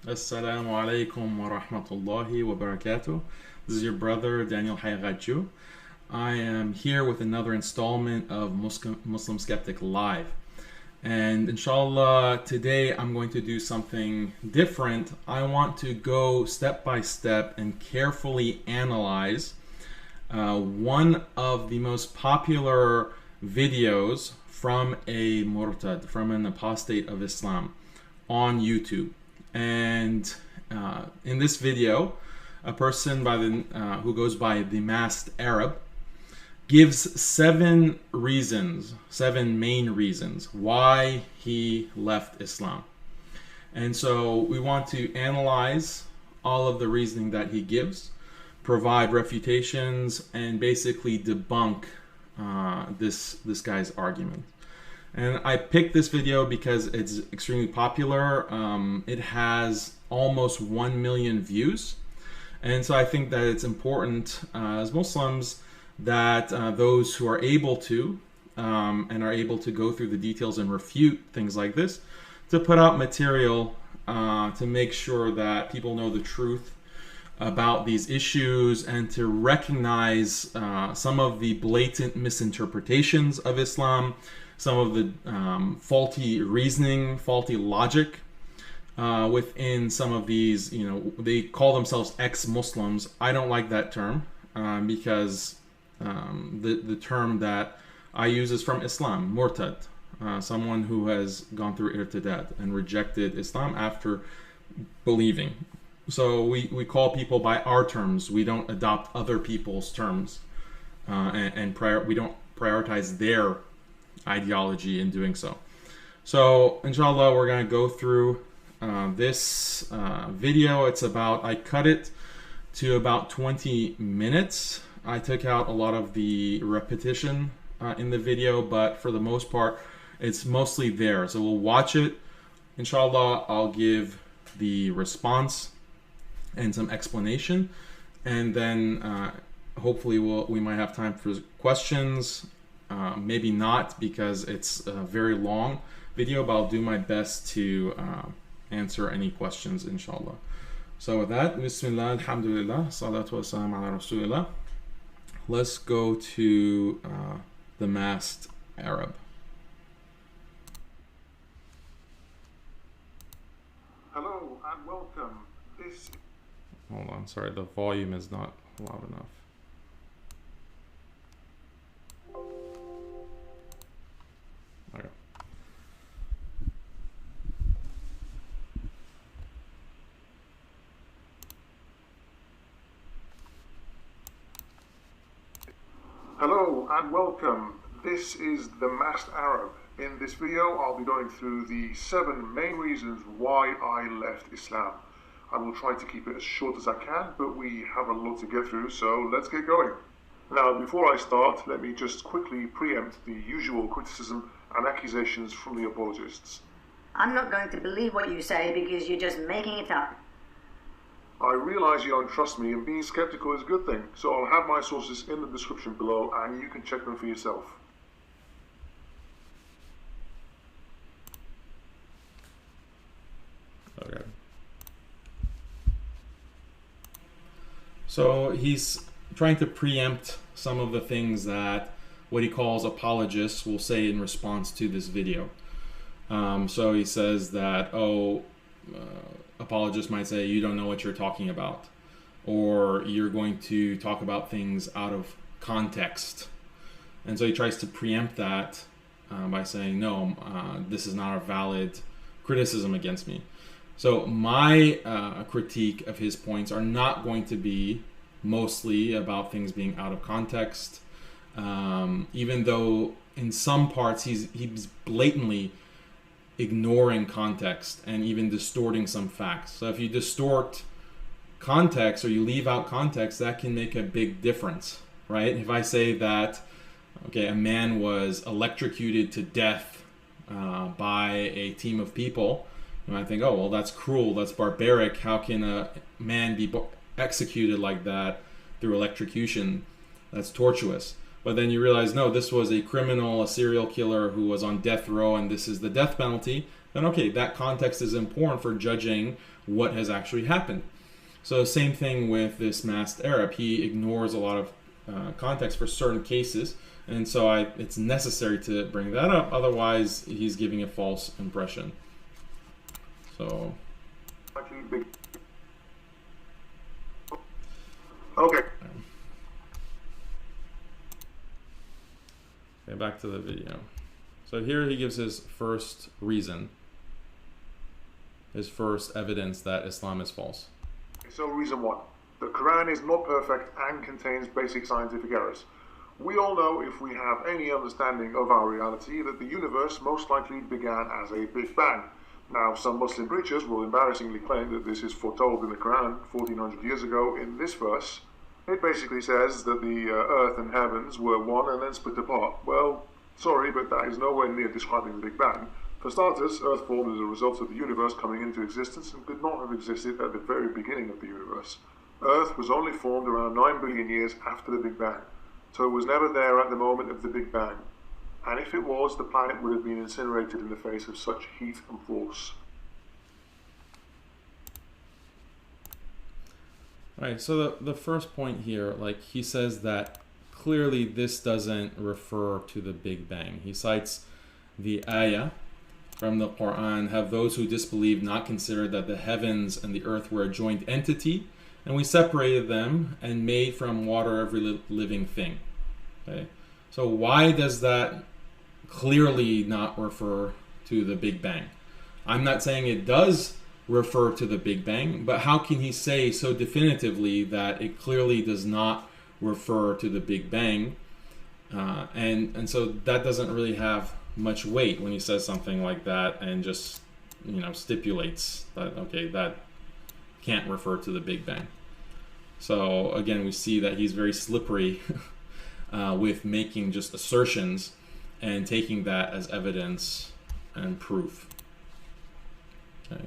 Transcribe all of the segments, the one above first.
Assalamu alaikum wa rahmatullahi wa barakatuh. This is your brother Daniel Hayagaju. I am here with another installment of Muslim Skeptic Live. And inshallah, today I'm going to do something different. I want to go step by step and carefully analyze one of the most popular videos from a murtad, from an apostate of Islam on YouTube. And in this video, a person who goes by the Masked Arab gives seven main reasons why he left Islam. And so we want to analyze all of the reasoning that he gives, provide refutations, and basically debunk this guy's argument. And I picked this video because it's extremely popular. It has almost 1 million views. And so I think that it's important as Muslims that those who are able to and are able to go through the details and refute things like this, to put out material to make sure that people know the truth about these issues and to recognize some of the blatant misinterpretations of Islam, some of the faulty reasoning, faulty logic within some of these. They call themselves ex-Muslims. I don't like that term because the term that I use is from Islam, murtad, someone who has gone through irtidad and rejected Islam after believing. So we call people by our terms. We don't adopt other people's terms, we don't prioritize their ideology in doing so. So inshallah, we're going to go through this video. I cut it to about 20 minutes. I took out a lot of the repetition in the video, but for the most part, it's mostly there. So we'll watch it. Inshallah, I'll give the response and some explanation, and then hopefully we might have time for questions. Maybe not, because it's a very long video, but I'll do my best to answer any questions, inshallah. So with that, Bismillah, Alhamdulillah, Salatu wassalam ala Rasulillah. Let's go to the Masked Arab. Hello and welcome. Hold on, sorry, the volume is not loud enough. Okay. Hello and welcome. This is the Masked Arab. In this video, I'll be going through the 7 main reasons why I left Islam. I will try to keep it as short as I can, but we have a lot to get through, so let's get going. Now, before I start, let me just quickly preempt the usual criticism and accusations from the apologists. I'm not going to believe what you say because you're just making it up. I realize you don't trust me, and being skeptical is a good thing, so I'll have my sources in the description below and you can check them for yourself. Okay. So he's trying to preempt some of the things that what he calls apologists will say in response to this video. So he says that, apologists might say, you don't know what you're talking about, or you're going to talk about things out of context. And so he tries to preempt that by saying, no, this is not a valid criticism against me. So my critique of his points are not going to be mostly about things being out of context, even though in some parts he's blatantly ignoring context and even distorting some facts. So if you distort context or you leave out context, that can make a big difference, right? If I say that, okay, a man was electrocuted to death by a team of people, and I think, oh, well, that's cruel, that's barbaric. How can a man be executed like that through electrocution? That's tortuous. But then you realize, no, this was a criminal, a serial killer who was on death row, and this is the death penalty. then okay, that context is important for judging what has actually happened. So same thing with this masked Arab. He ignores a lot of context for certain cases, and so it's necessary to bring that up. Otherwise, he's giving a false impression. So. Okay. Okay, back to the video. So here he gives his first reason, his first evidence that Islam is false. So reason one, the Quran is not perfect and contains basic scientific errors. We all know, if we have any understanding of our reality, that the universe most likely began as a Big Bang. Now, some Muslim preachers will embarrassingly claim that this is foretold in the Quran 1400 years ago. In this verse, it basically says that the earth and heavens were one and then split apart. Well, sorry, but that is nowhere near describing the Big Bang. For starters, Earth formed as a result of the universe coming into existence and could not have existed at the very beginning of the universe. Earth was only formed around 9 billion years after the Big Bang, so it was never there at the moment of the Big Bang. And if it was, the planet would have been incinerated in the face of such heat and force. Right, so the first point here, like he says that clearly this doesn't refer to the Big Bang. He cites the ayah from the Quran, have those who disbelieve not considered that the heavens and the earth were a joint entity, and we separated them and made from water every living thing. Okay, so why does that clearly not refer to the Big Bang? I'm not saying it does refer to the Big Bang, but how can he say so definitively that it clearly does not refer to the Big Bang? And so that doesn't really have much weight when he says something like that and just, stipulates that, okay, that can't refer to the Big Bang. So again, we see that he's very slippery with making just assertions and taking that as evidence and proof. Okay.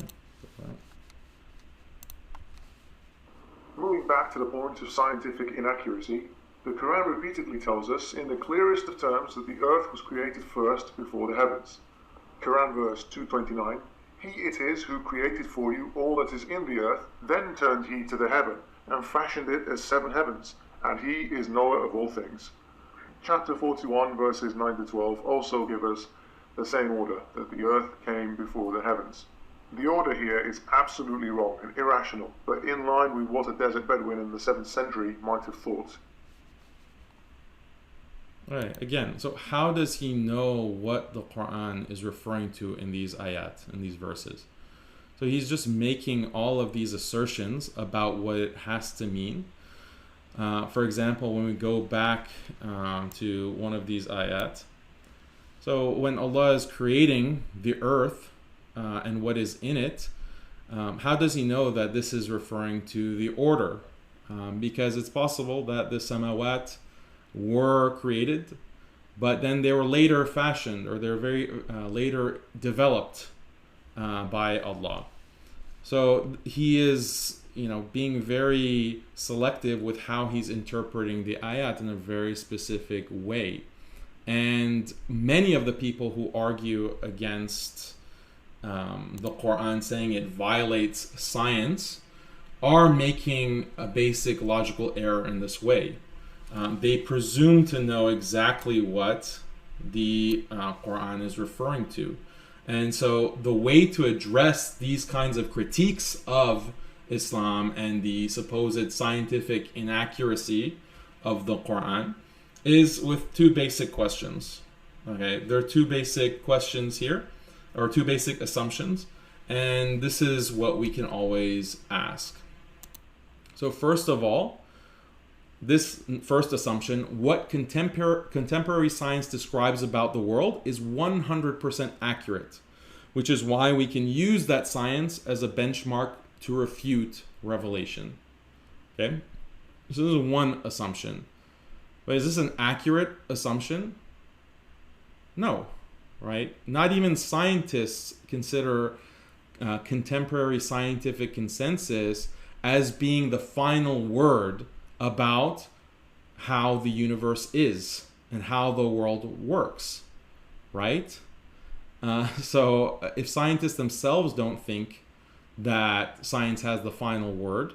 Moving back to the point of scientific inaccuracy, the Quran repeatedly tells us in the clearest of terms that the earth was created first before the heavens. Quran verse 229, He it is who created for you all that is in the earth, then turned he to the heaven, and fashioned it as 7 heavens, and he is knower of all things. Chapter 41 verses 9 to 12 also give us the same order, that the earth came before the heavens. The order here is absolutely wrong and irrational, but in line with what a desert Bedouin in the 7th century might have thought. Right, again, so how does he know what the Quran is referring to in these ayat, in these verses? So he's just making all of these assertions about what it has to mean. For example, when we go back to one of these ayat, so when Allah is creating the earth and what is in it, how does he know that this is referring to the order? Because it's possible that the samawat were created, but then they were later fashioned, or they're very later developed by Allah. So he is, being very selective with how he's interpreting the ayat in a very specific way. And many of the people who argue against the Quran, saying it violates science, are making a basic logical error in this way. They presume to know exactly what the Quran is referring to. And so the way to address these kinds of critiques of Islam and the supposed scientific inaccuracy of the Quran is with 2 basic questions. Okay, there are 2 basic questions here, or 2 basic assumptions, and this is what we can always ask. So first of all, this first assumption, what contemporary science describes about the world, is 100% accurate, which is why we can use that science as a benchmark to refute revelation. Okay? So this is one assumption. But is this an accurate assumption? No, right? Not even scientists consider contemporary scientific consensus as being the final word about how the universe is and how the world works, right? So if scientists themselves don't think that science has the final word,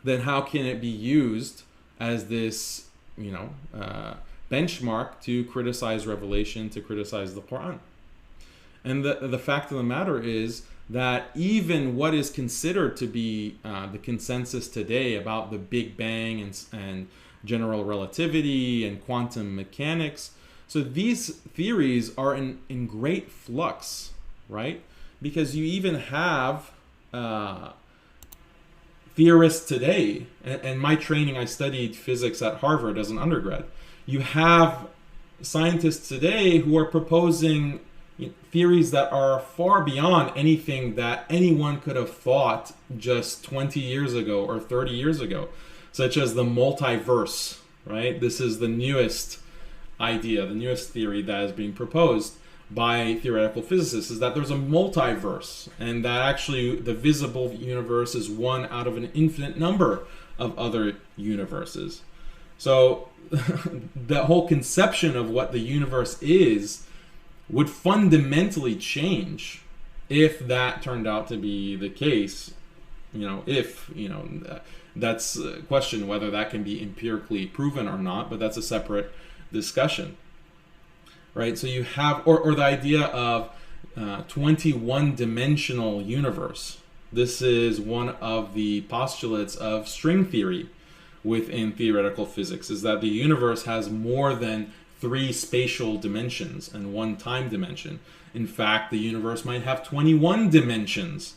then how can it be used as this, benchmark to criticize revelation, to criticize the Quran? And the fact of the matter is that even what is considered to be the consensus today about the Big Bang and general relativity and quantum mechanics, so these theories are in great flux, right? Because you even have theorists today, and my training, I studied physics at Harvard as an undergrad. You have scientists today who are proposing theories that are far beyond anything that anyone could have thought just 20 years ago or 30 years ago, such as the multiverse, right? This is the newest idea, the newest theory that is being proposed by theoretical physicists, is that there's a multiverse, and that actually the visible universe is one out of an infinite number of other universes. So the whole conception of what the universe is would fundamentally change if that turned out to be the case. That's a question whether that can be empirically proven or not, but that's a separate discussion, right? So you have, or the idea of 21-dimensional universe. This is one of the postulates of string theory within theoretical physics, is that the universe has more than 3 spatial dimensions and 1 time dimension. In fact, the universe might have 21 dimensions.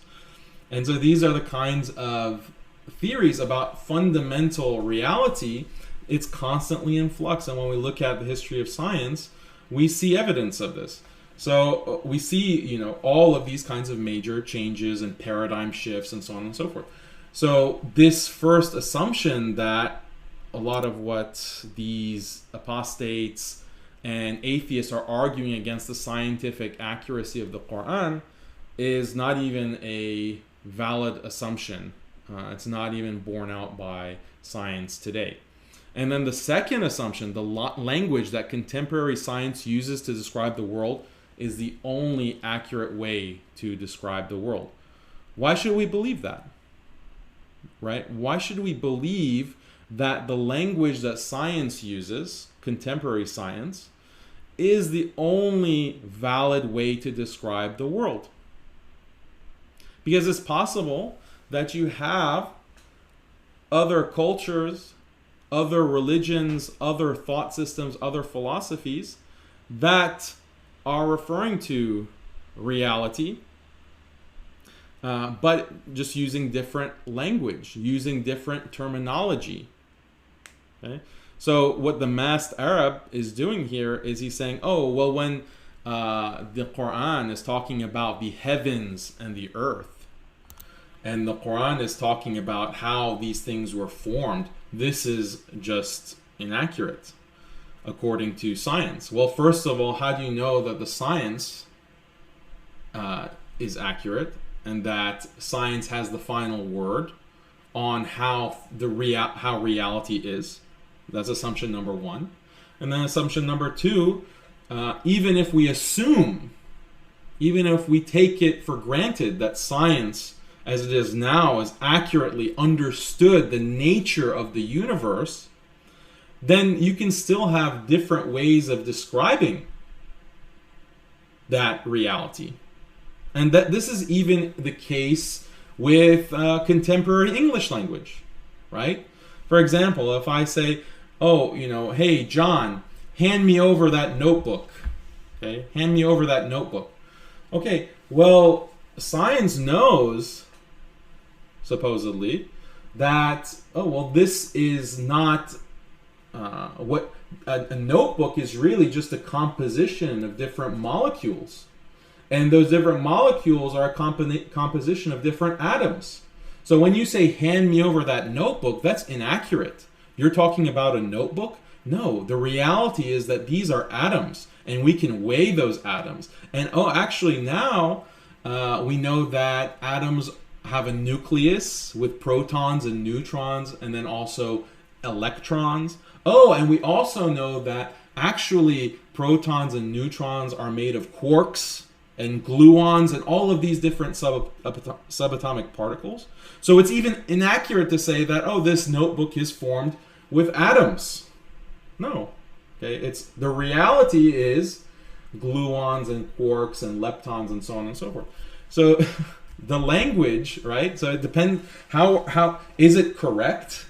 And so these are the kinds of theories about fundamental reality. It's constantly in flux. And when we look at the history of science, we see evidence of this. So we see, all of these kinds of major changes and paradigm shifts and so on and so forth. So this first assumption that a lot of what these apostates and atheists are arguing against the scientific accuracy of the Quran is not even a valid assumption. It's not even borne out by science today. And then the second assumption, the language that contemporary science uses to describe the world, is the only accurate way to describe the world. Why should we believe that? Right? Why should we believe that the language that science uses, contemporary science, is the only valid way to describe the world? Because it's possible that you have other cultures, other religions, other thought systems, other philosophies that are referring to reality, but just using different language, using different terminology. Okay? So what the masked Arab is doing here is he's saying, oh, well, when the Quran is talking about the heavens and the earth, and the Quran is talking about how these things were formed, this is just inaccurate according to science. Well, first of all, how do you know that the science is accurate and that science has the final word on how reality is? That's assumption number one. And then assumption number two, even if we take it for granted that science as it is now has accurately understood the nature of the universe, then you can still have different ways of describing that reality. And that this is even the case with contemporary English language, right? For example, if I say, oh, hey, John, hand me over that notebook. Okay, hand me over that notebook. Okay, well, science knows, supposedly, that, this is not what a notebook is really just a composition of different molecules. And those different molecules are a composition of different atoms. So when you say, hand me over that notebook, that's inaccurate. You're talking about a notebook? No, the reality is that these are atoms, and we can weigh those atoms. And actually now we know that atoms have a nucleus with protons and neutrons, and then also electrons. And we also know that actually protons and neutrons are made of quarks, and gluons and all of these different subatomic particles. So it's even inaccurate to say that, oh, this notebook is formed with atoms. No. Okay, it's the reality is gluons and quarks and leptons and so on and so forth. So the language, right? So it depends how is it correct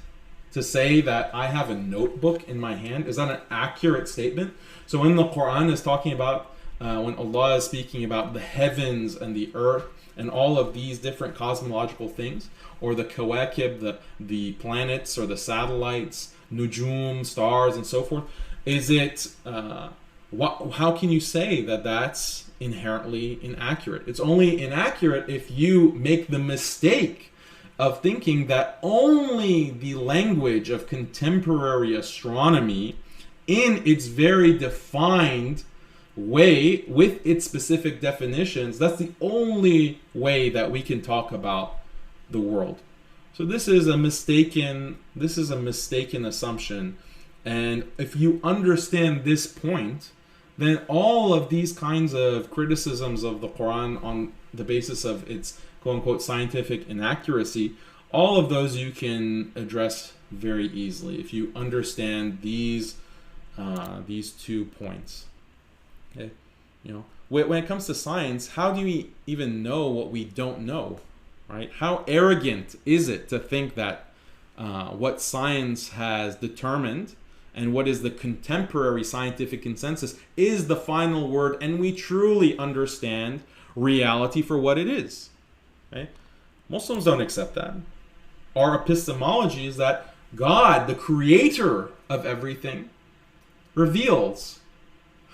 to say that I have a notebook in my hand? Is that an accurate statement? So when the Quran is talking about when Allah is speaking about the heavens and the earth and all of these different cosmological things, or the kawakib, the planets or the satellites, nujum, stars, and so forth, is it how can you say that that's inherently inaccurate? It's only inaccurate if you make the mistake of thinking that only the language of contemporary astronomy, in its very defined way, with its specific definitions, that's the only way that we can talk about the world. So this is a mistaken assumption. And if you understand this point, then all of these kinds of criticisms of the Quran on the basis of its quote-unquote scientific inaccuracy, all of those you can address very easily if you understand these 2 points. Okay, when it comes to science, how do we even know what we don't know, right? How arrogant is it to think that what science has determined and what is the contemporary scientific consensus is the final word, and we truly understand reality for what it is, right? Muslims don't accept that. Our epistemology is that God, the creator of everything, reveals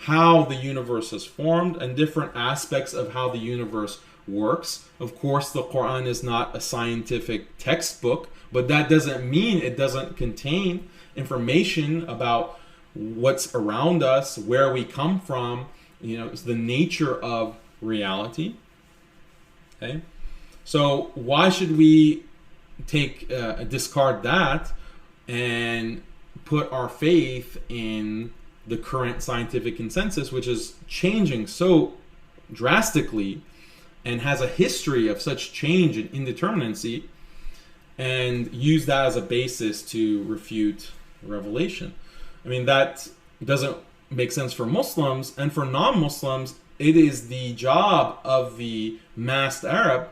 how the universe is formed and different aspects of how the universe works. Of course, the Quran is not a scientific textbook, but that doesn't mean it doesn't contain information about what's around us, where we come from, it's the nature of reality. Okay, so why should we discard that and put our faith in the current scientific consensus, which is changing so drastically and has a history of such change and indeterminacy, and use that as a basis to refute revelation? I mean, that doesn't make sense for Muslims, and for non-Muslims, it is the job of the masked Arab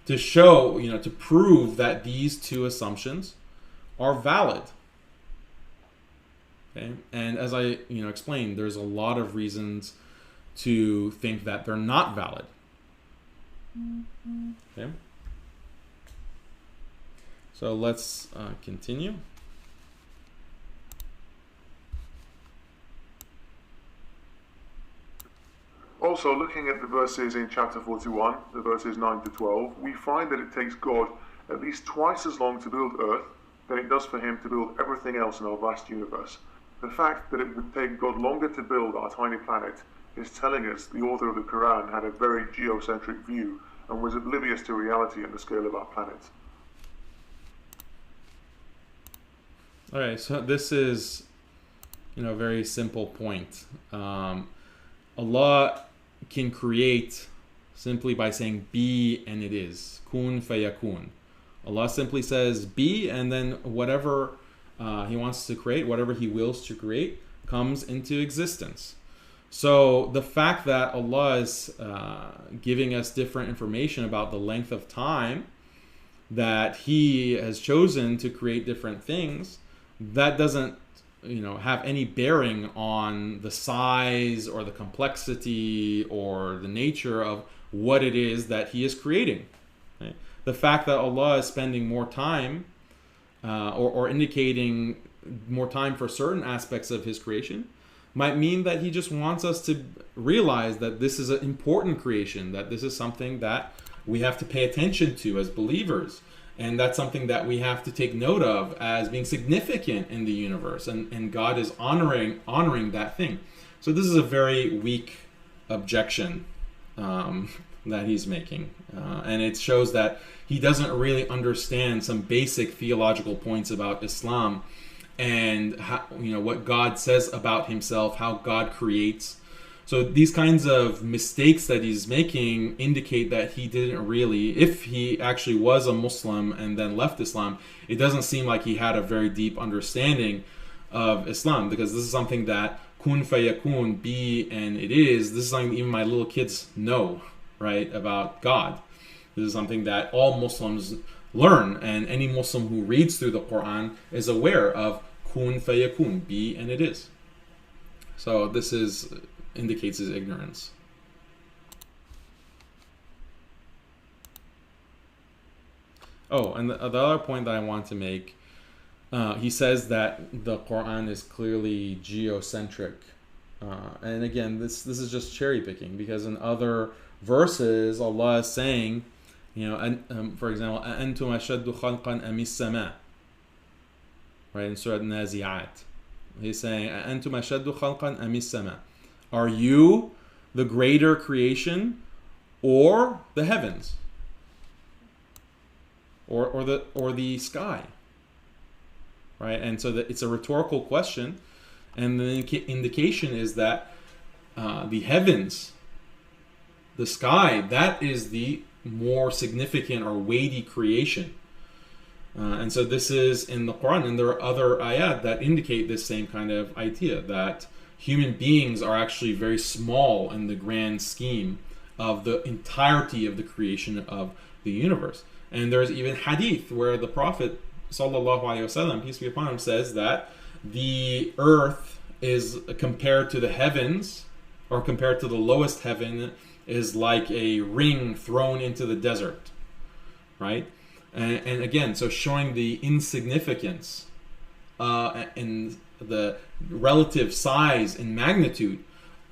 to show, to prove that these 2 assumptions are valid. Okay, and as I explained, there's a lot of reasons to think that they're not valid. Okay, so let's continue. Also, looking at the verses in chapter 41, the verses 9 to 12, we find that it takes God at least twice as long to build Earth than it does for him to build everything else in our vast universe. The fact that it would take God longer to build our tiny planet is telling us the author of the Quran had a very geocentric view and was oblivious to reality and the scale of our planet. Alright, so this is a very simple point. Allah can create simply by saying be, and it is. Kun fayakun. Allah simply says be, and then whatever he wants to create, whatever he wills to create, comes into existence. So the fact that Allah is giving us different information about the length of time that he has chosen to create different things, that doesn't have any bearing on the size or the complexity or the nature of what it is that he is creating. Right? The fact that Allah is spending more time or indicating more time for certain aspects of his creation might mean that he just wants us to realize that this is an important creation, that this is something that we have to pay attention to as believers. And that's something that we have to take note of as being significant in the universe. And God is honoring that thing. So this is a very weak objection that he's making. And it shows that he doesn't really understand some basic theological points about Islam and how, what God says about himself, how God creates. So these kinds of mistakes that he's making indicate that he didn't really, if he actually was a Muslim and then left Islam, it doesn't seem like he had a very deep understanding of Islam, because this is something that kun fayakun, be and it is. This is something even my little kids know, right, about God. This is something that all Muslims learn, and any Muslim who reads through the Quran is aware of kun fayakun, be and it is. So this indicates his ignorance. Oh, and the other point that I want to make, he says that the Quran is clearly geocentric. And again, this is just cherry picking, because in other verses, Allah is saying, for example, أَأَنْتُمْ أَشَدُّ خَلْقًا أَمِ السَّمَاءِ, right, in Surah Nazi'at. He's saying, أَأَنْتُمْ أَشَدُّ خَلْقًا أَمِ السَّمَاءِ. Are you the greater creation, or the heavens, or the sky? Right, and so it's a rhetorical question, and the indication is that the heavens, the sky, that is the more significant or weighty creation. And so this is in the Quran, and there are other ayat that indicate this same kind of idea, that human beings are actually very small in the grand scheme of the entirety of the creation of the universe. And there's even hadith where the Prophet sallallahu alaihi wasallam, peace be upon him, says that the earth is compared to the heavens, or compared to the lowest heaven, is like a ring thrown into the desert, right? And again, so showing the insignificance and the relative size and magnitude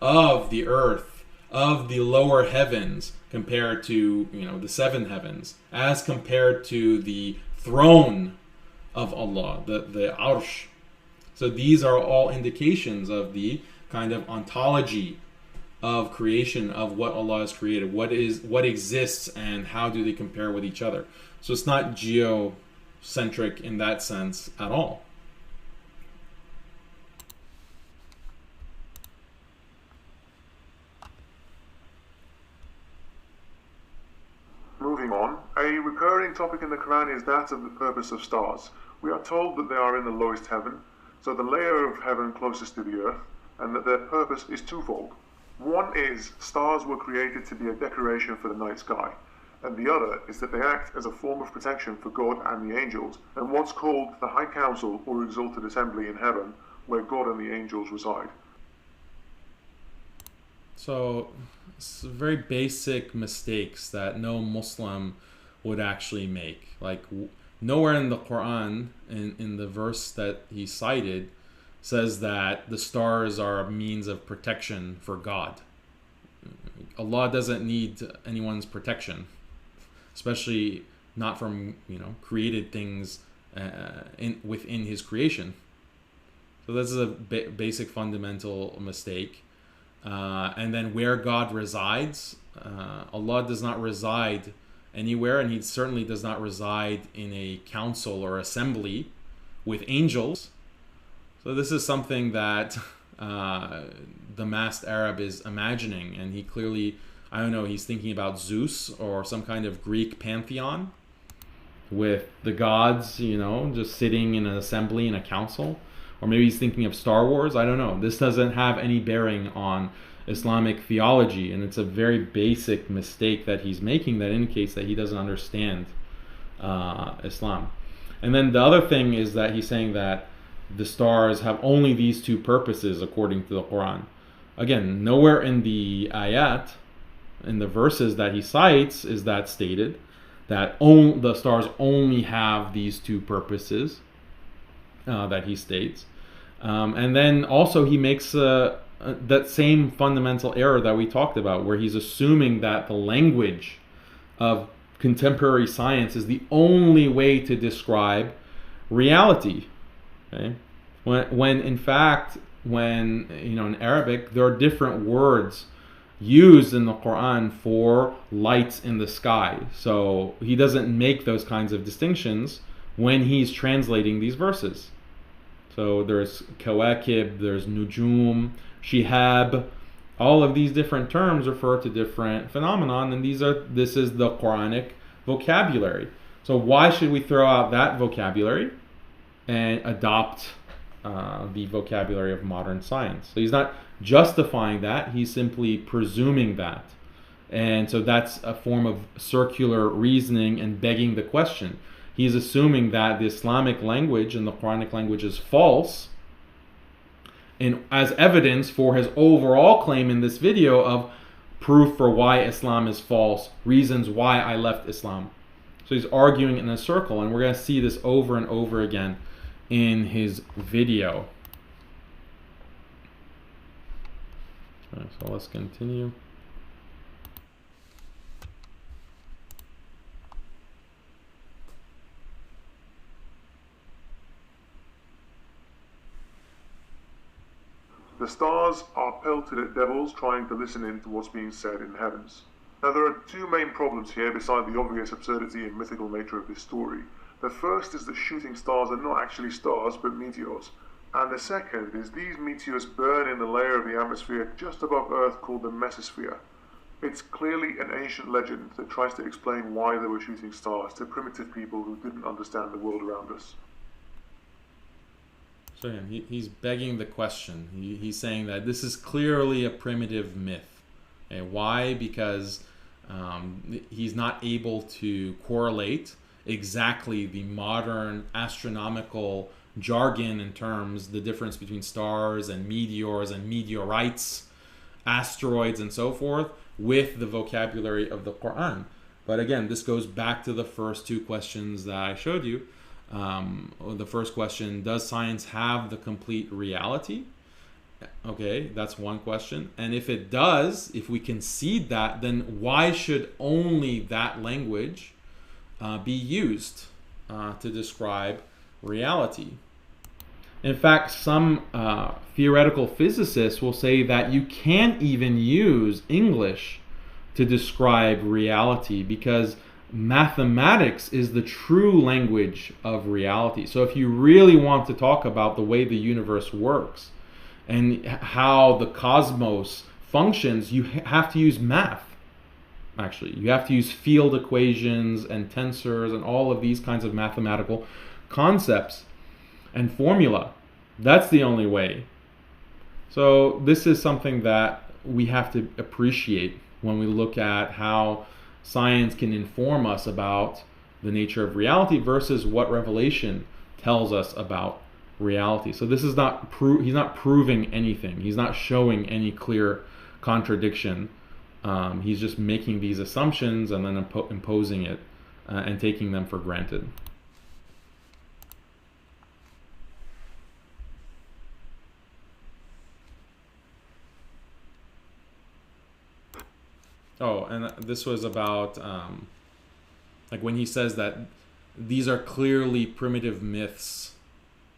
of the earth, of the lower heavens, compared to the seven heavens, as compared to the throne of Allah, the Arsh. So these are all indications of the kind of ontology of creation, of what Allah has created, what exists, and how do they compare with each other. So it's not geocentric in that sense at all. Moving on, a recurring topic in the Quran is that of the purpose of stars. We are told that they are in the lowest heaven, so the layer of heaven closest to the earth, and that their purpose is twofold. One is stars were created to be a decoration for the night sky, and the other is that they act as a form of protection for God and the angels, and what's called the High Council or Exalted Assembly in heaven, where God and the angels reside. So, it's very basic mistakes that no Muslim would actually make. Like, nowhere in the Quran, in the verse that he cited, says that the stars are a means of protection for God. Allah doesn't need anyone's protection, especially not from created things within His creation. So this is a basic fundamental mistake. And then where God resides, Allah does not reside anywhere, and He certainly does not reside in a council or assembly with angels. So this is something that the masked Arab is imagining, and he clearly, I don't know, he's thinking about Zeus or some kind of Greek pantheon with the gods, just sitting in an assembly, in a council. Or maybe he's thinking of Star Wars. I don't know. This doesn't have any bearing on Islamic theology, and it's a very basic mistake that he's making that indicates that he doesn't understand Islam. And then the other thing is that he's saying that the stars have only these two purposes according to the Quran. Again, nowhere in the ayat, in the verses that he cites, is that stated, that the stars only have these two purposes that he states. And then also he makes that same fundamental error that we talked about, where he's assuming that the language of contemporary science is the only way to describe reality. Okay? When in fact, in Arabic, there are different words used in the Quran for lights in the sky. So he doesn't make those kinds of distinctions when he's translating these verses. So there's kawakib, there's nujum, shihab, All of these different terms refer to different phenomenon, and this is the Quranic vocabulary. So why should we throw out that vocabulary and adopt the vocabulary of modern science? So he's not justifying that, he's simply presuming that. And so that's a form of circular reasoning and begging the question. He's assuming that the Islamic language and the Quranic language is false, and as evidence for his overall claim in this video of proof for why Islam is false, reasons why I left Islam. So he's arguing in a circle, and we're going to see this over and over again in his video. Okay, so let's continue. The stars are pelted at devils trying to listen in to what's being said in the heavens. Now there are two main problems here beside the obvious absurdity and mythical nature of this story. The first is that shooting stars are not actually stars but meteors. And the second is these meteors burn in the layer of the atmosphere just above Earth called the mesosphere. It's clearly an ancient legend that tries to explain why they were shooting stars to primitive people who didn't understand the world around us. So again, he's begging the question. He's saying that this is clearly a primitive myth. Okay, why? Because he's not able to correlate exactly the modern astronomical jargon and terms, the difference between stars and meteors and meteorites, asteroids and so forth, with the vocabulary of the Quran. But again, this goes back to the first two questions that I showed you. The first question, does science have the complete reality? Okay, that's one question. And if it does, if we concede that, then why should only that language be used to describe reality? In fact, some theoretical physicists will say that you can't even use English to describe reality because mathematics is the true language of reality. So if you really want to talk about the way the universe works and how the cosmos functions, you have to use math. Actually, you have to use field equations and tensors and all of these kinds of mathematical concepts and formula. That's the only way. So this is something that we have to appreciate when we look at how science can inform us about the nature of reality versus what revelation tells us about reality. So this is not he's not proving anything. He's not showing any clear contradiction. He's just making these assumptions and then imposing it and taking them for granted. Oh, and this was about like when he says that these are clearly primitive myths.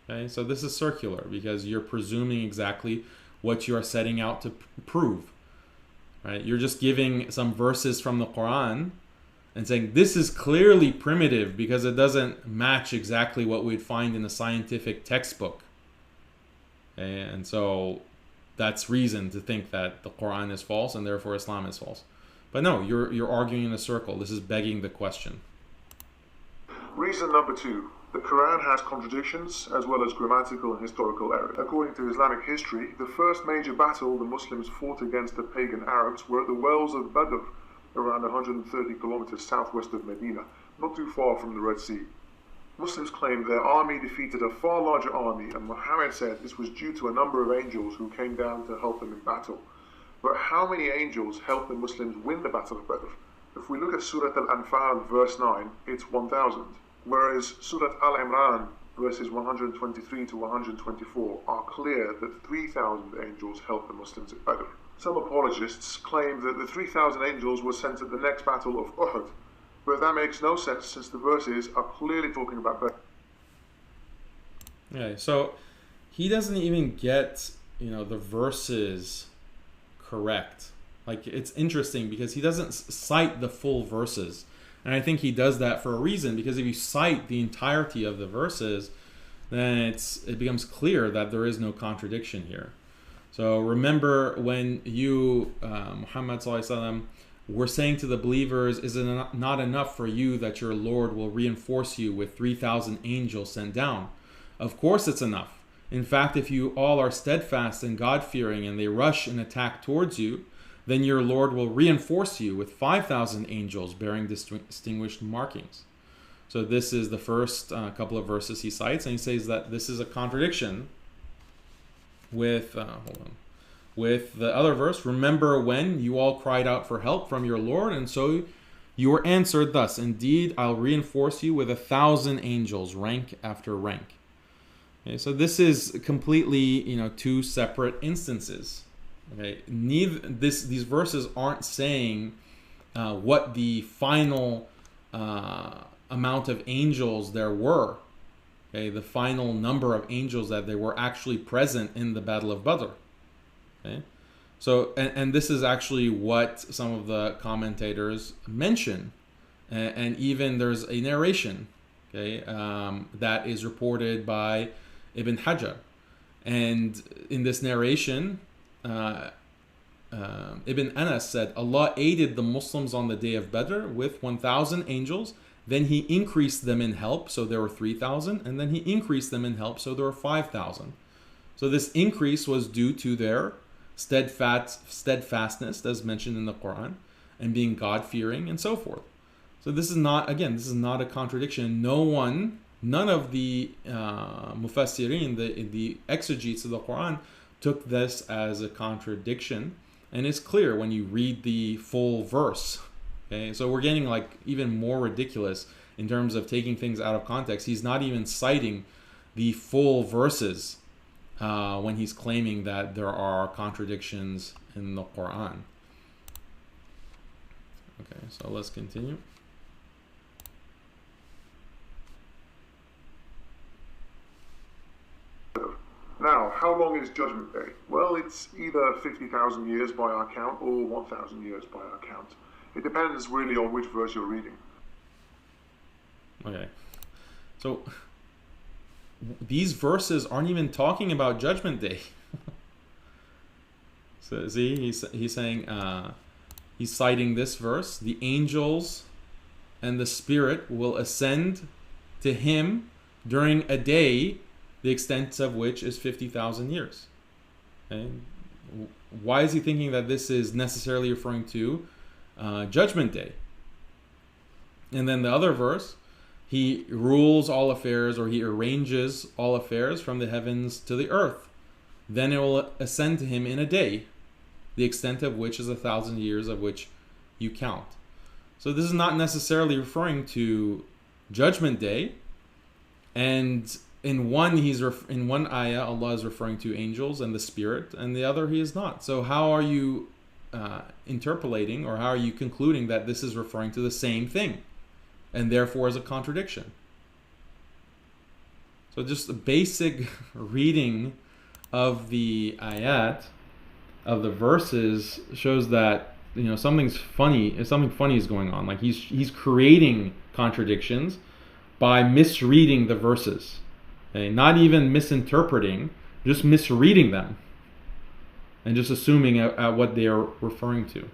Okay, so this is circular because you're presuming exactly what you are setting out to prove. Right? You're just giving some verses from the Quran and saying this is clearly primitive because it doesn't match exactly what we'd find in a scientific textbook. Okay? And so that's reason to think that the Quran is false and therefore Islam is false. But no, you're arguing in a circle. This is begging the question. Reason number two. The Quran has contradictions as well as grammatical and historical errors. According to Islamic history, the first major battle the Muslims fought against the pagan Arabs were at the wells of Badr, around 130 kilometers southwest of Medina, not too far from the Red Sea. Muslims claimed their army defeated a far larger army, and Muhammad said this was due to a number of angels who came down to help them in battle. But how many angels helped the Muslims win the Battle of Badr? If we look at Surah Al-Anfal verse 9, it's 1,000. Whereas Surah Al-Imran verses 123 to 124 are clear that 3,000 angels helped the Muslims at Badr. Some apologists claim that the 3,000 angels were sent at the next battle of Uhud, but that makes no sense since the verses are clearly talking about Badr. Okay, so he doesn't even get, the verses correct. Like, it's interesting because he doesn't cite the full verses. And I think he does that for a reason, because if you cite the entirety of the verses, then it becomes clear that there is no contradiction here. So remember when you, Muhammad Sallallahu Alaihi Wasallam, were saying to the believers, is it not enough for you that your Lord will reinforce you with 3,000 angels sent down? Of course it's enough. In fact, if you all are steadfast and God-fearing and they rush and attack towards you, then your Lord will reinforce you with 5,000 angels bearing distinguished markings. So this is the first couple of verses he cites, and he says that this is a contradiction with with the other verse. Remember when you all cried out for help from your Lord, and so you were answered thus: indeed, I'll reinforce you with 1,000 angels, rank after rank. Okay, so this is completely, two separate instances. Okay, these verses aren't saying what the final amount of angels there were. Okay, the final number of angels that they were actually present in the Battle of Badr. Okay, so and this is actually what some of the commentators mention, and even there's a narration, okay, that is reported by Ibn Hajar, and in this narration, Ibn Anas said, Allah aided the Muslims on the day of Badr with 1,000 angels. Then he increased them in help, so there were 3,000, and then he increased them in help, so there were 5,000. So this increase was due to their steadfastness, as mentioned in the Quran, and being God-fearing, and so forth. So this is not a contradiction. None of the mufassirin, the exegetes of the Quran, took this as a contradiction, and it's clear when you read the full verse. Okay, so we're getting like even more ridiculous in terms of taking things out of context. He's not even citing the full verses when he's claiming that there are contradictions in the Quran. Okay, so let's continue. Now, how long is Judgment Day? Well, it's either 50,000 years by our count or 1,000 years by our count. It depends really on which verse you're reading. Okay, so these verses aren't even talking about Judgment Day. So see, he's saying, he's citing this verse: the angels and the Spirit will ascend to him during a day, the extent of which is 50,000 years. Okay? Why is he thinking that this is necessarily referring to Judgment Day? And then the other verse, he rules all affairs, or he arranges all affairs from the heavens to the earth. Then it will ascend to him in a day, the extent of which is 1,000 years of which you count. So this is not necessarily referring to Judgment Day. And in one ayah, Allah is referring to angels and the Spirit, and the other he is not. So how are you interpolating, or how are you concluding that this is referring to the same thing, and therefore is a contradiction? So just a basic reading of the ayat, of the verses, shows that something funny is going on. Like he's creating contradictions by misreading the verses. Okay? Not even misinterpreting, just misreading them, and just assuming at what they are referring to.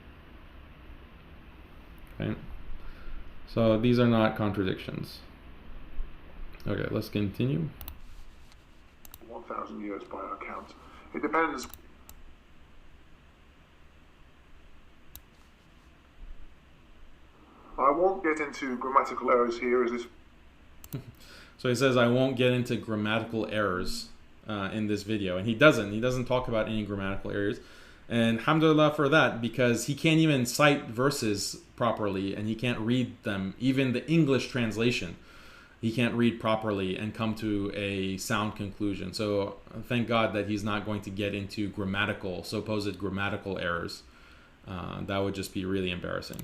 Okay, so these are not contradictions. Okay, let's continue. 1,000 years by our count. It depends. I won't get into grammatical errors here, as this. So he says, I won't get into grammatical errors in this video. And he doesn't talk about any grammatical errors. And alhamdulillah for that, because he can't even cite verses properly, and he can't read them. Even the English translation, he can't read properly and come to a sound conclusion. So thank God that he's not going to get into supposed grammatical errors. That would just be really embarrassing.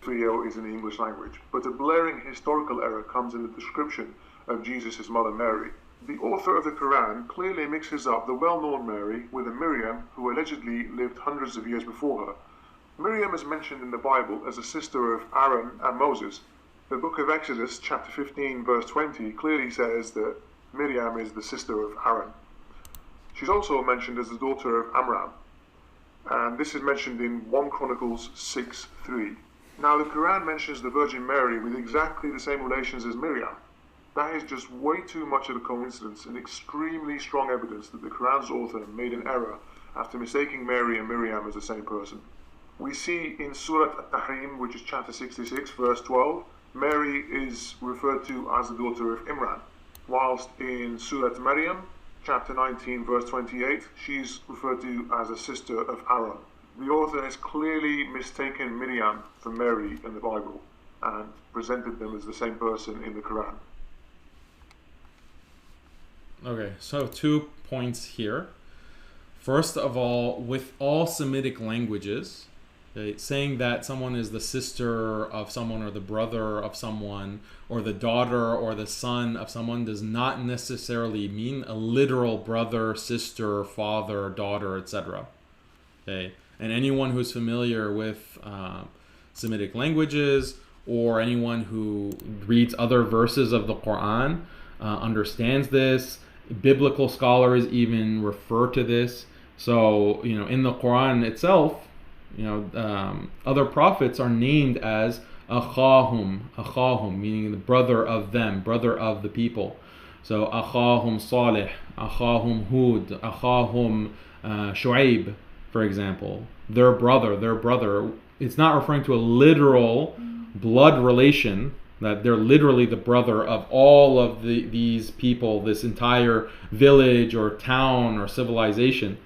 Video is in the English language, but a blaring historical error comes in the description of Jesus' mother Mary. The author of the Quran clearly mixes up the well-known Mary with a Miriam who allegedly lived hundreds of years before her. Miriam is mentioned in the Bible as a sister of Aaron and Moses. The book of Exodus, chapter 15, verse 20, clearly says that Miriam is the sister of Aaron. She's also mentioned as the daughter of Amram, and this is mentioned in 1 Chronicles 6:3. Now the Quran mentions the Virgin Mary with exactly the same relations as Miriam. That is just way too much of a coincidence and extremely strong evidence that the Quran's author made an error after mistaking Mary and Miriam as the same person. We see in Surah At-Tahrim, which is chapter 66, verse 12, Mary is referred to as the daughter of Imran, whilst in Surah Maryam, chapter 19, verse 28, she's referred to as a sister of Aaron. The author has clearly mistaken Miriam for Mary in the Bible and presented them as the same person in the Quran. Okay, so 2 points here. First of all, with all Semitic languages, okay, saying that someone is the sister of someone or the brother of someone or the daughter or the son of someone does not necessarily mean a literal brother, sister, father, daughter, etc. Okay, and anyone who's familiar with Semitic languages or anyone who reads other verses of the Quran understands this. Biblical scholars even refer to this. So, in the Quran itself, other prophets are named as akhahum, meaning the brother of them, brother of the people. So, akhahum Salih, akhahum Hud, akhahum Shu'aib, for example. Their brother. It's not referring to a literal blood relation, that they're literally the brother of all of these people, this entire village or town or civilization.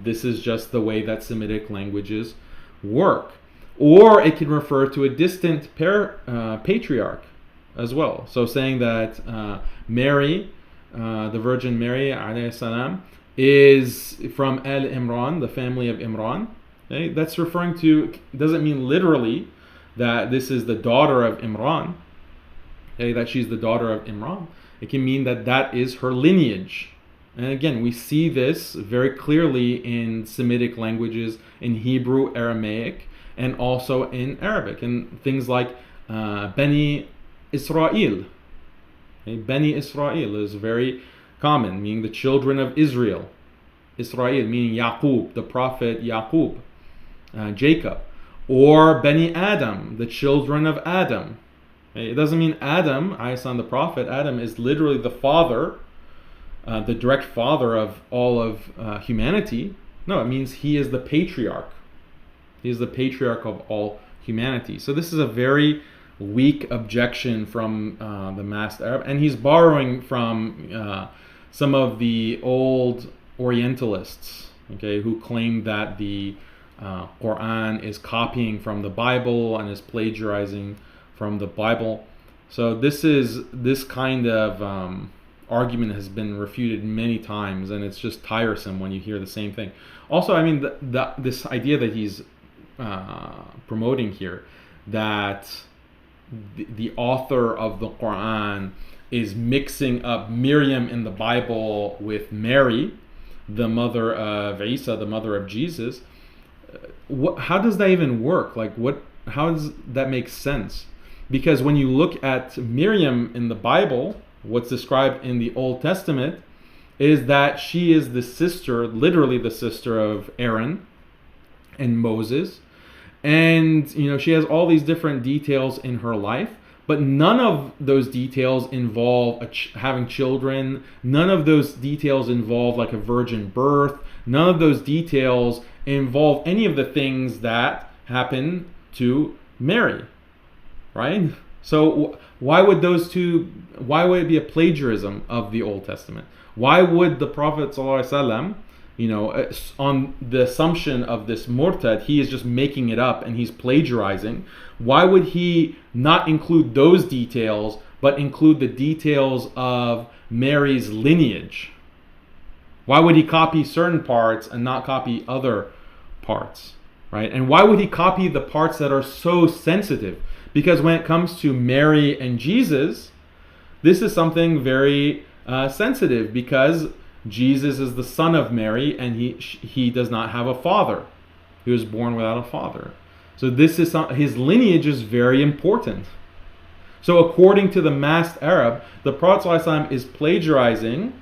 This is just the way that Semitic languages work. Or it can refer to a distant patriarch as well. So saying that Mary, the Virgin Mary alayhi salam, is from Al-Imran, the family of Imran. Okay? That's referring to, doesn't mean literally that this is the daughter of Imran, okay, that she's the daughter of Imran. It can mean that that is her lineage. And again, we see this very clearly in Semitic languages, in Hebrew, Aramaic, and also in Arabic, and things like Bani Israel. Okay, Bani Israel is very common, meaning the children of Israel. Israel meaning Yaqub, the prophet Yaqub, Jacob. Or Bani Adam, the children of Adam. It doesn't mean Adam, the prophet. Adam is literally the father, the direct father of all of humanity. No, it means he is the patriarch. He is the patriarch of all humanity. So this is a very weak objection from the masked Arab. And he's borrowing from some of the old Orientalists, okay, who claim that the Quran is copying from the Bible and is plagiarizing from the Bible. So this kind of argument has been refuted many times, and it's just tiresome when you hear the same thing. Also, this idea that he's promoting here, that the author of the Quran is mixing up Miriam in the Bible with Mary, the mother of Isa, the mother of Jesus. How does that even work? How does that make sense? Because when you look at Miriam in the Bible, what's described in the Old Testament is that she is the sister, literally the sister of Aaron and Moses. And, she has all these different details in her life, but none of those details involve having children. None of those details involve like a virgin birth. None of those details involve any of the things that happen to Mary, right? So why would it be a plagiarism of the Old Testament? Why would the Prophet ﷺ, on the assumption of this murtad, he is just making it up and he's plagiarizing, why would he not include those details but include the details of Mary's lineage? Why would he copy certain parts and not copy other parts, right? And why would he copy the parts that are so sensitive? Because when it comes to Mary and Jesus, this is something very sensitive, because Jesus is the son of Mary and he does not have a father. He was born without a father. So his lineage is very important. So according to the masked Arab, the Prophet ﷺ is plagiarizing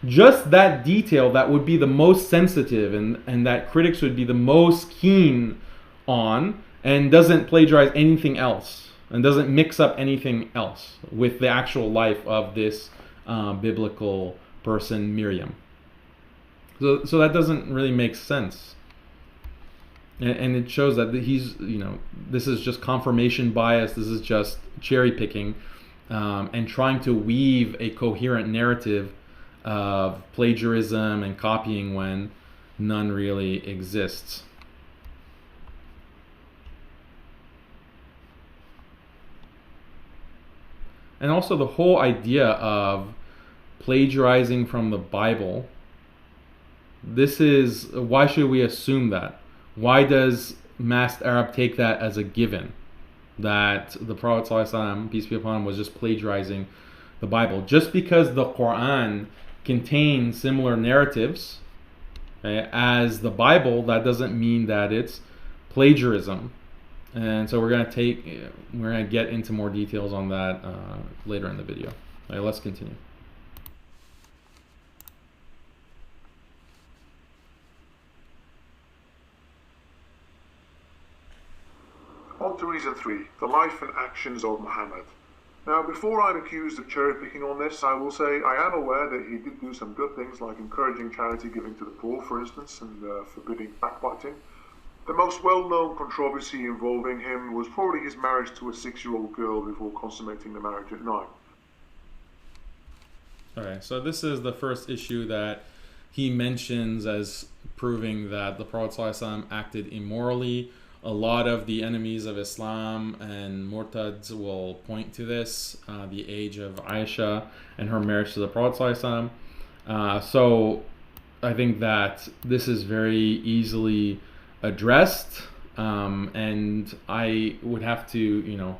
just that detail that would be the most sensitive and that critics would be the most keen on, and doesn't plagiarize anything else and doesn't mix up anything else with the actual life of this biblical person, Miriam. So that doesn't really make sense. And it shows that he's, this is just confirmation bias. This is just cherry picking and trying to weave a coherent narrative of plagiarism and copying when none really exists. And also the whole idea of plagiarizing from the Bible. This is, why should we assume that? Why does masked Arab take that as a given? That the Prophet ﷺ, peace be upon him, was just plagiarizing the Bible. Just because the Quran contains similar narratives, okay, as the Bible, that doesn't mean that it's plagiarism. And so we're gonna get into more details on that later in the video. All right, let's continue. On to reason 3, the life and actions of Muhammad. Now, before I'm accused of cherry picking on this, I will say I am aware that he did do some good things, like encouraging charity giving to the poor, for instance, and forbidding backbiting. The most well-known controversy involving him was probably his marriage to a 6-year-old girl before consummating the marriage at 9. Okay, so this is the first issue that he mentions as proving that the Prophet ﷺ acted immorally. A lot of the enemies of Islam and Murtads will point to this, the age of Aisha and her marriage to the Prophet ﷺ. So I think that this is very easily addressed, and I would have to,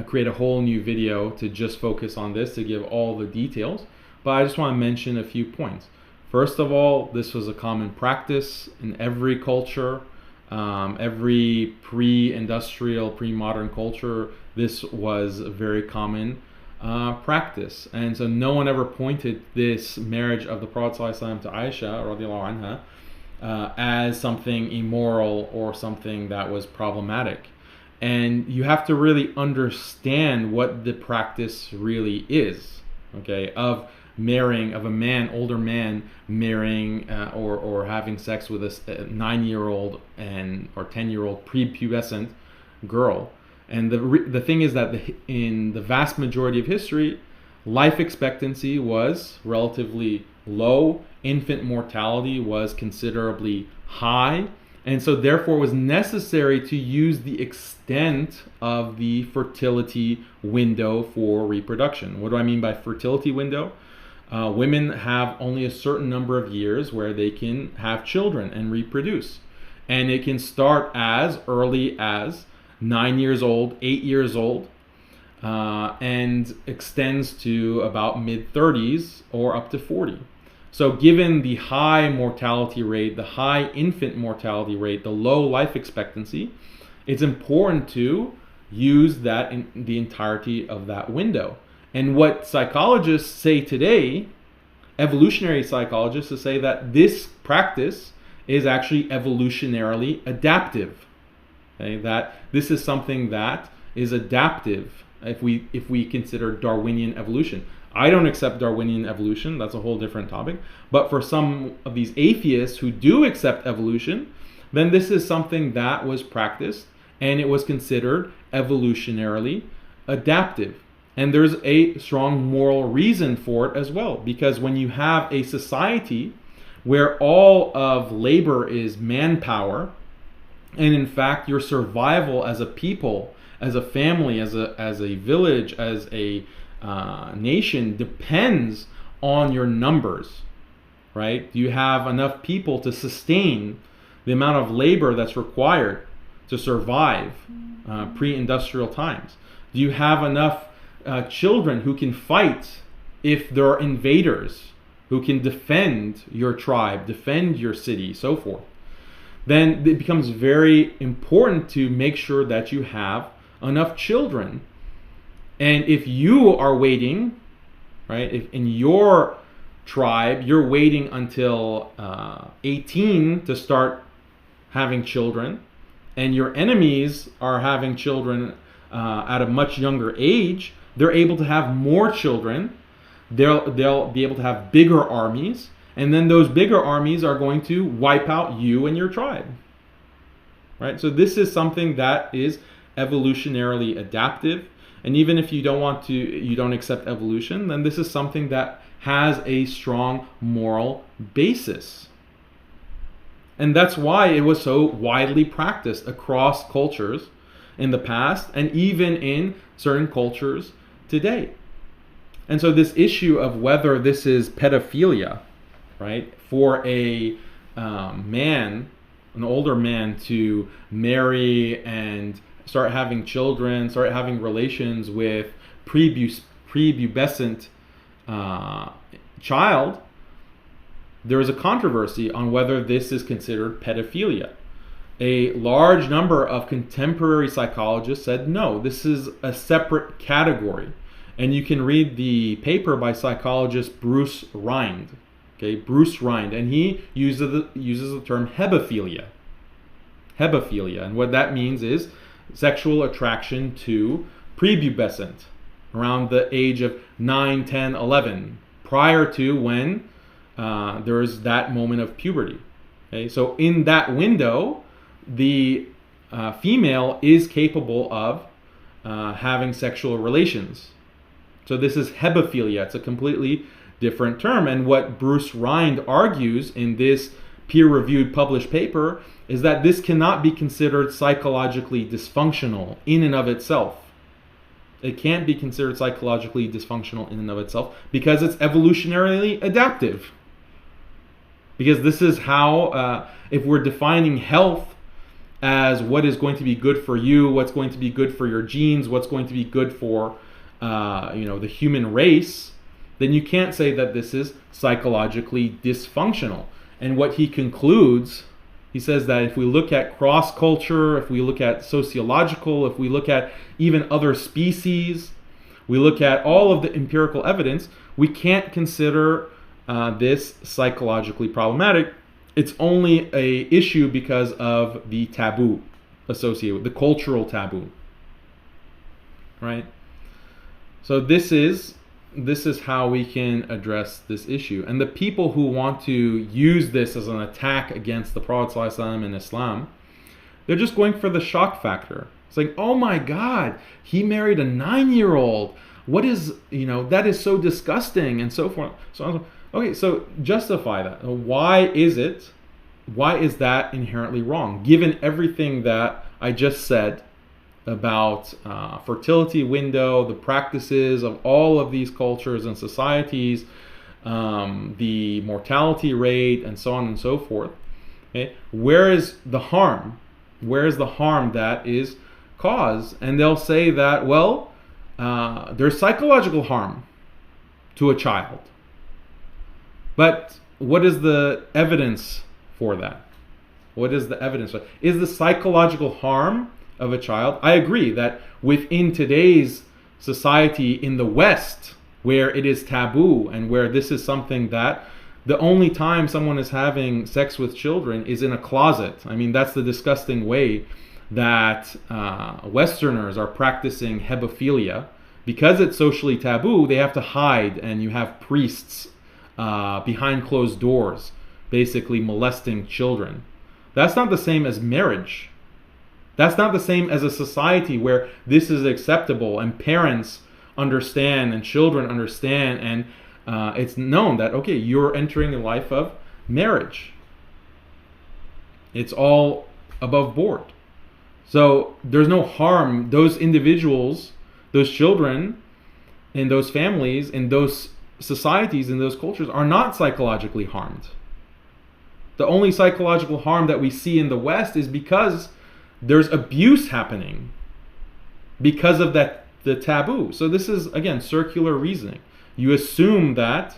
create a whole new video to just focus on this, to give all the details. But I just want to mention a few points. First of all, this was a common practice in every culture. Every pre-industrial, pre-modern culture, this was a very common practice. And so no one ever pointed this marriage of the Prophet ﷺ to Aisha radiallahu anha as something immoral or something that was problematic. And you have to really understand what the practice really is, okay, of marrying, of a man, older man marrying or having sex with a 9-year-old or 10-year-old prepubescent girl. And the thing is that in the vast majority of history, life expectancy was relatively low, infant mortality was considerably high, and so therefore it was necessary to use the extent of the fertility window for reproduction. What do I mean by fertility window? Women have only a certain number of years where they can have children and reproduce. And it can start as early as 9 years old, 8 years old, and extends to about mid-30s or up to 40. So given the high mortality rate, the high infant mortality rate, the low life expectancy, it's important to use that in the entirety of that window. And what psychologists say today, evolutionary psychologists, say that this practice is actually evolutionarily adaptive. Okay? That this is something that is adaptive if we consider Darwinian evolution. I don't accept Darwinian evolution, that's a whole different topic. But for some of these atheists who do accept evolution, then this is something that was practiced and it was considered evolutionarily adaptive. And there's a strong moral reason for it as well, because when you have a society where all of labor is manpower, and in fact your survival as a people, as a family, as a village, as a nation depends on your numbers, right? Do you have enough people to sustain the amount of labor that's required to survive pre-industrial times? Do you have enough children who can fight if there are invaders, who can defend your tribe, defend your city, so forth? Then it becomes very important to make sure that you have enough children And if you are waiting, right, if in your tribe you're waiting until 18 to start having children, and your enemies are having children at a much younger age, they're able to have more children. They'll be able to have bigger armies, and then those bigger armies are going to wipe out you and your tribe. Right? So this is something that is evolutionarily adaptive. And even if you don't accept evolution, then this is something that has a strong moral basis. And that's why it was so widely practiced across cultures in the past, and even in certain cultures today. And so this issue of whether this is pedophilia, right, for a man, an older man, to marry and start having children, start having relations with prepubescent child, there is a controversy on whether this is considered pedophilia. A large number of contemporary psychologists said no, this is a separate category. And you can read the paper by psychologist Bruce Rind. Okay, Bruce Rind, and he uses the term hebephilia. Hebephilia, and what that means is sexual attraction to prepubescent, around the age of 9, 10, 11, prior to when there is that moment of puberty. Okay, so in that window, the female is capable of having sexual relations. So this is hebephilia. It's a completely different term. And what Bruce Rind argues in this peer-reviewed published paper is that this cannot be considered psychologically dysfunctional in and of itself. It can't be considered psychologically dysfunctional in and of itself because it's evolutionarily adaptive. Because this is how, if we're defining health as what is going to be good for you, what's going to be good for your genes, what's going to be good for the human race, then you can't say that this is psychologically dysfunctional. And what he concludes, he says that if we look at cross-culture, if we look at sociological, if we look at even other species, we look at all of the empirical evidence, we can't consider this psychologically problematic. It's only a issue because of the taboo associated with the cultural taboo, right? So this is how we can address this issue. And the people who want to use this as an attack against the Prophet ﷺ and Islam, they're just going for the shock factor. It's like, oh my God, he married a 9-year-old. What is, that is so disgusting, and so forth. So okay, so justify that. Why is that inherently wrong, given everything that I just said about fertility window, the practices of all of these cultures and societies, the mortality rate, and so on and so forth. Okay? Where is the harm? Where is the harm that is caused? And they'll say that, well, there's psychological harm to a child. But what is the evidence for that? What is the evidence? Is the psychological harm of a child? I agree that within today's society in the West, where it is taboo and where this is something that the only time someone is having sex with children is in a closet. I mean, that's the disgusting way that Westerners are practicing hebephilia. Because it's socially taboo, they have to hide, and you have priests behind closed doors basically molesting children. That's not the same as marriage. That's not the same as a society where this is acceptable and parents understand and children understand, and it's known that, okay, you're entering a life of marriage. It's all above board. So there's no harm. Those individuals, those children in those families, in those societies, in those cultures are not psychologically harmed. The only psychological harm that we see in the West is because there's abuse happening because of the taboo. So this is, again, circular reasoning. You assume that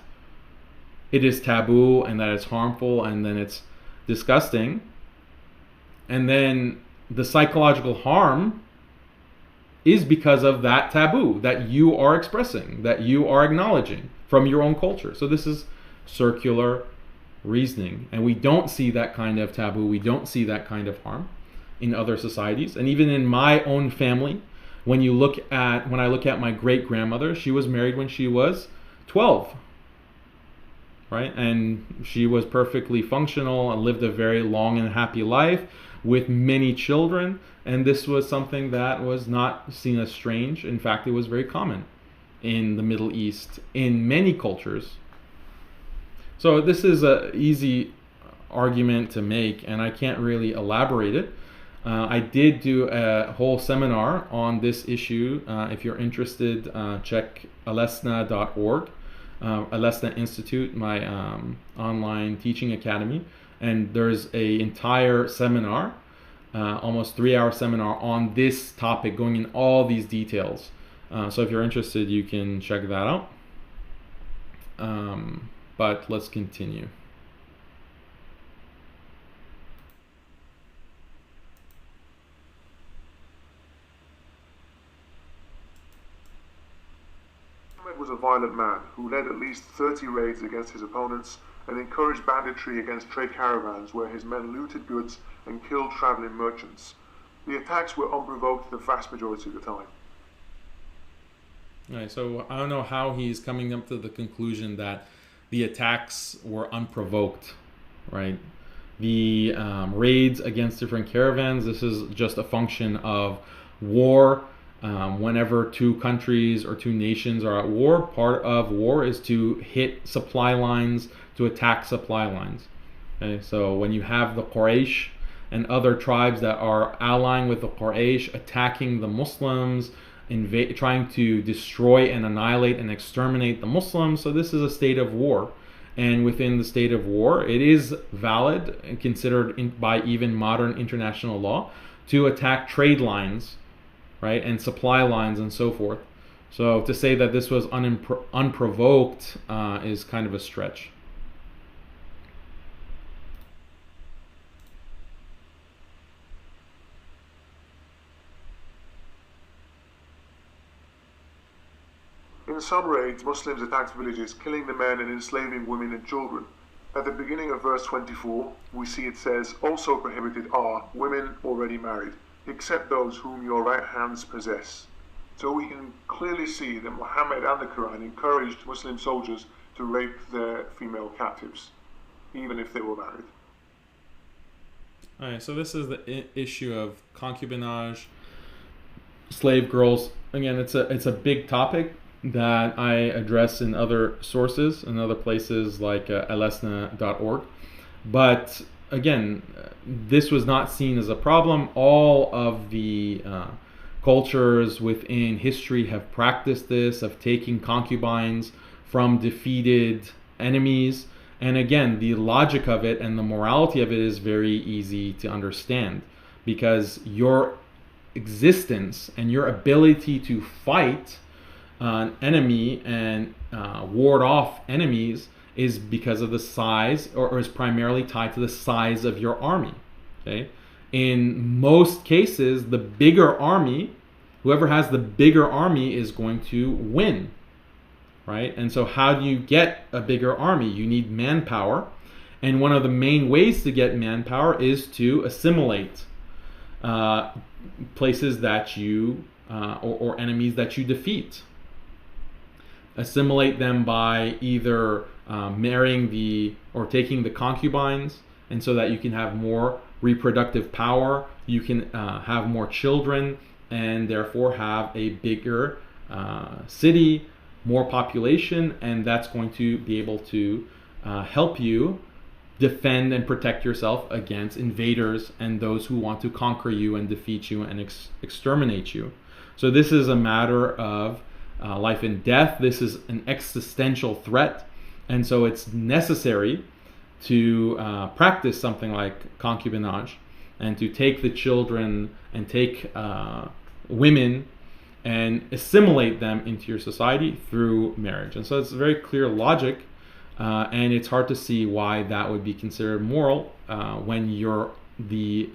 it is taboo and that it's harmful and then it's disgusting. And then the psychological harm is because of that taboo that you are expressing, that you are acknowledging from your own culture. So this is circular reasoning, and we don't see that kind of taboo, we don't see that kind of harm in other societies. And even in my own family, when I look at my great grandmother, she was married when she was 12, right? And she was perfectly functional and lived a very long and happy life with many children. And this was something that was not seen as strange. In fact, it was very common in the Middle East, in many cultures. So this is an easy argument to make, and I can't really elaborate it. I did do a whole seminar on this issue. If you're interested, check alesna.org, Alesna Institute, my online teaching academy. And there's an entire seminar, almost 3-hour seminar on this topic, going in all these details. So if you're interested, you can check that out. But let's continue. Muhammad was a violent man who led at least 30 raids against his opponents and encouraged banditry against trade caravans where his men looted goods and killed traveling merchants. The attacks were unprovoked the vast majority of the time. All right, so I don't know how he's coming up to the conclusion that the attacks were unprovoked, right? The raids against different caravans, this is just a function of war. Whenever two countries or two nations are at war, part of war is to hit supply lines, to attack supply lines. Okay, so when you have the Quraysh and other tribes that are allying with the Quraysh, attacking the Muslims, trying to destroy and annihilate and exterminate the Muslims, so this is a state of war. And within the state of war, it is valid and considered by even modern international law to attack trade lines, right, and supply lines and so forth. So to say that this was unprovoked is kind of a stretch. In some raids, Muslims attacked villages, killing the men and enslaving women and children. At the beginning of verse 24, we see it says, "Also prohibited are women already married, except those whom your right hands possess." So we can clearly see that Muhammad and the Quran encouraged Muslim soldiers to rape their female captives, even if they were married. All right, so this is the issue of concubinage, slave girls. Again, it's a big topic that I address in other sources and other places like alesna.org. But again, this was not seen as a problem. All of the cultures within history have practiced this, of taking concubines from defeated enemies. And again, the logic of it and the morality of it is very easy to understand, because your existence and your ability to fight an enemy and ward off enemies is because of the size, or is primarily tied to the size of your army. Okay, in most cases, the bigger army, whoever has the bigger army is going to win, right? And so how do you get a bigger army? You need manpower, and one of the main ways to get manpower is to assimilate places that you or enemies that you defeat. Assimilate them by either marrying or taking the concubines, and so that you can have more reproductive power, you can have more children, and therefore have a bigger city, more population, and that's going to be able to help you defend and protect yourself against invaders and those who want to conquer you and defeat you and exterminate you. So this is a matter of life and death. This is an existential threat, and so it's necessary to practice something like concubinage, and to take the children and take women and assimilate them into your society through marriage. And so it's very clear logic, and it's hard to see why that would be considered moral when the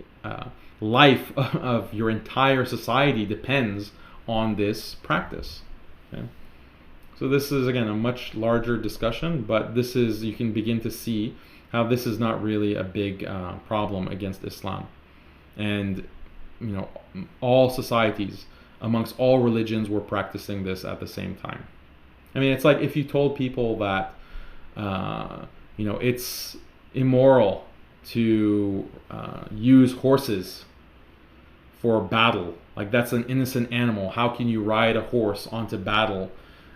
life of your entire society depends on this practice. Okay? So this is, again, a much larger discussion, but this is, you can begin to see how this is not really a big problem against Islam. And, you know, all societies, amongst all religions, were practicing this at the same time. I mean, it's like if you told people that, you know, it's immoral to use horses for battle. Like, that's an innocent animal. How can you ride a horse onto battle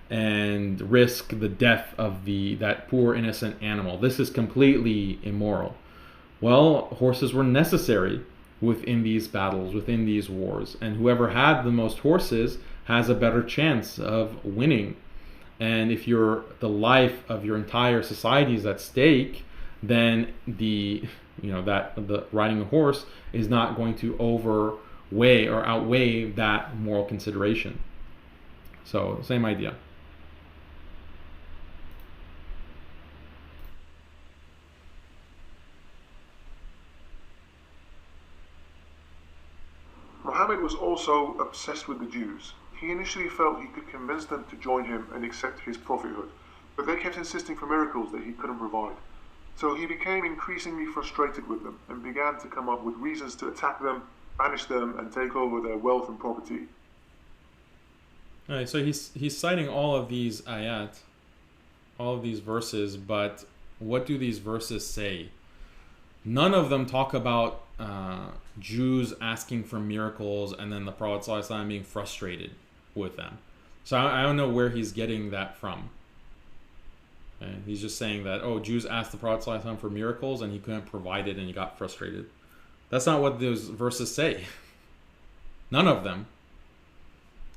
and risk the death of that poor innocent animal? This is completely immoral. Well, horses were necessary within these battles, within these wars, and whoever had the most horses has a better chance of winning. And if the life of your entire society is at stake, then the riding a horse is not going to outweigh that moral consideration. So, same idea. Muhammad was also obsessed with the Jews. He initially felt he could convince them to join him and accept his prophethood, but they kept insisting for miracles that he couldn't provide. So he became increasingly frustrated with them and began to come up with reasons to attack them, banish them, and take over their wealth and property. All right, so he's citing all of these ayat, all of these verses, but what do these verses say? None of them talk about Jews asking for miracles and then the Prophet ﷺ being frustrated with them. So I don't know where he's getting that from. Okay? He's just saying that, Jews asked the Prophet ﷺ for miracles and he couldn't provide it and he got frustrated. That's not what those verses say. None of them.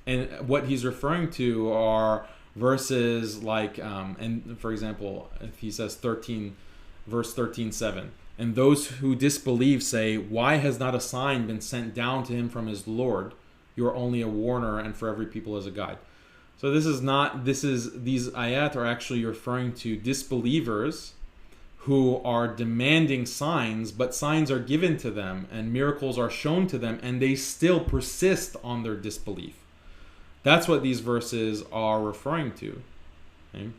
And what he's referring to are verses like, and for example, if he says verse 13:7, and those who disbelieve say, why has not a sign been sent down to him from his Lord? You are only a warner, and for every people is a guide. So these ayat are actually referring to disbelievers who are demanding signs, but signs are given to them and miracles are shown to them, and they still persist on their disbelief. That's what these verses are referring to. Okay?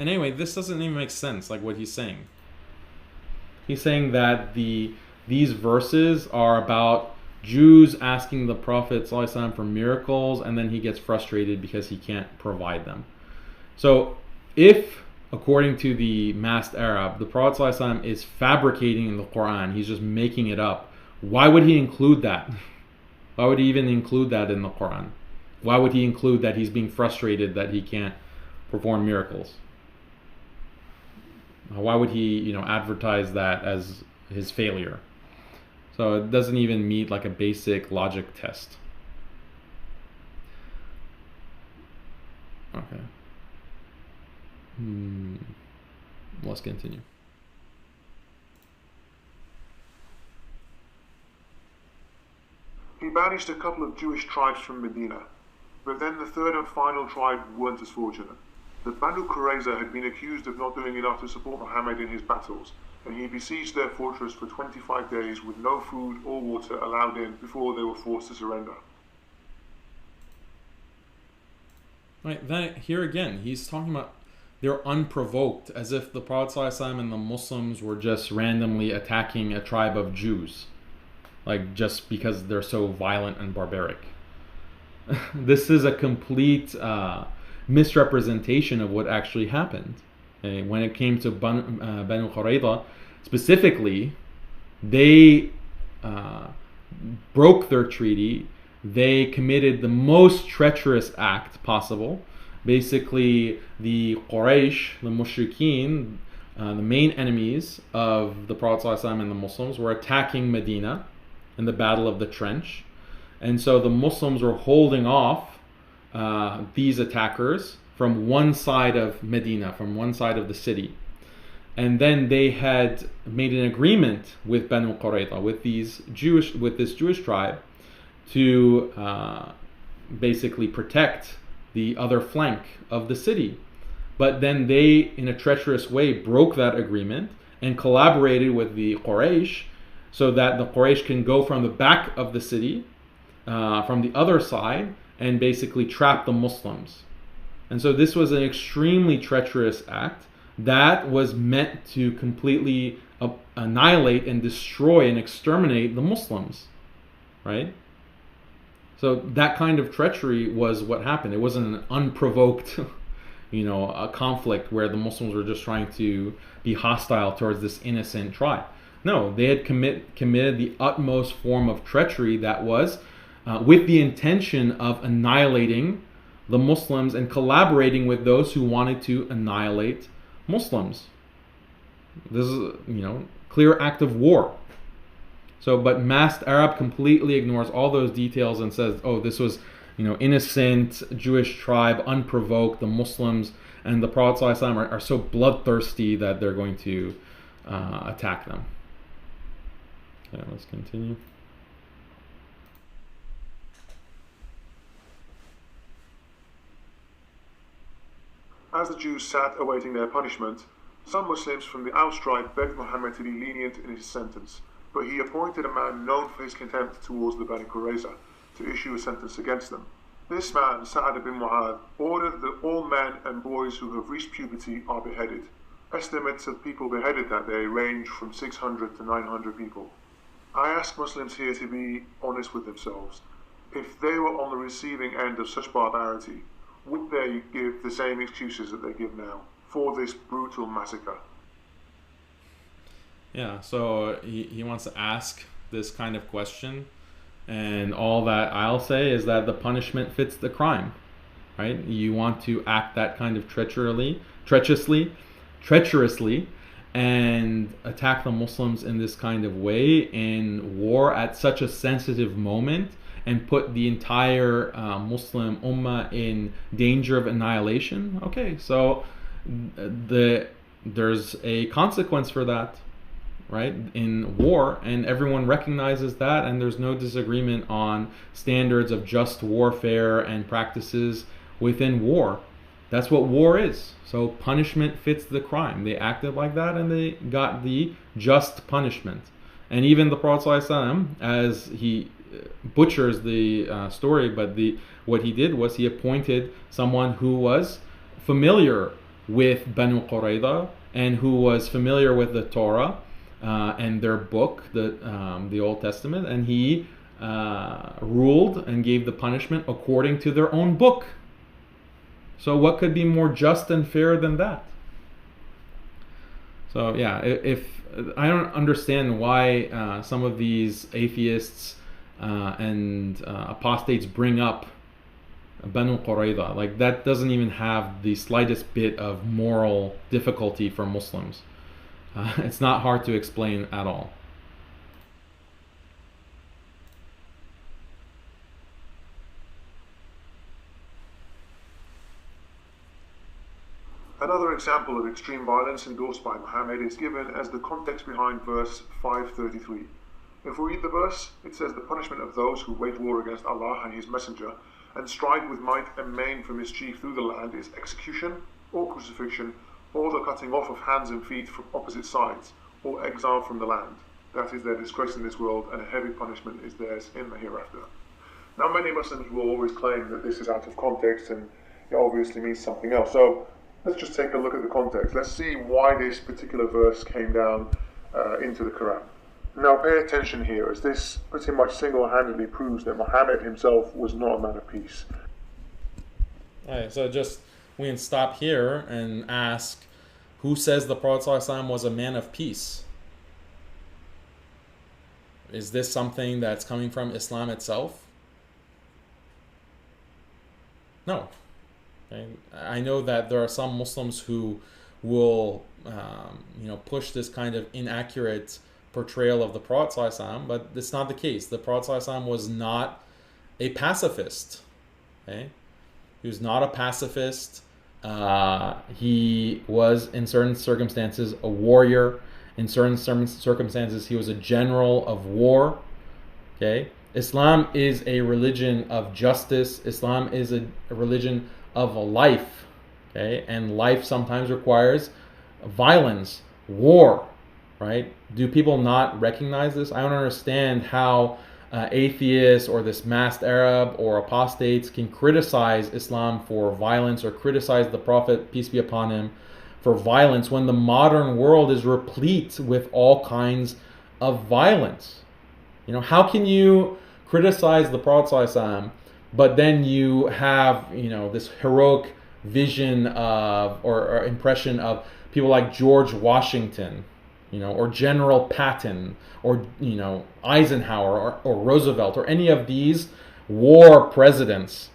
And anyway, this doesn't even make sense, like what he's saying. He's saying that these verses are about Jews asking the Prophet ﷺ for miracles, and then he gets frustrated because he can't provide them. So if, according to the masked Arab, the Prophet ﷺ is fabricating in the Quran, he's just making it up, why would he include that? Why would he even include that in the Quran? Why would he include that he's being frustrated that he can't perform miracles? Why would he, advertise that as his failure? So it doesn't even meet like a basic logic test. Okay. Let's continue. He banished a couple of Jewish tribes from Medina, but then the third and final tribe weren't as fortunate. The Banu Qurayza had been accused of not doing enough to support Muhammad in his battles, and he besieged their fortress for 25 days with no food or water allowed in before they were forced to surrender. Right, then here again, he's talking about they're unprovoked, as if the Prophet ﷺ and the Muslims were just randomly attacking a tribe of Jews, like just because they're so violent and barbaric. This is a complete misrepresentation of what actually happened. Okay? When it came to Banu Qurayza, specifically, they broke their treaty. They committed the most treacherous act possible. Basically, the Quraysh, the Mushrikeen, the main enemies of the Prophet ﷺ and the Muslims, were attacking Medina in the Battle of the Trench. And so the Muslims were holding off these attackers from one side of Medina, from one side of the city. And then they had made an agreement with Banu Qurayza, with this Jewish tribe, to basically protect the other flank of the city. But then they, in a treacherous way, broke that agreement, and collaborated with the Quraysh so that the Quraysh can go from the back of the city, from the other side, and basically trap the Muslims. And so this was an extremely treacherous act that was meant to completely annihilate and destroy and exterminate the Muslims, right? So that kind of treachery was what happened. It wasn't an unprovoked, a conflict where the Muslims were just trying to be hostile towards this innocent tribe. No, they had committed the utmost form of treachery that was with the intention of annihilating the Muslims and collaborating with those who wanted to annihilate Muslims. This is, clear act of war. So, but Masked Arab completely ignores all those details and says, oh, this was, innocent Jewish tribe, unprovoked. The Muslims and the Prophet ﷺ are so bloodthirsty that they're going to attack them. Okay, let's continue. As the Jews sat awaiting their punishment, some Muslims from the Aus tribe begged Muhammad to be lenient in his sentence, but he appointed a man known for his contempt towards the Bani Qurayza to issue a sentence against them. This man, Sa'ad ibn Mu'adh, ordered that all men and boys who have reached puberty are beheaded. Estimates of people beheaded that day range from 600 to 900 people. I ask Muslims here to be honest with themselves. If they were on the receiving end of such barbarity, would they give the same excuses that they give now for this brutal massacre? Yeah, so he wants to ask this kind of question, and all that I'll say is that the punishment fits the crime, right? You want to act that kind of treacherously, and attack the Muslims in this kind of way in war at such a sensitive moment and put the entire Muslim ummah in danger of annihilation. Okay, so there's a consequence for that, right, in war, and everyone recognizes that, and there's no disagreement on standards of just warfare and practices within war. That's what war is. So punishment fits the crime. They acted like that and they got the just punishment. And even the Prophet ﷺ, as he butchers the story, but what he did was he appointed someone who was familiar with Banu Qurayza and who was familiar with the Torah and their book, the Old Testament, and he ruled and gave the punishment according to their own book. So what could be more just and fair than that? So yeah, if I don't understand why some of these atheists and apostates bring up Banu Qurayza. Like, that doesn't even have the slightest bit of moral difficulty for Muslims. It's not hard to explain at all. Another example of extreme violence endorsed by Muhammad is given as the context behind verse 533. If we read the verse, it says, "The punishment of those who wage war against Allah and His Messenger and strive with might and main for mischief through the land is execution or crucifixion or the cutting off of hands and feet from opposite sides or exile from the land. That is their disgrace in this world, and a heavy punishment is theirs in the hereafter." Now, many Muslims will always claim that this is out of context and it obviously means something else. So let's just take a look at the context. Let's see why this particular verse came down into the Quran. Now pay attention here, as this pretty much single-handedly proves that Muhammad himself was not a man of peace. Alright, so just we can stop here and ask, who says the Prophet ﷺ was a man of peace? Is this something that's coming from Islam itself? No. Okay. I know that there are some Muslims who will push this kind of inaccurate portrayal of the Prophet ﷺ, but it's not the case. The Prophet ﷺ was not a pacifist. Okay? He was not a pacifist. He was, in certain circumstances, a warrior. In certain circumstances, he was a general of war. Okay? Islam is a religion of justice. Islam is a religion of a life. Okay? And life sometimes requires violence, war. right? Do people not recognize this? I don't understand how atheists or this masked Arab or apostates can criticize Islam for violence or criticize the Prophet, peace be upon him, for violence when the modern world is replete with all kinds of violence. You know, how can you criticize the Prophet ﷺ, but then you have, you know, this heroic vision of or impression of people like George Washington, you know, or General Patton, or, you know, Eisenhower or Roosevelt, or any of these war presidents,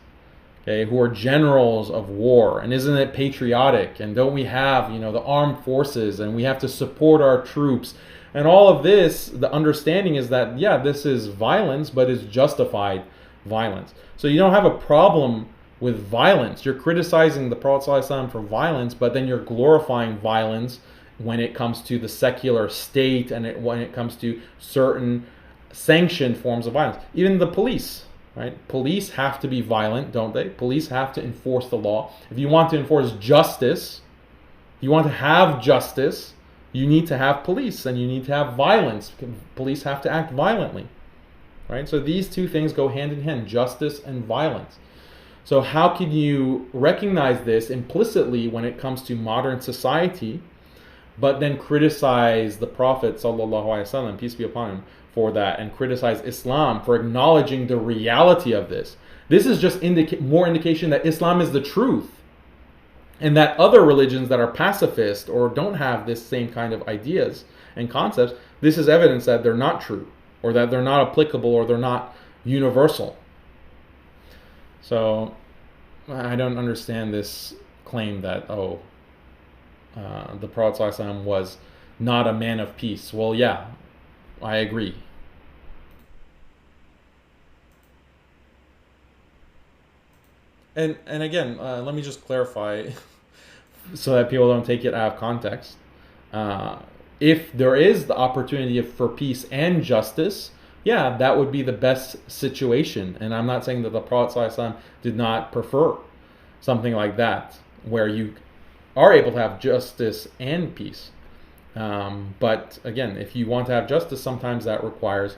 okay, who are generals of war? And isn't it patriotic? And don't we have, you know, the armed forces, and we have to support our troops? And all of this, the understanding is that, yeah, this is violence, but it's justified violence. So you don't have a problem with violence. You're criticizing the Prophet ﷺ for violence, but then you're glorifying violence when it comes to the secular state and when it comes to certain sanctioned forms of violence. Even the police, right? Police have to be violent, don't they? Police have to enforce the law. If you want to enforce justice, you want to have justice, you need to have police, and you need to have violence. Police have to act violently, right? So these two things go hand in hand, justice and violence. So how can you recognize this implicitly when it comes to modern society, but then criticize the Prophet ﷺ, peace be upon him, for that, and criticize Islam for acknowledging the reality of this? This is just more indication that Islam is the truth, and that other religions that are pacifist or don't have this same kind of ideas and concepts, this is evidence that they're not true, or that they're not applicable, or they're not universal. So I don't understand this claim that, the Prophet ﷺ was not a man of peace. Well, yeah, I agree. And again, let me just clarify so that people don't take it out of context. If there is the opportunity for peace and justice, yeah, that would be the best situation. And I'm not saying that the Prophet ﷺ did not prefer something like that, where you are able to have justice and peace. But again, if you want to have justice, sometimes that requires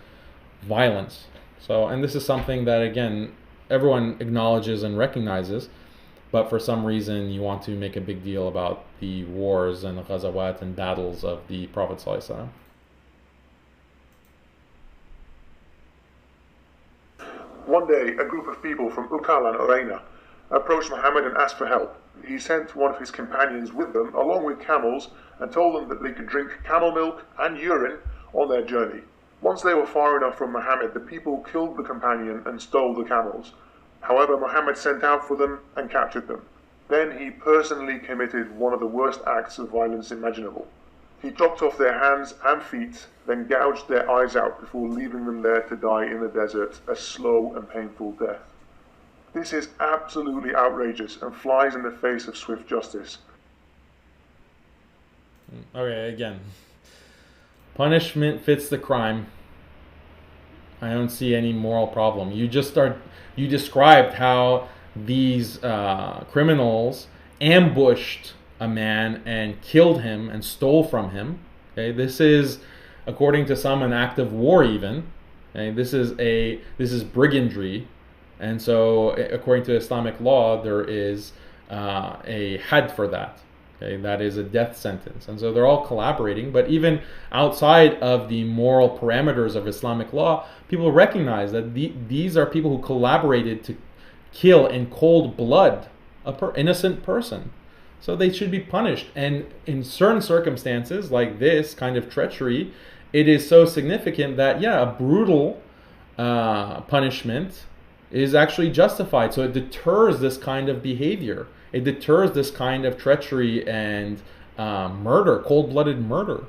violence. So, and this is something that, again, everyone acknowledges and recognizes, but for some reason you want to make a big deal about the wars and the ghazawat and battles of the Prophet ﷺ. One day, a group of people from Ukal and Urayna approached Muhammad and asked for help. He sent one of his companions with them, along with camels, and told them that they could drink camel milk and urine on their journey. Once they were far enough from Muhammad, the people killed the companion and stole the camels. However, Muhammad sent out for them and captured them. Then he personally committed one of the worst acts of violence imaginable. He chopped off their hands and feet, then gouged their eyes out before leaving them there to die in the desert a slow and painful death. This is absolutely outrageous and flies in the face of swift justice. Okay, again, punishment fits the crime. I don't see any moral problem. You described how these criminals ambushed a man and killed him and stole from him. Okay, this is, according to some, an act of war even. Okay, this is brigandry. And so, according to Islamic law, there is a had for that. Okay, that is a death sentence. And so they're all collaborating. But even outside of the moral parameters of Islamic law, people recognize that these are people who collaborated to kill in cold blood an innocent person. So they should be punished. And in certain circumstances, like this kind of treachery, it is so significant that, yeah, a brutal punishment is actually justified. So it deters this kind of behavior. It deters this kind of treachery and murder, cold-blooded murder.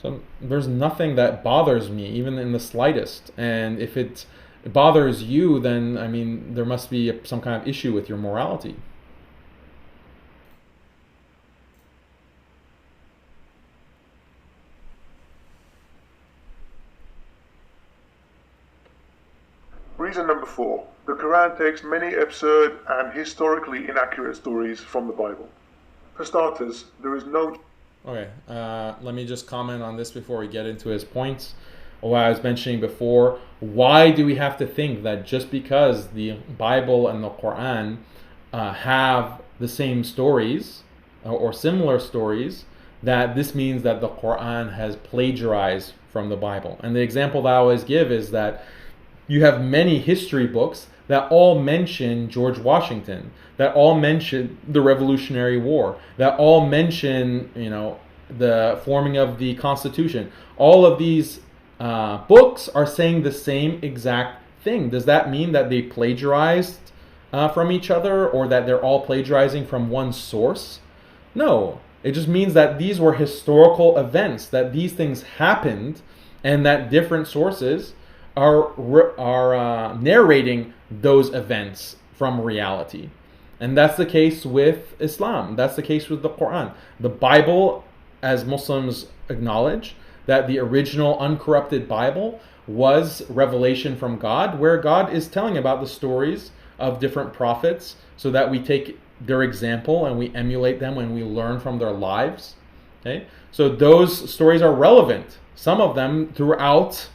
So there's nothing that bothers me, even in the slightest. And if it bothers you, then, I mean, there must be some kind of issue with your morality. Reason number 4. The Quran takes many absurd and historically inaccurate stories from the Bible. For starters, there is no Okay, let me just comment on this before we get into his points. What I was mentioning before, why do we have to think that just because the Bible and the Quran have the same stories or similar stories, that this means that the Quran has plagiarized from the Bible? And the example that I always give is that you have many history books that all mention George Washington, that all mention the Revolutionary War, that all mention, the forming of the Constitution. All of these books are saying the same exact thing. Does that mean that they plagiarized from each other, or that they're all plagiarizing from one source? No. It just means that these were historical events, that these things happened, and that different sources are narrating those events from reality. And that's the case with Islam. That's the case with the Quran. The Bible, as Muslims acknowledge, that the original uncorrupted Bible was revelation from God, where God is telling about the stories of different prophets so that we take their example and we emulate them and we learn from their lives. Okay? So those stories are relevant, some of them throughout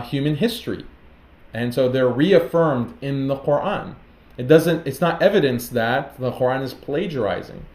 human history. And so they're reaffirmed in the Quran. It's not evidence that the Quran is plagiarizing.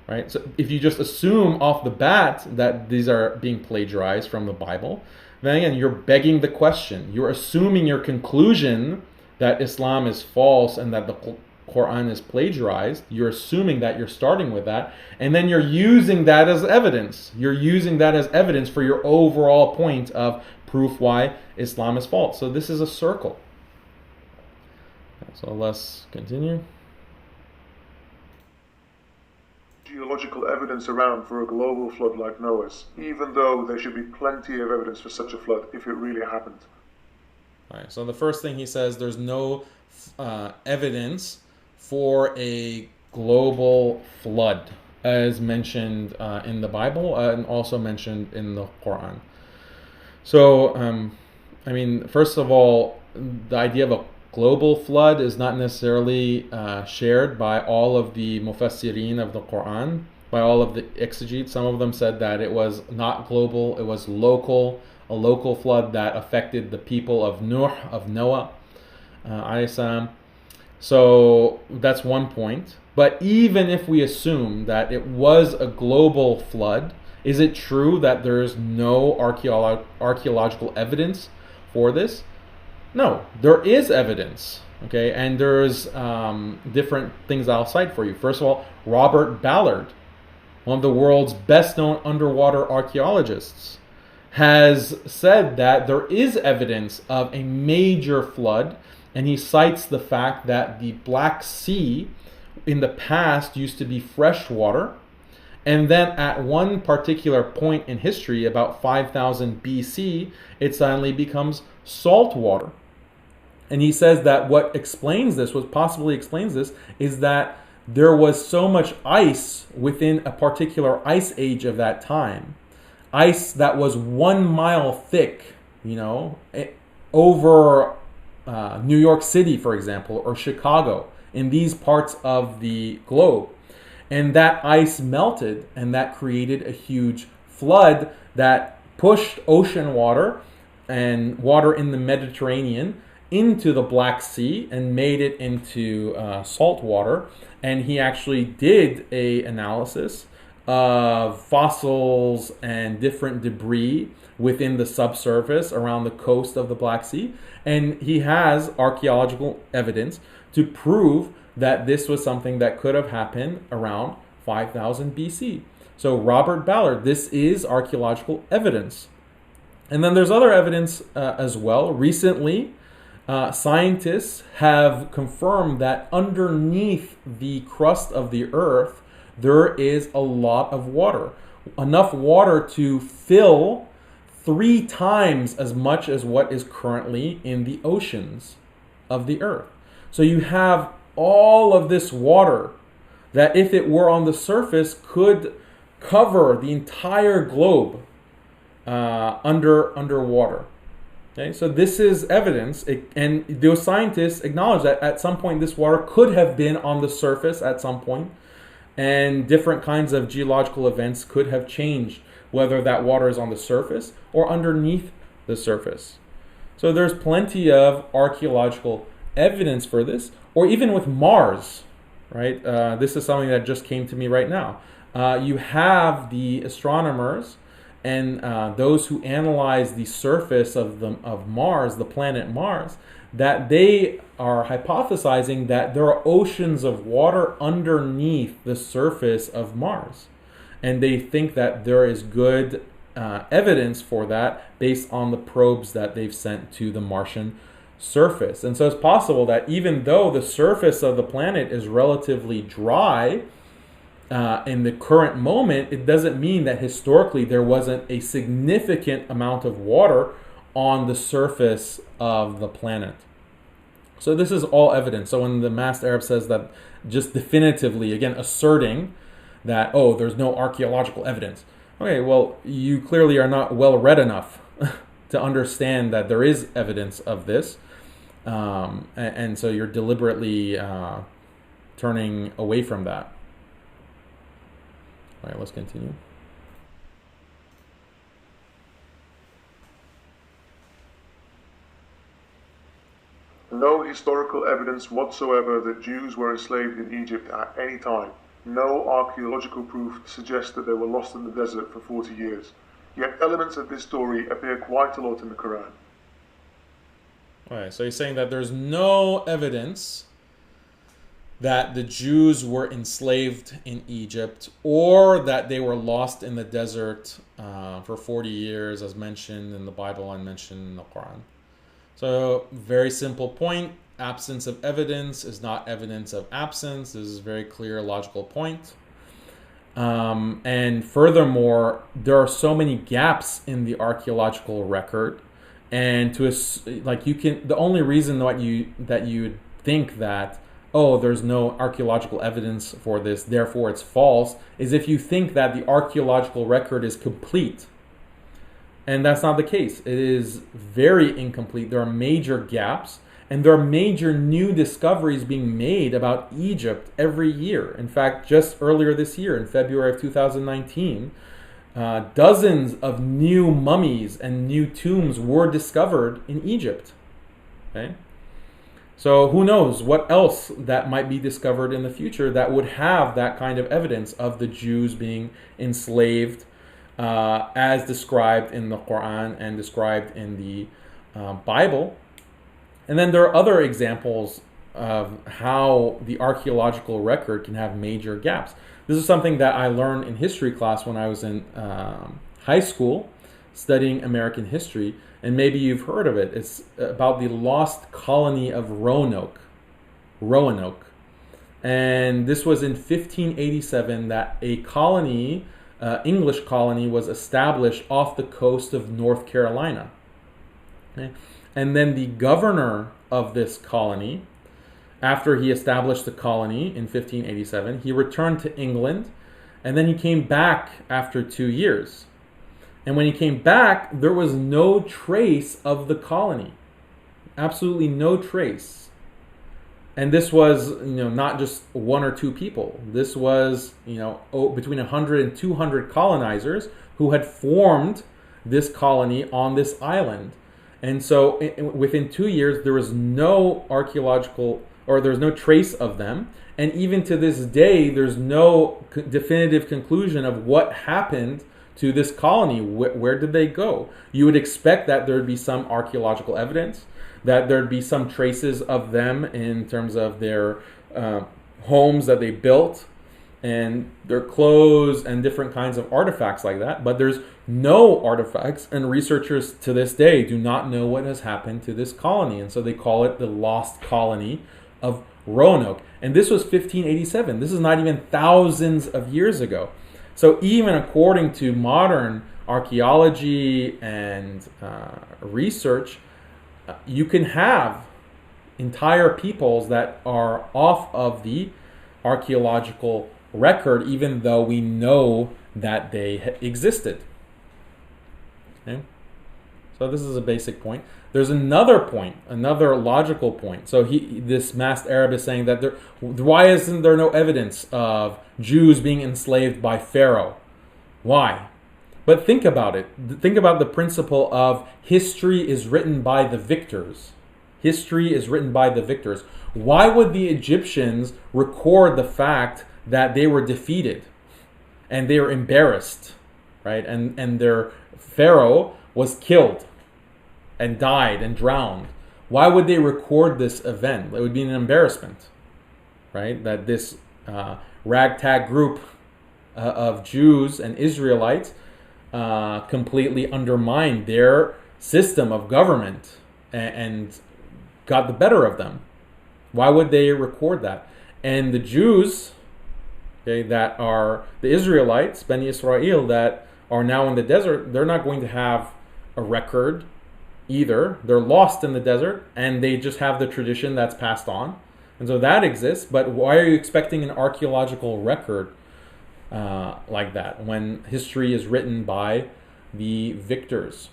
Right? So if you just assume off the bat that these are being plagiarized from the Bible, then again, you're begging the question. You're assuming your conclusion that Islam is false and that the Quran is plagiarized. You're assuming that, you're starting with that, and then you're using that as evidence. You're using that as evidence for your overall point of proof why Islam is false. So this is a circle. So let's continue. Geological evidence around for a global flood like Noah's, even though there should be plenty of evidence for such a flood if it really happened. All right, so the first thing he says, there's no evidence for a global flood as mentioned in the Bible and also mentioned in the Quran. So, first of all, the idea of a global flood is not necessarily shared by all of the mufassirin of the Quran, by all of the exegetes. Some of them said that it was not global, it was local, a local flood that affected the people of Noah, alayhi salam. So that's one point. But even if we assume that it was a global flood, is it true that there is no archaeological evidence for this? No, there is evidence, okay? And there's different things I'll cite for you. First of all, Robert Ballard, one of the world's best-known underwater archaeologists, has said that there is evidence of a major flood, and he cites the fact that the Black Sea in the past used to be fresh water, and then at one particular point in history, about 5000 BC, it suddenly becomes salt water. And he says that what possibly explains this, is that there was so much ice within a particular ice age of that time. Ice that was 1 mile thick, over New York City, for example, or Chicago, in these parts of the globe. And that ice melted, and that created a huge flood that pushed ocean water and water in the Mediterranean into the Black Sea and made it into salt water. And he actually did an analysis of fossils and different debris within the subsurface around the coast of the Black Sea. And he has archaeological evidence to prove that this was something that could have happened around 5000 BC. So Robert Ballard, this is archaeological evidence. And then there's other evidence as well. Recently, scientists have confirmed that underneath the crust of the earth, there is a lot of water. Enough water to fill 3 times as much as what is currently in the oceans of the earth. So you have all of this water that, if it were on the surface, could cover the entire globe underwater. Okay, so this is evidence, and those scientists acknowledge that at some point this water could have been on the surface at some point, And different kinds of geological events could have changed whether that water is on the surface or underneath the surface. So there's plenty of archaeological evidence for this, or even with Mars, right? This is something that just came to me right now. You have the astronomers and those who analyze the surface of Mars, the planet Mars, that they are hypothesizing that there are oceans of water underneath the surface of Mars. And they think that there is good evidence for that based on the probes that they've sent to the Martian surface. And so it's possible that even though the surface of the planet is relatively dry in the current moment, it doesn't mean that historically there wasn't a significant amount of water on the surface of the planet. So this is all evidence. So when the masked Arab says that, just definitively, again, asserting that, oh, there's no archaeological evidence. Okay, well, you clearly are not well read enough to understand that there is evidence of this. And so you're deliberately turning away from that. All right, let's continue. No historical evidence whatsoever that Jews were enslaved in Egypt at any time. No archaeological proof suggests that they were lost in the desert for 40 years. Yet elements of this story appear quite a lot in the Quran. All right, so he's saying that there's no evidence that the Jews were enslaved in Egypt or that they were lost in the desert for 40 years, as mentioned in the Bible and mentioned in the Quran. So, very simple point. Absence of evidence is not evidence of absence. This is a very clear, logical point. And furthermore, there are so many gaps in the archaeological record, and the only reason that you think that, oh, there's no archaeological evidence for this, therefore it's false, is if you think that the archaeological record is complete. And that's not the case. It is very incomplete. There are major gaps, and there are major new discoveries being made about Egypt every year. In fact, just earlier this year, in February of 2019, dozens of new mummies and new tombs were discovered in Egypt. Okay? So who knows what else that might be discovered in the future that would have that kind of evidence of the Jews being enslaved as described in the Quran and described in the Bible. And then there are other examples of how the archaeological record can have major gaps. This is something that I learned in history class when I was in high school studying American history, and maybe you've heard of it. It's about the lost colony of Roanoke. And this was in 1587 that a colony, English colony, was established off the coast of North Carolina. Okay? And then the governor of this colony, after he established the colony in 1587, he returned to England, and then he came back after 2 years. And when he came back, there was no trace of the colony. Absolutely no trace. And this was, not just one or two people. This was, between 100 and 200 colonizers who had formed this colony on this island. And so within 2 years, there was no archaeological, or there was no trace of them. And even to this day, there's no definitive conclusion of what happened to this colony. Where did they go? You would expect that there would be some archaeological evidence, that there'd be some traces of them in terms of their homes that they built and their clothes and different kinds of artifacts like that. But there's no artifacts, and researchers to this day do not know what has happened to this colony. And so they call it the lost colony of Roanoke. And this was 1587. This is not even thousands of years ago. So even according to modern archaeology and research, you can have entire peoples that are off of the archaeological record, even though we know that they existed. Okay? So this is a basic point. There's another point, another logical point. So this masked Arab is saying that why isn't there no evidence of Jews being enslaved by Pharaoh? Why? But think about it. Think about the principle of history is written by the victors. History is written by the victors. Why would the Egyptians record the fact that they were defeated and they were embarrassed, right? And their Pharaoh was killed and died and drowned. Why would they record this event? It would be an embarrassment, right? That this ragtag group of Jews and Israelites completely undermined their system of government and got the better of them. Why would they record that? And the Jews, okay, that are the Israelites, Beni Israel, that are now in the desert, they're not going to have a record either. They're lost in the desert, and they just have the tradition that's passed on. And so that exists, but why are you expecting an archaeological record like that when history is written by the victors?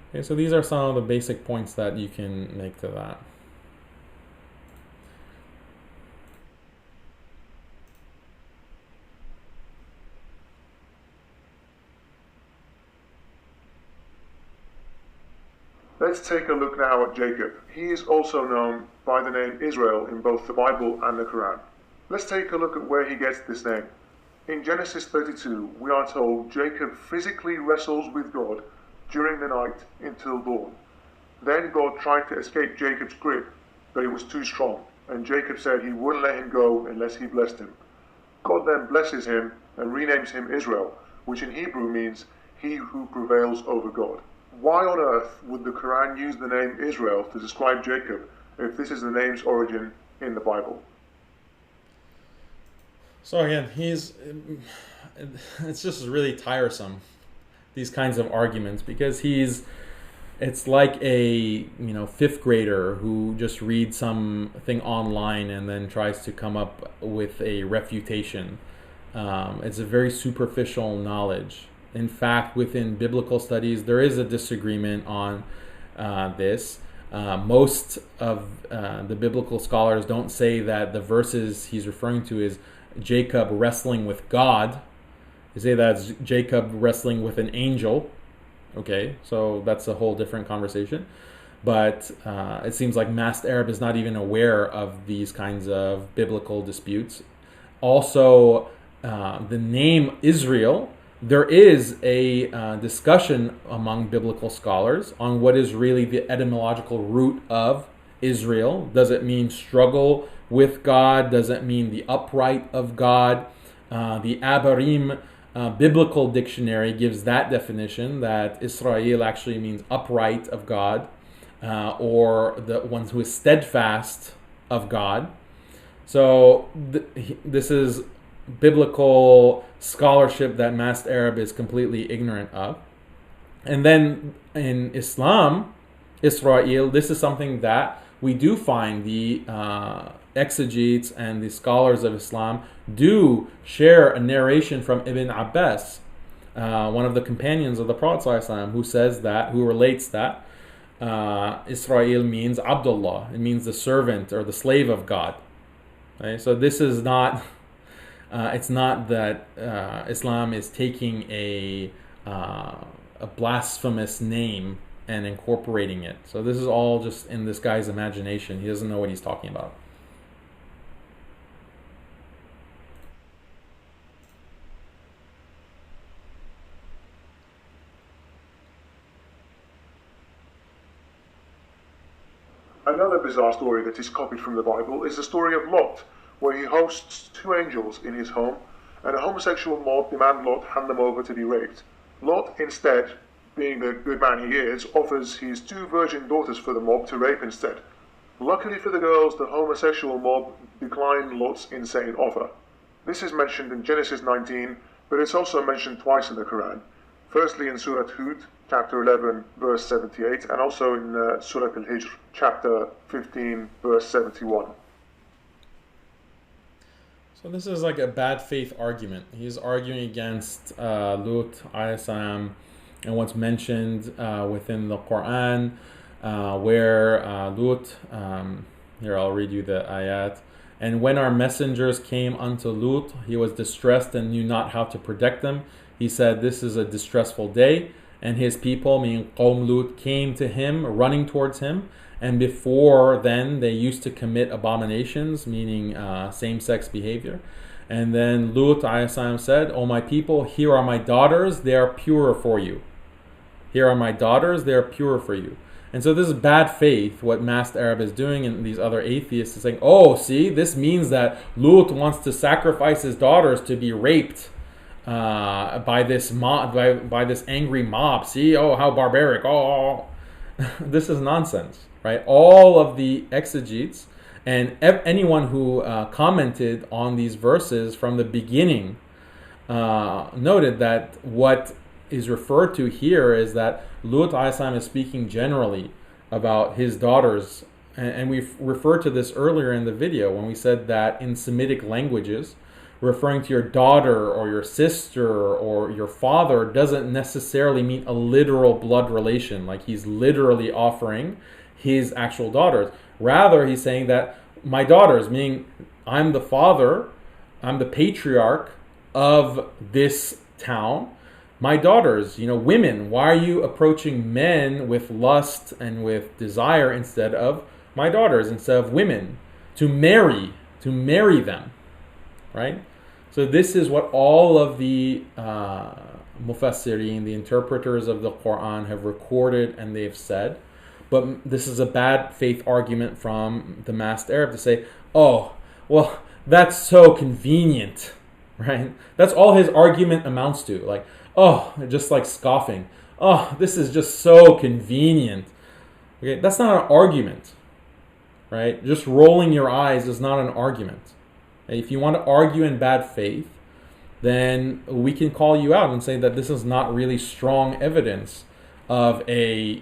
Okay, so these are some of the basic points that you can make to that. Let's take a look now at Jacob. He is also known by the name Israel in both the Bible and the Quran. Let's take a look at where he gets this name. In Genesis 32, we are told Jacob physically wrestles with God during the night until dawn. Then God tried to escape Jacob's grip, but it was too strong, and Jacob said he wouldn't let him go unless he blessed him. God then blesses him and renames him Israel, which in Hebrew means he who prevails over God. Why on earth would the Quran use the name Israel to describe Jacob if this is the name's origin in the Bible? So again, it's just really tiresome, these kinds of arguments, because it's like a fifth grader who just reads something online and then tries to come up with a refutation. It's a very superficial knowledge. In fact, within biblical studies, there is a disagreement on this. Most of the biblical scholars don't say that the verses he's referring to is Jacob wrestling with God. They say that's Jacob wrestling with an angel. Okay, so that's a whole different conversation. But it seems like masked Arab is not even aware of these kinds of biblical disputes. Also, the name Israel, there is a discussion among biblical scholars on what is really the etymological root of Israel. Does it mean struggle with God? Does it mean the upright of God? The Abarim biblical dictionary gives that definition, that Israel actually means upright of God, or the one who is steadfast of God. So this is biblical scholarship that masked Arab is completely ignorant of. And then in Islam, Israel, this is something that we do find the exegetes and the scholars of Islam do share a narration from Ibn Abbas, one of the companions of the Prophet ﷺ, who says that, who relates that Israel means Abdullah. It means the servant or the slave of God. Okay? So this is not, it's not that Islam is taking a blasphemous name and incorporating it. So this is all just in this guy's imagination. He doesn't know what he's talking about. Another bizarre story that is copied from the Bible is the story of Lot, where he hosts two angels in his home, and a homosexual mob demand Lot hand them over to be raped. Lot, instead, being the good man he is, offers his two virgin daughters for the mob to rape instead. Luckily for the girls, the homosexual mob declined Lot's insane offer. This is mentioned in Genesis 19, but it's also mentioned twice in the Quran. Firstly in Surah Hud, chapter 11, verse 78, and also in Surah Al-Hijr, chapter 15, verse 71. So this is like a bad faith argument. He's arguing against Lut alayhi salam and what's mentioned within the Quran, where Lut, here I'll read you the ayat. And when our messengers came unto Lut, he was distressed and knew not how to protect them. He said, this is a distressful day. And his people, meaning Qawm Lut, came to him, running towards him. And before then, they used to commit abominations, meaning same-sex behavior. And then Lut said, O my people, here are my daughters, they are pure for you. Here are my daughters, they are pure for you. And so this is bad faith, what masked Arab is doing, and these other atheists is saying, oh, see, this means that Lut wants to sacrifice his daughters to be raped by this mob, by this angry mob. See, oh, how barbaric. Oh, this is nonsense, right? All of the exegetes and anyone who commented on these verses from the beginning noted that what is referred to here is that Lut is speaking generally about his daughters, and we've referred to this earlier in the video when we said that in Semitic languages, referring to your daughter or your sister or your father doesn't necessarily mean a literal blood relation, like he's literally offering his actual daughters. Rather, he's saying that my daughters, meaning I'm the father, I'm the patriarch of this town. My daughters, women, why are you approaching men with lust and with desire instead of my daughters, instead of women, to marry them, right? So this is what all of the mufassirin, the interpreters of the Quran, have recorded and they've said. But this is a bad faith argument from the masked Arab to say, oh, well, that's so convenient, right? That's all his argument amounts to. Like, oh, just like scoffing. Oh, this is just so convenient. Okay, that's not an argument, right? Just rolling your eyes is not an argument. If you want to argue in bad faith, then we can call you out and say that this is not really strong evidence of a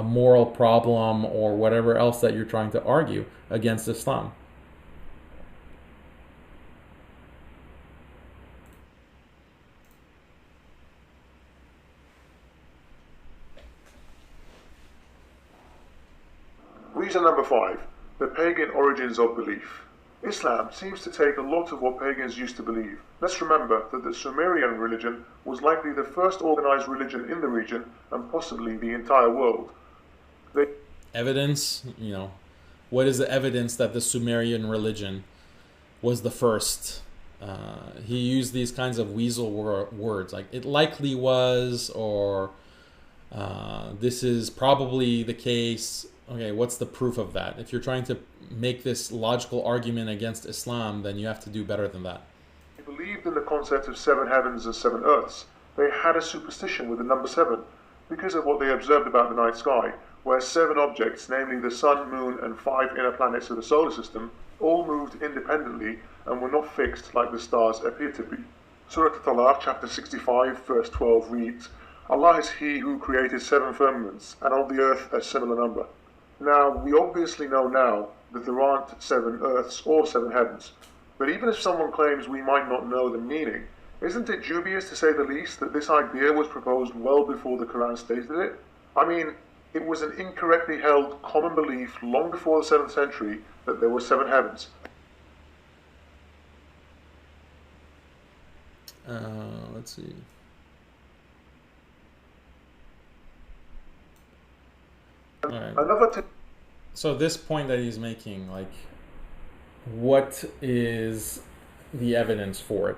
moral problem or whatever else that you're trying to argue against Islam. Reason number 5, the pagan origins of belief. Islam seems to take a lot of what pagans used to believe. Let's remember that the Sumerian religion was likely the first organized religion in the region and possibly the entire world. Evidence, what is the evidence that the Sumerian religion was the first? He used these kinds of weasel words, like it likely was, or this is probably the case. Okay, what's the proof of that? If you're trying to make this logical argument against Islam, then you have to do better than that. They believed in the concept of 7 heavens and 7 earths. They had a superstition with the number 7 because of what they observed about the night sky, where 7 objects, namely the sun, moon, and 5 inner planets of the solar system, all moved independently and were not fixed like the stars appear to be. Surah Al-Talaq, chapter 65, verse 12 reads, Allah is He who created 7 firmaments, and on the earth a similar number. Now, we obviously know now that there aren't 7 earths or 7 heavens, but even if someone claims we might not know the meaning, isn't it dubious to say the least that this idea was proposed well before the Quran stated it? I mean, it was an incorrectly held common belief long before the 7th century that there were 7 heavens. Let's see. Right. So this point that he's making, like, what is the evidence for it?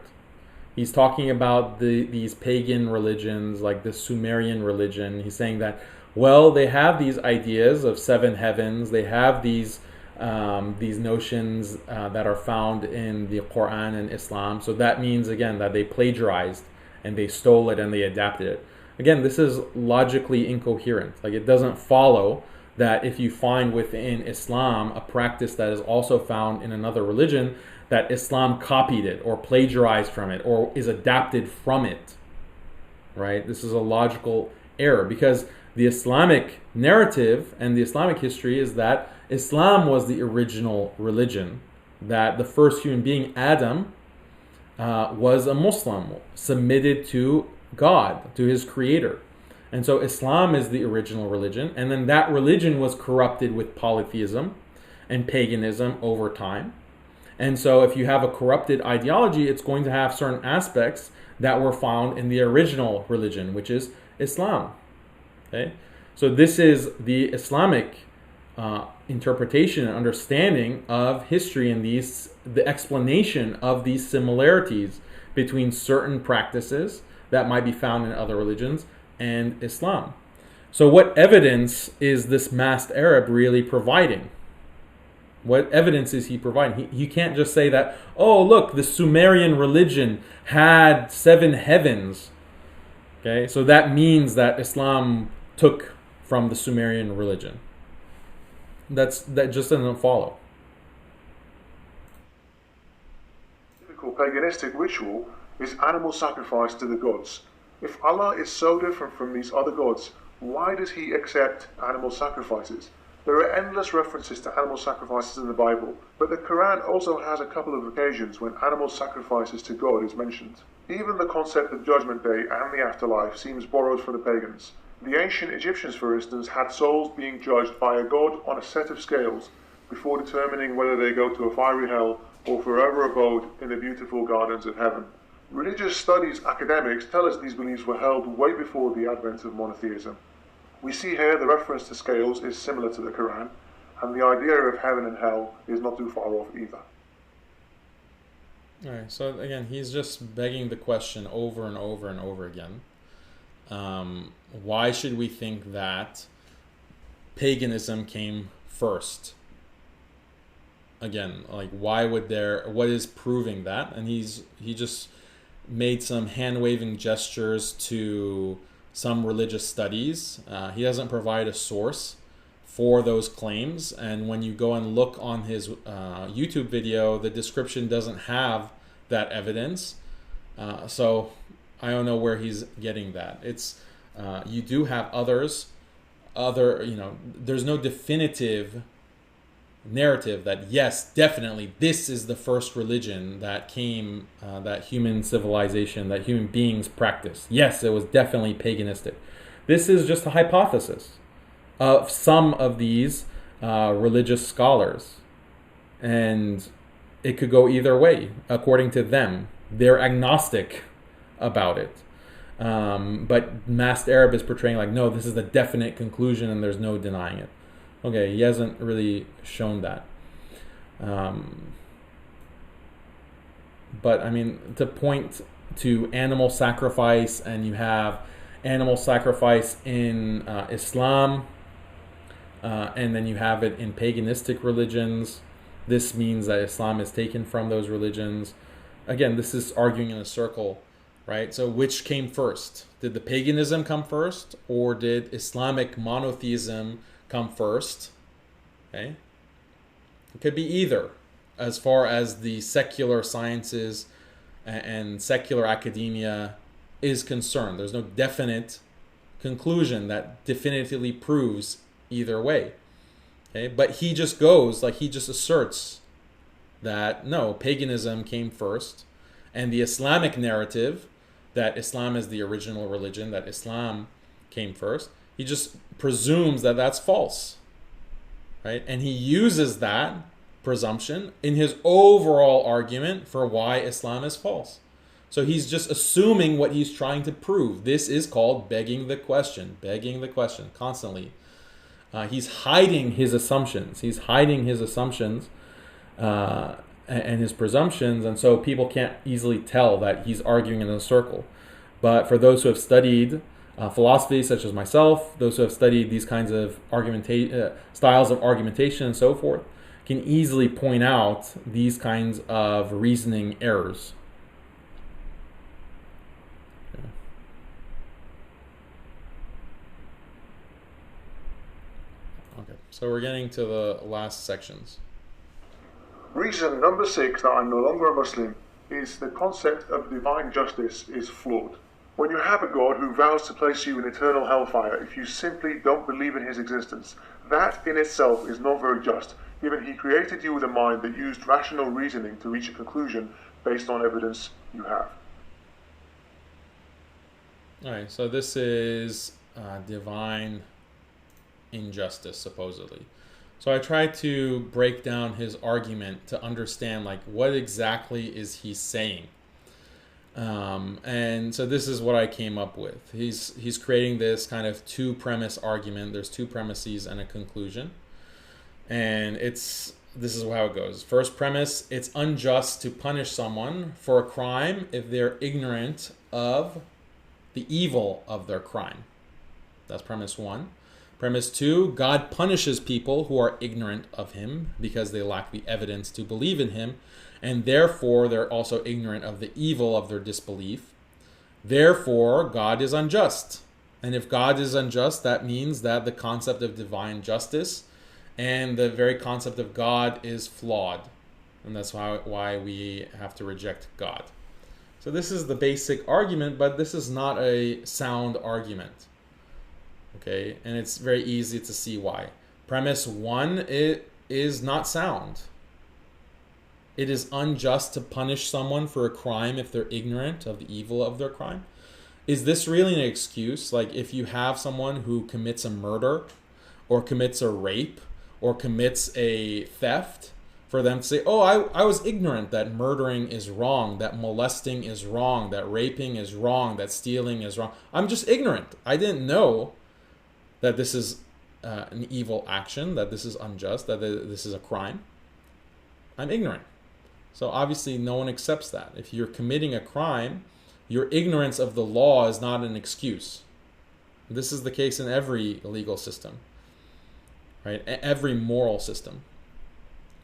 He's talking about these pagan religions, like the Sumerian religion. He's saying that, well, they have these ideas of 7 heavens. They have these notions that are found in the Quran and Islam. So that means, again, that they plagiarized and they stole it and they adapted it. Again, this is logically incoherent. Like, it doesn't follow that if you find within Islam a practice that is also found in another religion, that Islam copied it or plagiarized from it or is adapted from it, right? This is a logical error because the Islamic narrative and the Islamic history is that Islam was the original religion, that the first human being, Adam, was a Muslim, submitted to God, to his creator. And so Islam is the original religion, and then that religion was corrupted with polytheism and paganism over time. And so if you have a corrupted ideology, it's going to have certain aspects that were found in the original religion, which is Islam. Okay? So this is the Islamic interpretation and understanding of history and the explanation of these similarities between certain practices that might be found in other religions and Islam. So what evidence is this masked Arab really providing? What evidence is he providing? You can't just say that, oh, look, the Sumerian religion had 7 heavens. Okay, so that means that Islam took from the Sumerian religion. That just doesn't follow. Typical paganistic ritual is animal sacrifice to the gods. If Allah is so different from these other gods, why does he accept animal sacrifices? There are endless references to animal sacrifices in the Bible, but the Quran also has a couple of occasions when animal sacrifices to God is mentioned. Even the concept of Judgment Day and the afterlife seems borrowed from the pagans. The ancient Egyptians, for instance, had souls being judged by a god on a set of scales before determining whether they go to a fiery hell or forever abode in the beautiful gardens of heaven. Religious studies academics tell us these beliefs were held way before the advent of monotheism. We see here the reference to scales is similar to the Quran, and the idea of heaven and hell is not too far off either. All right, so again, he's just begging the question over and over and over again. Why should we think that paganism came first? Again, like what is proving that? And he just made some hand-waving gestures to some religious studies. He doesn't provide a source for those claims, and when you go and look on his YouTube video, the description doesn't have that evidence. So I don't know where he's getting that. It's you do have there's no definitive narrative that yes, definitely this is the first religion that came, that human civilization, that human beings practiced. Yes, it was definitely paganistic. This is just a hypothesis of some of these religious scholars, and it could go either way according to them. They're agnostic about it, but masked Arab is portraying like, no, this is the definite conclusion and there's no denying it. Okay, he hasn't really shown that. But I mean, to point to animal sacrifice, and you have animal sacrifice in Islam, and then you have it in paganistic religions. This means that Islam is taken from those religions. Again, this is arguing in a circle, right? So which came first? Did the paganism come first, or did Islamic monotheism come first? Okay, it could be either, as far as the secular sciences and secular academia is concerned. There's no definite conclusion that definitively proves either way. Okay, but he just asserts that no, paganism came first, and the Islamic narrative that Islam is the original religion, that Islam came first, he just presumes that that's false, right? And he uses that presumption in his overall argument for why Islam is false. So he's just assuming what he's trying to prove. This is called begging the question constantly. He's hiding his assumptions. And his presumptions, and so people can't easily tell that he's arguing in a circle. But for those who have studied philosophy, such as myself, those who have studied these kinds of styles of argumentation and so forth, can easily point out these kinds of reasoning errors. Okay, so we're getting to the last sections. Reason number 6 that I'm no longer a Muslim is the concept of divine justice is flawed. When you have a God who vows to place you in eternal hellfire if you simply don't believe in his existence, that in itself is not very just, given he created you with a mind that used rational reasoning to reach a conclusion based on evidence you have. Alright, so this is divine injustice, supposedly. So I tried to break down his argument to understand, like, what exactly is he saying. And so this is what I came up with. He's creating this kind of two-premise argument. There's two premises and a conclusion. And this is how it goes. First premise, it's unjust to punish someone for a crime if they're ignorant of the evil of their crime. That's premise one. Premise two, God punishes people who are ignorant of him because they lack the evidence to believe in him, and therefore they're also ignorant of the evil of their disbelief. Therefore, God is unjust. And if God is unjust, that means that the concept of divine justice and the very concept of God is flawed. And that's why we have to reject God. So this is the basic argument, but this is not a sound argument. Okay, and it's very easy to see why. Premise one, it is not sound. It is unjust to punish someone for a crime if they're ignorant of the evil of their crime. Is this really an excuse? Like, if you have someone who commits a murder or commits a rape or commits a theft, for them to say, oh, I was ignorant that murdering is wrong, that molesting is wrong, that raping is wrong, that stealing is wrong. I'm just ignorant. I didn't know that this is an evil action, that this is unjust, that this is a crime. I'm ignorant. So obviously no one accepts that. If you're committing a crime, your ignorance of the law is not an excuse. This is the case in every legal system, right? Every moral system.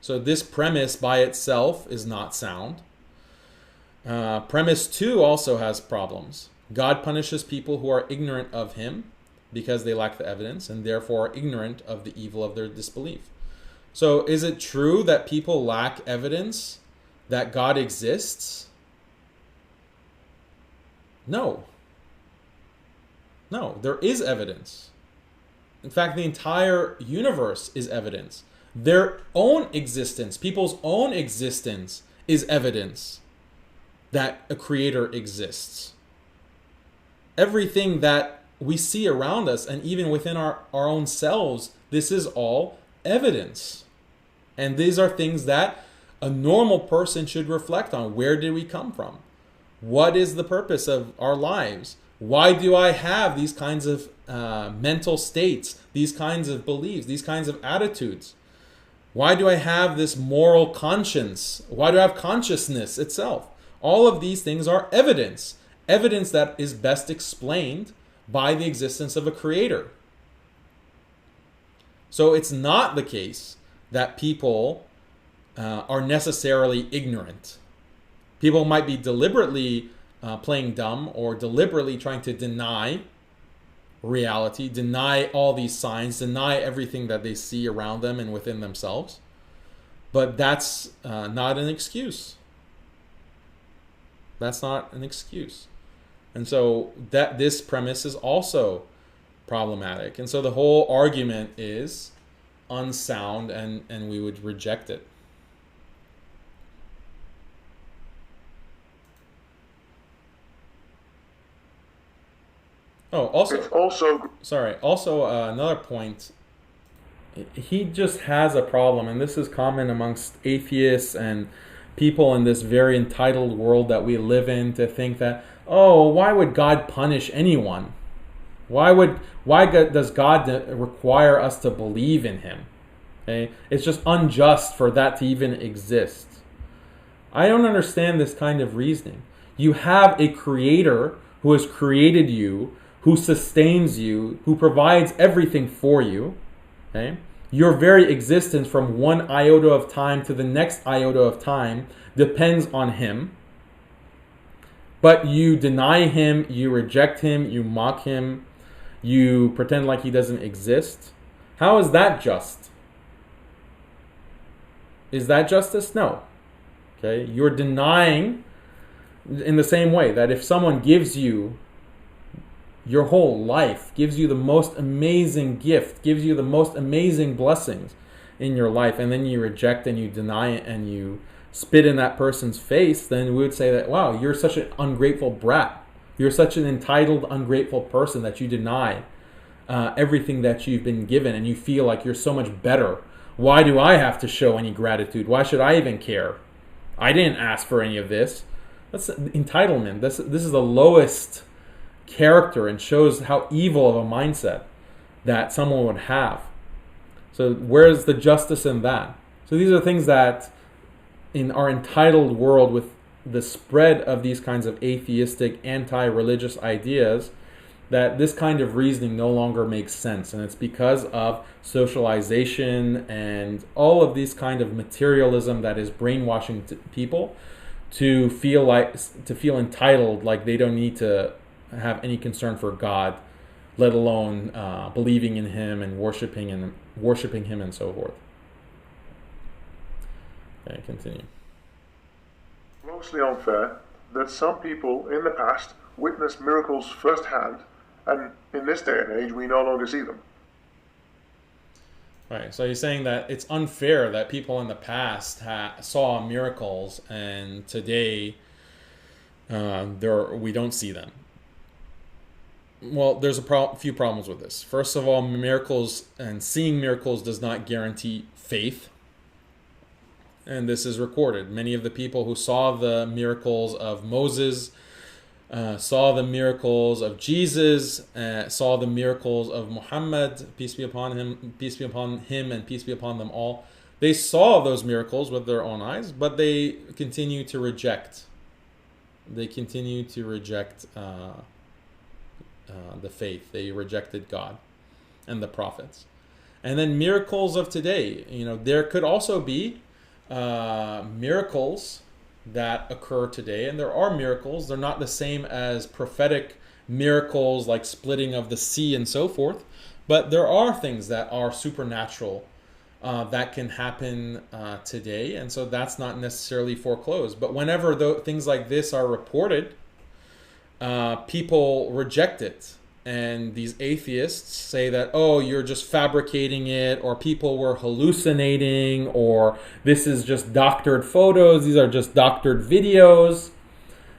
So this premise by itself is not sound. Premise two also has problems. God punishes people who are ignorant of him because they lack the evidence and therefore are ignorant of the evil of their disbelief. So is it true that people lack evidence that God exists? No. No, there is evidence. In fact, the entire universe is evidence. Their own existence, people's own existence, is evidence that a creator exists. Everything that we see around us, and even within our own selves, this is all evidence. And these are things that a normal person should reflect on. Where did we come from? What is the purpose of our lives? Why do I have these kinds of mental states, these kinds of beliefs, these kinds of attitudes? Why do I have this moral conscience? Why do I have consciousness itself? All of these things are evidence. Evidence that is best explained by the existence of a creator. So it's not the case that people are necessarily ignorant. People might be deliberately playing dumb or deliberately trying to deny reality, deny all these signs, deny everything that they see around them and within themselves. But that's not an excuse. That's not an excuse. And so this premise is also problematic. And so the whole argument is unsound, and we would reject it. Oh, also another point. He just has a problem, and this is common amongst atheists and people in this very entitled world that we live in, to think that, oh, why would God punish anyone? Why does God require us to believe in him? Okay? It's just unjust for that to even exist. I don't understand this kind of reasoning. You have a creator who has created you, who sustains you, who provides everything for you. Okay? Your very existence from one iota of time to the next iota of time depends on him. But you deny him, you reject him, you mock him, you pretend like he doesn't exist. How is that just? Is that justice? No. Okay? You're denying in the same way that if someone gives you your whole life, gives you the most amazing gift, gives you the most amazing blessings in your life, and then you reject and you deny it and you spit in that person's face, then we would say that, wow, you're such an ungrateful brat. You're such an entitled, ungrateful person that you deny everything that you've been given, and you feel like you're so much better. Why do I have to show any gratitude? Why should I even care? I didn't ask for any of this. That's entitlement. This is the lowest character, and shows how evil of a mindset that someone would have. So where's the justice in that? So these are things that in our entitled world, with the spread of these kinds of atheistic, anti-religious ideas, that this kind of reasoning no longer makes sense. And it's because of socialization and all of these kind of materialism that is brainwashing people to feel entitled, like they don't need to have any concern for God, let alone believing in Him and worshiping Him and so forth. Okay, continue. Mostly unfair that some people in the past witnessed miracles firsthand, and in this day and age we no longer see them. Right, so he's saying that it's unfair that people in the past saw miracles, and today we don't see them. Well, there's a few problems with this. First of all, miracles and seeing miracles does not guarantee faith. And this is recorded. Many of the people who saw the miracles of Moses, saw the miracles of Jesus, saw the miracles of Muhammad, peace be upon him, and peace be upon them all. They saw those miracles with their own eyes, but they continue to reject. They continue to reject the faith. They rejected God and the prophets. And then miracles of today. There could also be miracles that occur today, and there are miracles. They're not the same as prophetic miracles like splitting of the sea and so forth, but there are things that are supernatural that can happen today, and so that's not necessarily foreclosed. But whenever things like this are reported, people reject it. And these atheists say that, oh, you're just fabricating it, or people were hallucinating, or this is just doctored photos, these are just doctored videos.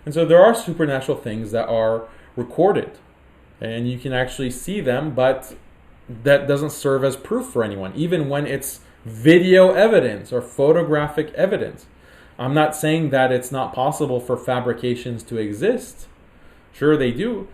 And so there are supernatural things that are recorded, and you can actually see them, but that doesn't serve as proof for anyone, even when it's video evidence or photographic evidence. I'm not saying that it's not possible for fabrications to exist. Sure, they do.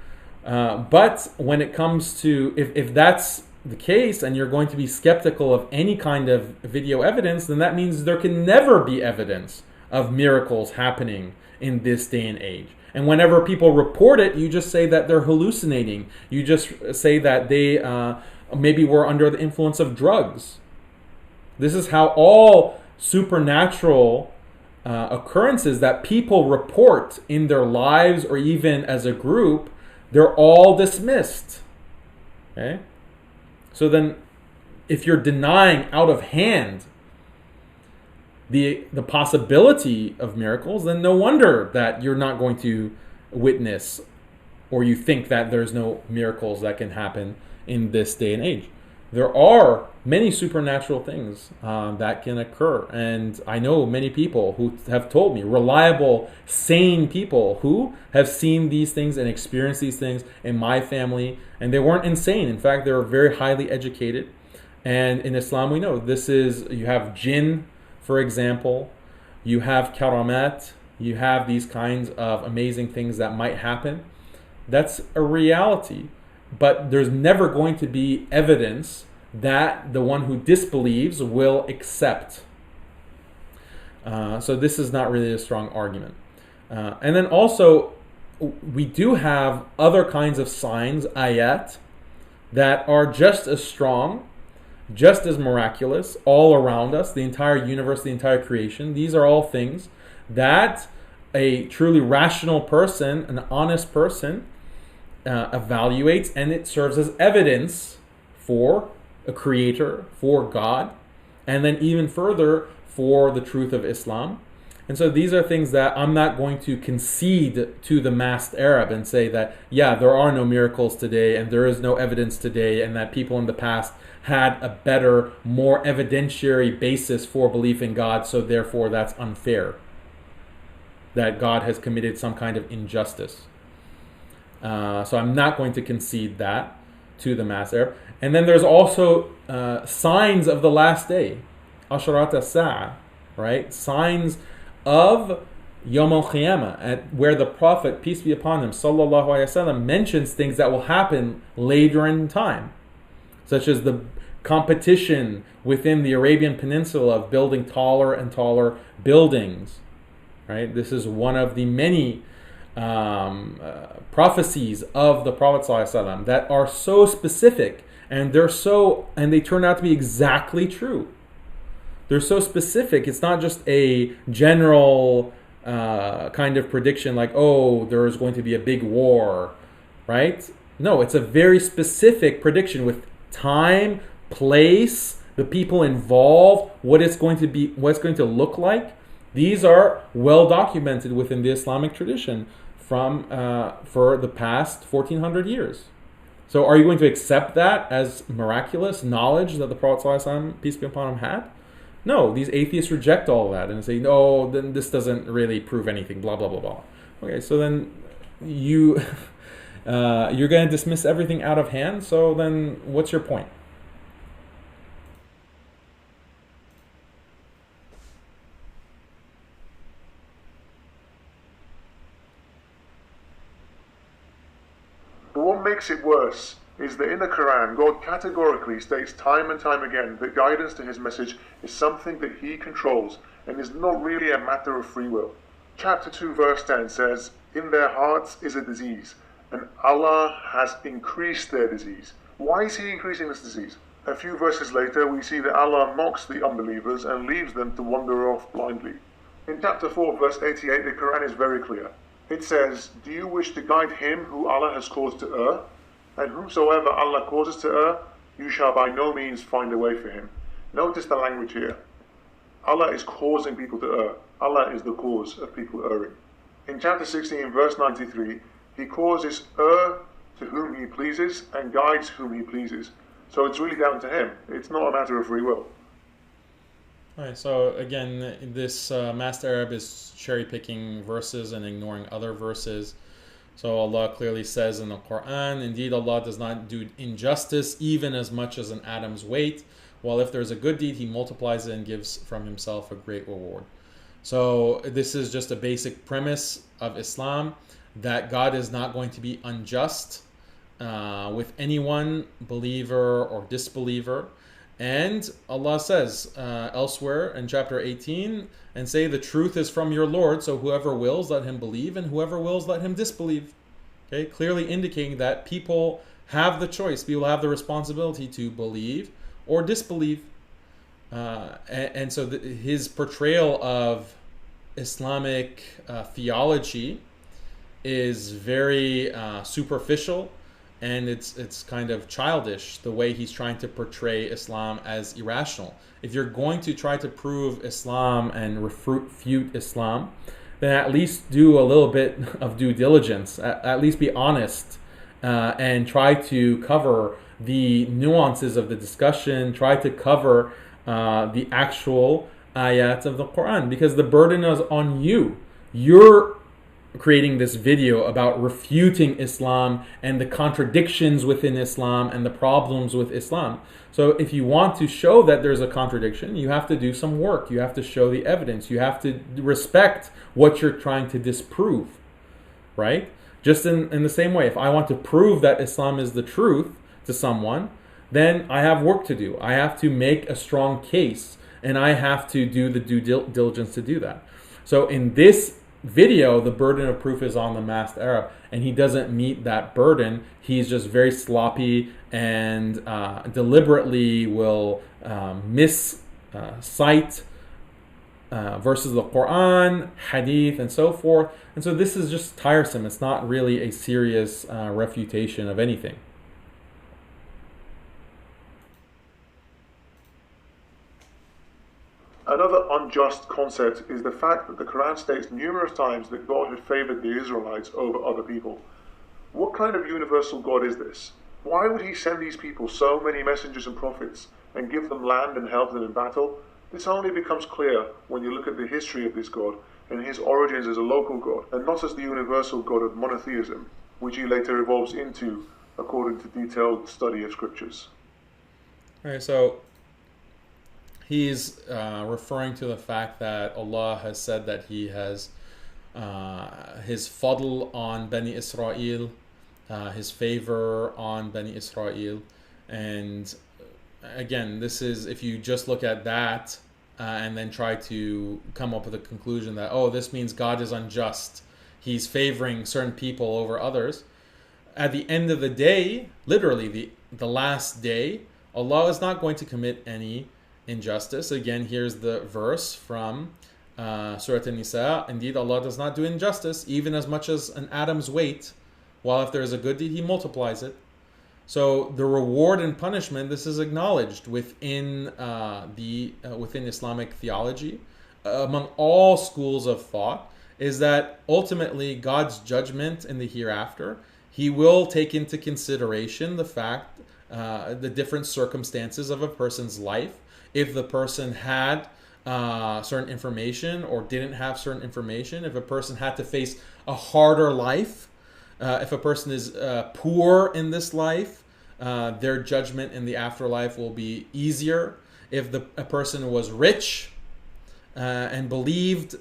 But when it comes to, if that's the case and you're going to be skeptical of any kind of video evidence, then that means there can never be evidence of miracles happening in this day and age. And whenever people report it, you just say that they're hallucinating. You just say that they maybe were under the influence of drugs. This is how all supernatural occurrences that people report in their lives or even as a group, they're all dismissed. Okay? So then, if you're denying out of hand the possibility of miracles, then no wonder that you're not going to witness, or you think that there's no miracles that can happen in this day and age. There are many supernatural things that can occur. And I know many people who have told me, reliable, sane people who have seen these things and experienced these things in my family. And they weren't insane. In fact, they were very highly educated. And in Islam, we know you have jinn, for example. You have karamat. You have these kinds of amazing things that might happen. That's a reality. But there's never going to be evidence that the one who disbelieves will accept. So this is not really a strong argument. And then also, we do have other kinds of signs, ayat, that are just as strong, just as miraculous, all around us, the entire universe, the entire creation. These are all things that a truly rational person, an honest person, evaluates, and it serves as evidence for a creator, for God, and then even further for the truth of Islam. And so these are things that I'm not going to concede to the masked Arab and say that, yeah, there are no miracles today and there is no evidence today, and that people in the past had a better, more evidentiary basis for belief in God, so therefore that's unfair, that God has committed some kind of injustice. So I'm not going to concede that. to the mass Arab. And then there's also signs of the last day, Asharat as-Sa'a, right? Signs of Yom al-Qiyamah, where the Prophet, peace be upon him, sallallahu alaihi wasallam, mentions things that will happen later in time, such as the competition within the Arabian Peninsula of building taller and taller buildings, right? This is one of the many prophecies of the Prophet ﷺ that are so specific, and they turn out to be exactly true. They're so specific. It's not just a general kind of prediction like, oh, there is going to be a big war, right? No, it's a very specific prediction with time, place, the people involved, what it's going to be, what it's going to look like. These are well documented within the Islamic tradition for the past 1400 years. So are you going to accept that as miraculous knowledge that the Prophet ﷺ, peace be upon him, had? No, these atheists reject all of that and say, no, then this doesn't really prove anything, blah, blah, blah, blah. Okay, so then you're going to dismiss everything out of hand, so then what's your point? But what makes it worse is that in the Quran, God categorically states time and time again that guidance to his message is something that he controls and is not really a matter of free will. Chapter 2 verse 10 says, "In their hearts is a disease, and Allah has increased their disease." Why is he increasing this disease? A few verses later, we see that Allah mocks the unbelievers and leaves them to wander off blindly. In chapter 4 verse 88, the Quran is very clear. It says, "Do you wish to guide him who Allah has caused to err? And whomsoever Allah causes to err, you shall by no means find a way for him." Notice the language here. Allah is causing people to err. Allah is the cause of people erring. In chapter 16, verse 93, he causes err to whom he pleases and guides whom he pleases. So it's really down to him. It's not a matter of free will. Alright, so again, this Master Arab is cherry-picking verses and ignoring other verses. So Allah clearly says in the Quran, "Indeed, Allah does not do injustice even as much as an atom's weight, while if there's a good deed, he multiplies it and gives from himself a great reward." So this is just a basic premise of Islam, that God is not going to be unjust with anyone, believer or disbeliever. And Allah says elsewhere in chapter 18, "And say the truth is from your Lord, so whoever wills, let him believe, and whoever wills, let him disbelieve." Okay, clearly indicating that people have the choice, people have the responsibility to believe or disbelieve. And so his portrayal of Islamic theology is very superficial, and it's kind of childish, the way he's trying to portray Islam as irrational. If you're going to try to prove Islam and refute Islam, then at least do a little bit of due diligence, at least be honest, and try to cover the nuances of the discussion, try to cover the actual ayat of the Quran, because the burden is on you. You're creating this video about refuting Islam and the contradictions within Islam and the problems with Islam. So if you want to show that there's a contradiction, you have to do some work. You have to show the evidence. You have to respect what you're trying to disprove, right? Just in the same way, if I want to prove that Islam is the truth to someone, then I have work to do. I have to make a strong case, and I have to do the due diligence to do that. So in this video, the burden of proof is on the masked Arab, and he doesn't meet that burden. He's just very sloppy and deliberately will cite verses of the Quran, hadith, and so forth. And so this is just tiresome. It's not really a serious refutation of anything. Another unjust concept is the fact that the Quran states numerous times that God had favored the Israelites over other people. What kind of universal God is this? Why would he send these people so many messengers and prophets and give them land and help them in battle? This only becomes clear when you look at the history of this God and his origins as a local God, and not as the universal God of monotheism, which he later evolves into according to detailed study of scriptures. All right, so he's referring to the fact that Allah has said that He has His fadl on Bani Israel, His favor on Bani Israel, and again, this is, if you just look at that and then try to come up with a conclusion that, oh, this means God is unjust, He's favoring certain people over others. At the end of the day, literally the last day, Allah is not going to commit any injustice. Again, here's the verse from Surah An-Nisa. Indeed, Allah does not do injustice, even as much as an atom's weight, while if there is a good deed, He multiplies it. So the reward and punishment, this is acknowledged within within Islamic theology, among all schools of thought, is that ultimately God's judgment in the hereafter, He will take into consideration the fact, the different circumstances of a person's life. If the person had certain information or didn't have certain information, if a person had to face a harder life, if a person is poor in this life, their judgment in the afterlife will be easier. If a person was rich and believed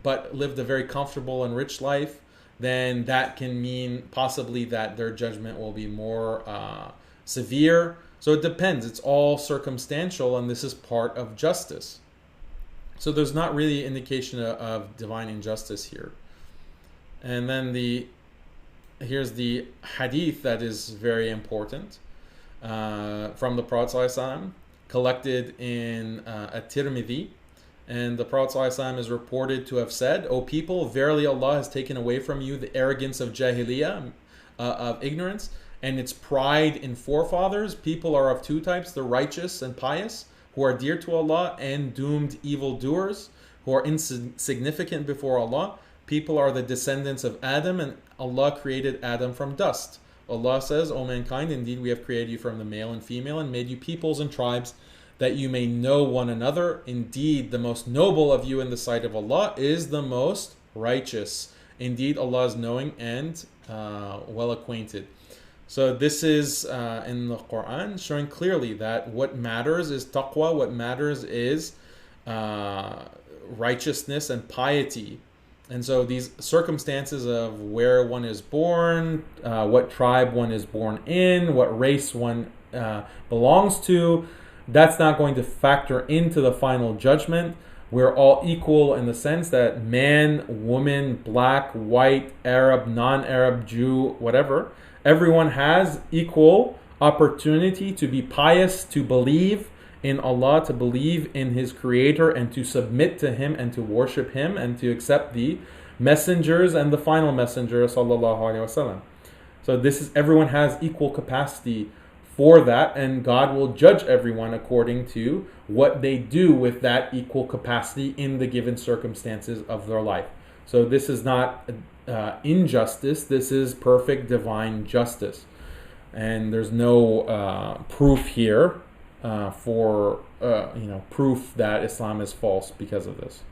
but lived a very comfortable and rich life, then that can mean possibly that their judgment will be more severe. So it depends. It's all circumstantial, and this is part of justice. So there's not really indication of divine injustice here. And then here's the hadith that is very important from the Prophet ﷺ, collected in At-Tirmidhi. And the Prophet ﷺ is reported to have said, "O people, verily Allah has taken away from you the arrogance of jahiliyyah, of ignorance, and its pride in forefathers. People are of two types, the righteous and pious, who are dear to Allah, and doomed evildoers, who are insignificant before Allah. People are the descendants of Adam, and Allah created Adam from dust. Allah says, O mankind, indeed we have created you from the male and female, and made you peoples and tribes, that you may know one another. Indeed, the most noble of you in the sight of Allah is the most righteous. Indeed, Allah is knowing and well acquainted." So this is in the Quran, showing clearly that what matters is taqwa, what matters is righteousness and piety. And so these circumstances of where one is born, what tribe one is born in, what race one belongs to, that's not going to factor into the final judgment. We're all equal in the sense that man, woman, black, white, Arab, non-Arab, Jew, whatever, everyone has equal opportunity to be pious, to believe in Allah, to believe in His Creator, and to submit to Him and to worship Him and to accept the messengers and the final messenger, sallallahu alaihi wasallam. So this is, everyone has equal capacity for that, and God will judge everyone according to what they do with that equal capacity in the given circumstances of their life. So this is not injustice, this is perfect divine justice. And there's no proof here for proof that Islam is false because of this.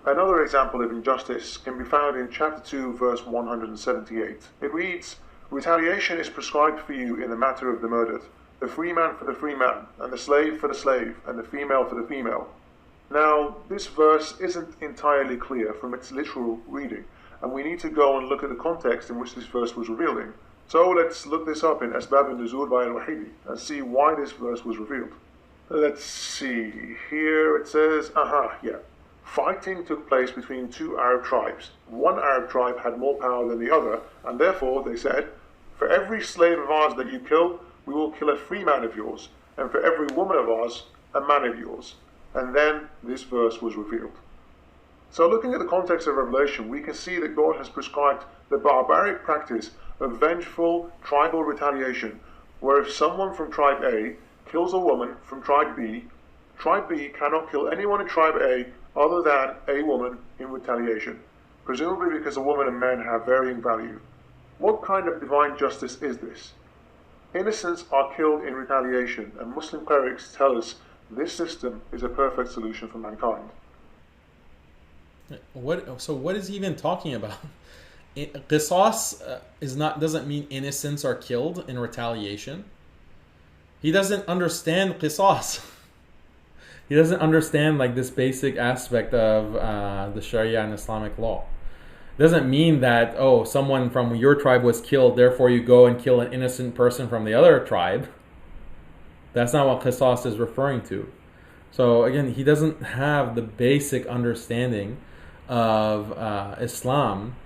Another example of injustice can be found in chapter 2, verse 178. It reads, "Retaliation is prescribed for you in the matter of the murdered, the free man for the free man, and the slave for the slave, and the female for the female." Now, this verse isn't entirely clear from its literal reading, and we need to go and look at the context in which this verse was revealed in. So let's look this up in Asbab al-Nuzul by al-Wahidi and see why this verse was revealed. Let's see, here it says, fighting took place between two Arab tribes. One Arab tribe had more power than the other, and therefore they said, "For every slave of ours that you kill, we will kill a free man of yours, and for every woman of ours, a man of yours." And then this verse was revealed. So looking at the context of Revelation, we can see that God has prescribed the barbaric practice of vengeful tribal retaliation, where if someone from tribe A kills a woman from tribe B cannot kill anyone in tribe A other than a woman in retaliation, presumably because a woman and men have varying value. What kind of divine justice is this? Innocents are killed in retaliation, and Muslim clerics tell us this system is a perfect solution for mankind. So what is he even talking about? Qisas doesn't mean innocents are killed in retaliation. He doesn't understand Qisas. He doesn't understand like this basic aspect of the Sharia and Islamic law. It doesn't mean that, oh, someone from your tribe was killed, therefore you go and kill an innocent person from the other tribe. That's not what Qisas is referring to. So again, he doesn't have the basic understanding of Islam,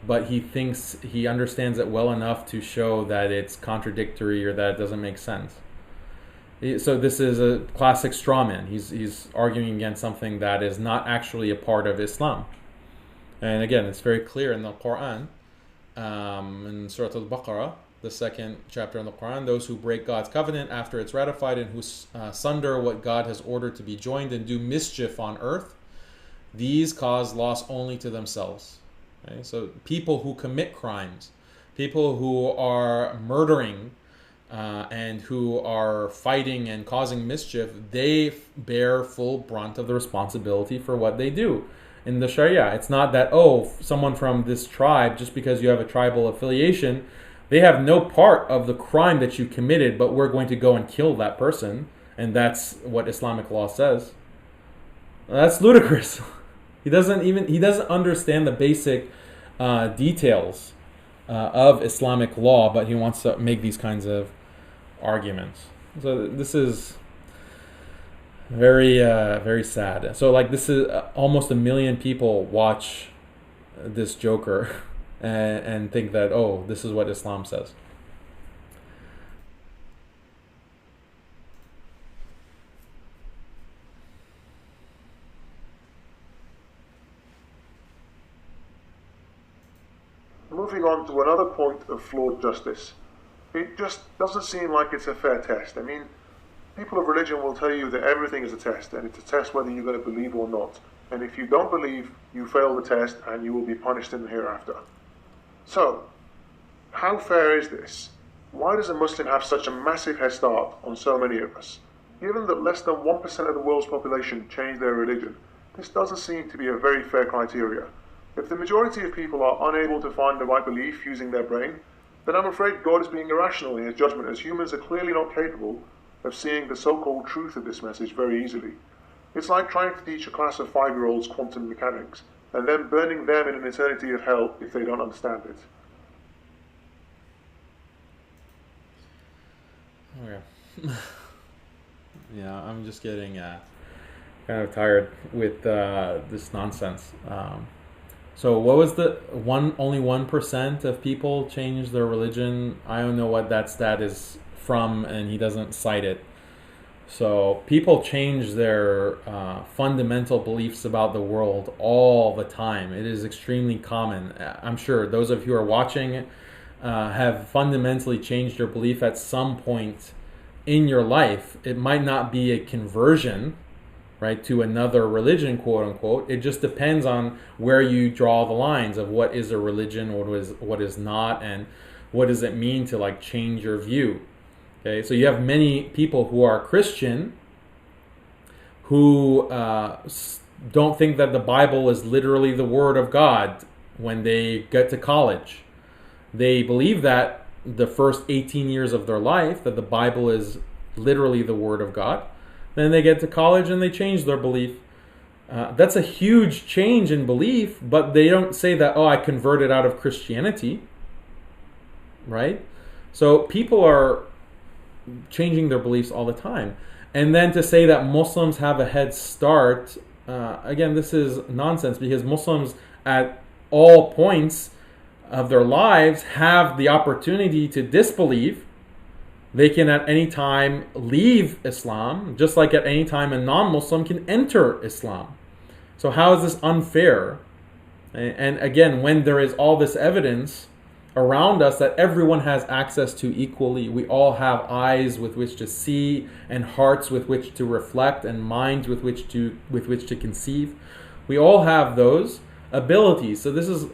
but he thinks he understands it well enough to show that it's contradictory or that it doesn't make sense. So this is a classic straw man. He's arguing against something that is not actually a part of Islam. And again, it's very clear in the Quran, in Surah Al-Baqarah, the second chapter in the Quran, those who break God's covenant after it's ratified and who sunder what God has ordered to be joined and do mischief on earth, these cause loss only to themselves. Okay? So people who commit crimes, people who are murdering and who are fighting and causing mischief, they bear full brunt of the responsibility for what they do. In the Sharia, it's not that, oh, someone from this tribe, just because you have a tribal affiliation, they have no part of the crime that you committed, but we're going to go and kill that person, and that's what Islamic law says. That's ludicrous. He doesn't understand the basic details of Islamic law, but he wants to make these kinds of arguments. So this is very very sad. So like this is almost 1 million people watch this joker and think that, oh, this is what Islam says. Moving on to another point of flawed justice. It just doesn't seem like it's a fair test. I mean, people of religion will tell you that everything is a test, and it's a test whether you're going to believe or not. And if you don't believe, you fail the test and you will be punished in the hereafter. So, how fair is this? Why does a Muslim have such a massive head start on so many of us? Given that less than 1% of the world's population change their religion, this doesn't seem to be a very fair criteria. If the majority of people are unable to find the right belief using their brain, then I'm afraid God is being irrational in his judgment, as humans are clearly not capable of seeing the so-called truth of this message very easily. It's like trying to teach a class of 5-year-olds quantum mechanics, and then burning them in an eternity of hell if they don't understand it. Okay. Yeah, I'm just getting kind of tired with this nonsense. So what was the only 1% of people change their religion? I don't know what that stat is from, and he doesn't cite it. So people change their fundamental beliefs about the world all the time. It is extremely common. I'm sure those of you who are watching have fundamentally changed your belief at some point in your life. It might not be a conversion, right, to another religion, quote unquote. It just depends on where you draw the lines of what is a religion, what is not, and what does it mean to like change your view. Okay, so you have many people who are Christian who don't think that the Bible is literally the Word of God when they get to college. They believe that the first 18 years of their life, that the Bible is literally the Word of God. Then they get to college and they change their belief. That's a huge change in belief, but they don't say that, oh, I converted out of Christianity, right? So people are changing their beliefs all the time. And then to say that Muslims have a head start, again, this is nonsense, because Muslims at all points of their lives have the opportunity to disbelieve. They can at any time leave Islam, just like at any time a non-Muslim can enter Islam. So how is this unfair? And again, when there is all this evidence around us that everyone has access to equally, we all have eyes with which to see, and hearts with which to reflect, and minds with which to conceive. We all have those abilities. So this is,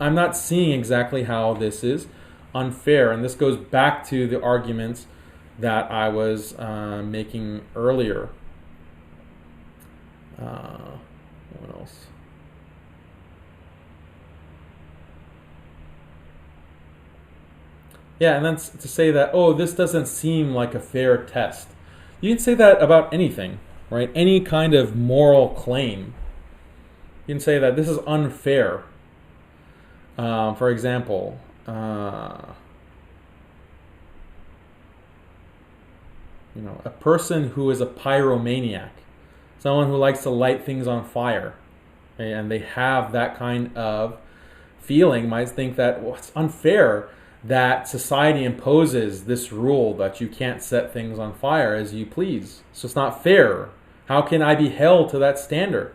I'm not seeing exactly how this is unfair, and this goes back to the arguments that I was making earlier. What else? Yeah, and then to say that, oh, this doesn't seem like a fair test. You can say that about anything, right? Any kind of moral claim. You can say that this is unfair. For example, a person who is a pyromaniac, someone who likes to light things on fire, okay, and they have that kind of feeling, might think that, well, it's unfair that society imposes this rule that you can't set things on fire as you please. So it's not fair. How can I be held to that standard?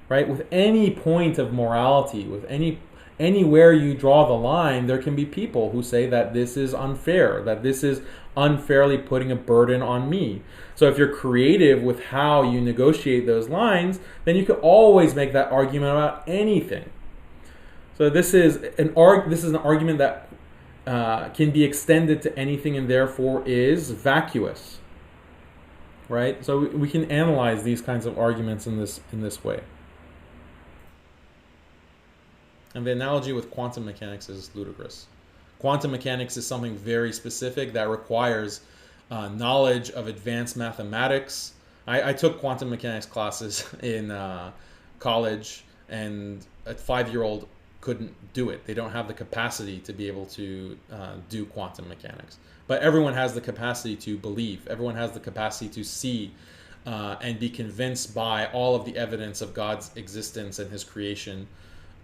Right? With any point of morality, with anywhere you draw the line, there can be people who say that this is unfair, that this is unfairly putting a burden on me. So if you're creative with how you negotiate those lines, then you can always make that argument about anything. So this is an argument that can be extended to anything and therefore is vacuous. Right? So we can analyze these kinds of arguments in this way. And the analogy with quantum mechanics is ludicrous. Quantum mechanics is something very specific that requires knowledge of advanced mathematics. I took quantum mechanics classes in college, and a 5-year-old couldn't do it. They don't have the capacity to be able to do quantum mechanics. But everyone has the capacity to believe. Everyone has the capacity to see and be convinced by all of the evidence of God's existence and his creation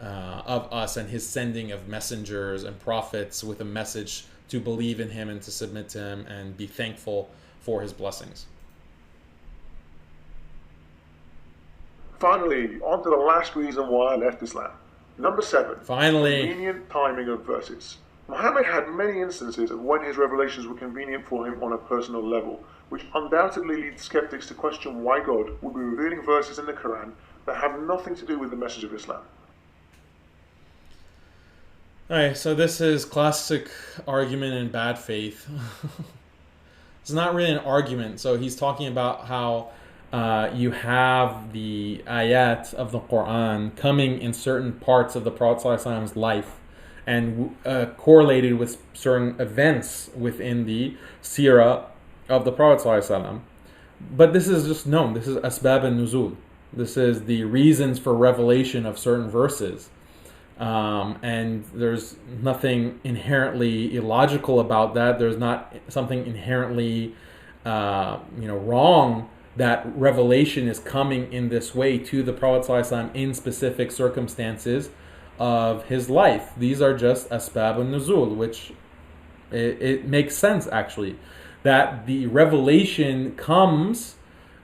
of us and his sending of messengers and prophets with a message to believe in him and to submit to him and be thankful for his blessings. Finally, on to the last reason why I left Islam. Number 7. Finally. Convenient timing of verses. Muhammad had many instances of when his revelations were convenient for him on a personal level, which undoubtedly leads skeptics to question why God would be revealing verses in the Quran that have nothing to do with the message of Islam. Alright, so this is classic argument in bad faith. It's not really an argument. So he's talking about how you have the ayat of the Quran coming in certain parts of the Prophet ﷺ's life and correlated with certain events within the seerah of the Prophet ﷺ. But this is just known. This is asbab al-nuzul. This is the reasons for revelation of certain verses. And there's nothing inherently illogical about that. There's not something inherently wrong that revelation is coming in this way to the Prophet ﷺ in specific circumstances of his life. These are just asbab al-nuzul, which it makes sense actually that the revelation comes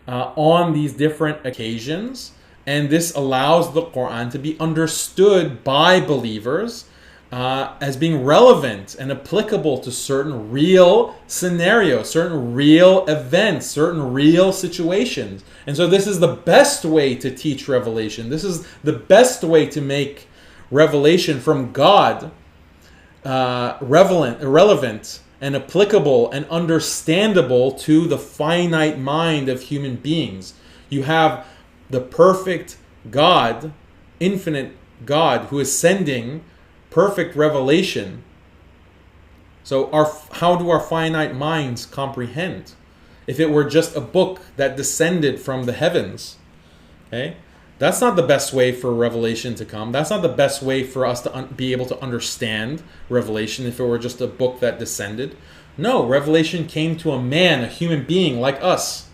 on these different occasions. And this allows the Quran to be understood by believers as being relevant and applicable to certain real scenarios, certain real events, certain real situations. And so this is the best way to teach revelation. This is the best way to make revelation from God relevant and applicable and understandable to the finite mind of human beings. You have the perfect God, infinite God, who is sending perfect revelation. So how do our finite minds comprehend? If it were just a book that descended from the heavens, okay, that's not the best way for revelation to come. That's not the best way for us to be able to understand revelation if it were just a book that descended. No, revelation came to a man, a human being like us,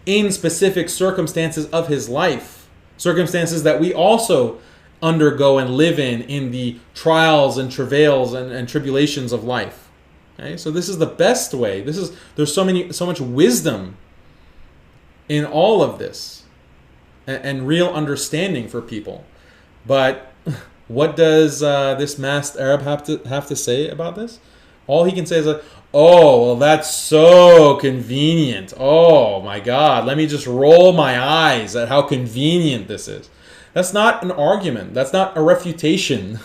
in specific circumstances of his life, circumstances that we also undergo and live in the trials and travails and tribulations of life. Okay? So this is the best way. There's so much wisdom in all of this and real understanding for people. But what does this masked Arab have to say about this? All he can say is like, oh, well, that's so convenient. Oh, my God. Let me just roll my eyes at how convenient this is. That's not an argument. That's not a refutation.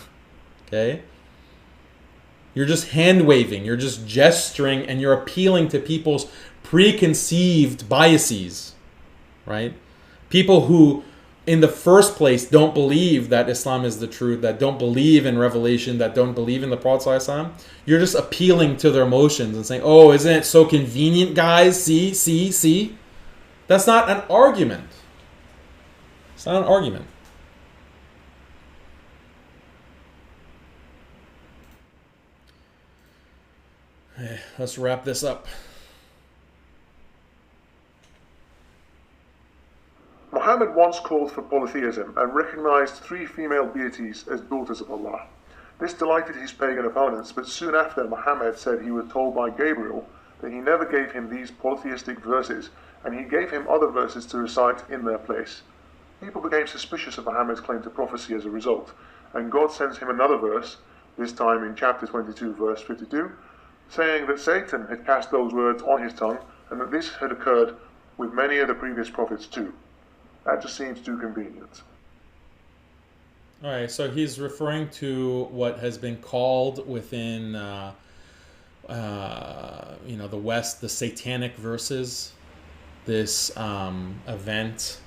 Okay? You're just hand-waving. You're just gesturing, and you're appealing to people's preconceived biases. Right? People who in the first place don't believe that Islam is the truth, that don't believe in revelation, that don't believe in the Prophet ﷺ, you're just appealing to their emotions and saying, oh, isn't it so convenient, guys? See? That's not an argument. It's not an argument. Okay, let's wrap this up. Muhammad once called for polytheism and recognized 3 female deities as daughters of Allah. This delighted his pagan opponents, but soon after Muhammad said he was told by Gabriel that he never gave him these polytheistic verses, and he gave him other verses to recite in their place. People became suspicious of Muhammad's claim to prophecy as a result, and God sends him another verse, this time in chapter 22, verse 52, saying that Satan had cast those words on his tongue, and that this had occurred with many of the previous prophets too. That just seems too convenient. All right, so he's referring to what has been called within, the West, the satanic verses. This event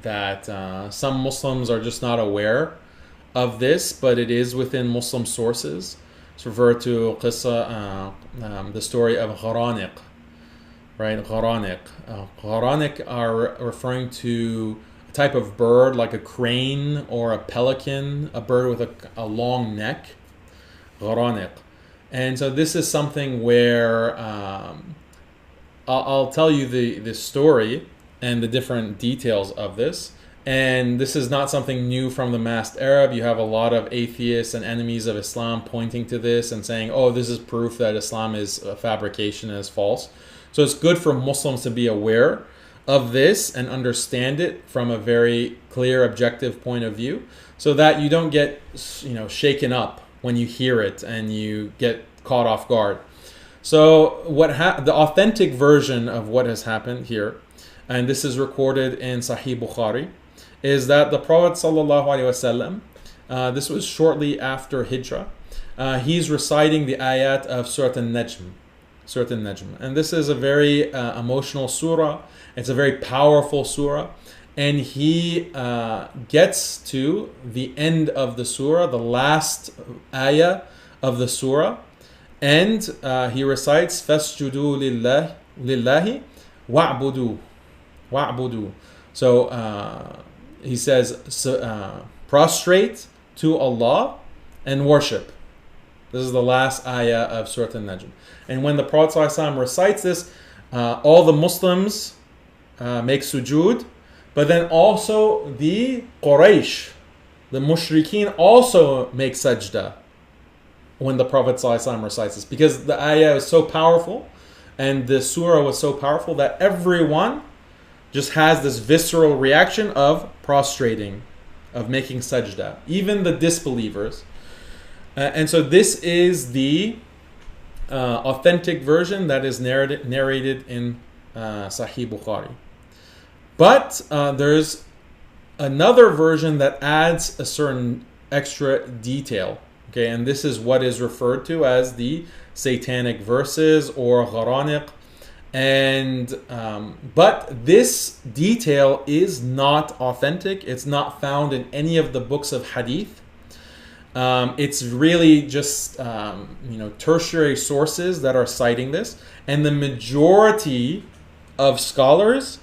that some Muslims are just not aware of this, but it is within Muslim sources. It's referred to the story of Gharaniq. Right, Gharaniq. Gharaniq are referring to a type of bird like a crane or a pelican, a bird with a long neck. Gharaniq. And so this is something where I'll tell you the story and the different details of this. And this is not something new from the masked Arab. You have a lot of atheists and enemies of Islam pointing to this and saying, oh, this is proof that Islam is a fabrication and is false. So it's good for Muslims to be aware of this and understand it from a very clear, objective point of view, so that you don't get, shaken up when you hear it and you get caught off guard. So the authentic version of what has happened here, and this is recorded in Sahih Bukhari, is that the Prophet ﷺ, this was shortly after Hijrah, he's reciting the ayat of Surah An-Najm. And this is a very emotional surah. It's a very powerful surah. And he gets to the end of the surah, the last ayah of the surah. And he recites, فَاسْجُدُوا لِلَّهِ وَاعْبُدُوا. So he says, prostrate to Allah and worship. This is the last ayah of Surah An-Najm. And when the Prophet ﷺ recites this, all the Muslims make sujood, but then also the Quraysh, the mushrikeen, also make sajda when the Prophet ﷺ recites this, because the ayah is so powerful and the surah was so powerful that everyone just has this visceral reaction of prostrating, of making sajda, even the disbelievers. And so this is the authentic version that is narrated in Sahih Bukhari. But there's another version that adds a certain extra detail. Okay, and this is what is referred to as the satanic verses or Gharaniq. And but this detail is not authentic. It's not found in any of the books of hadith. It's really just tertiary sources that are citing this, and the majority of scholars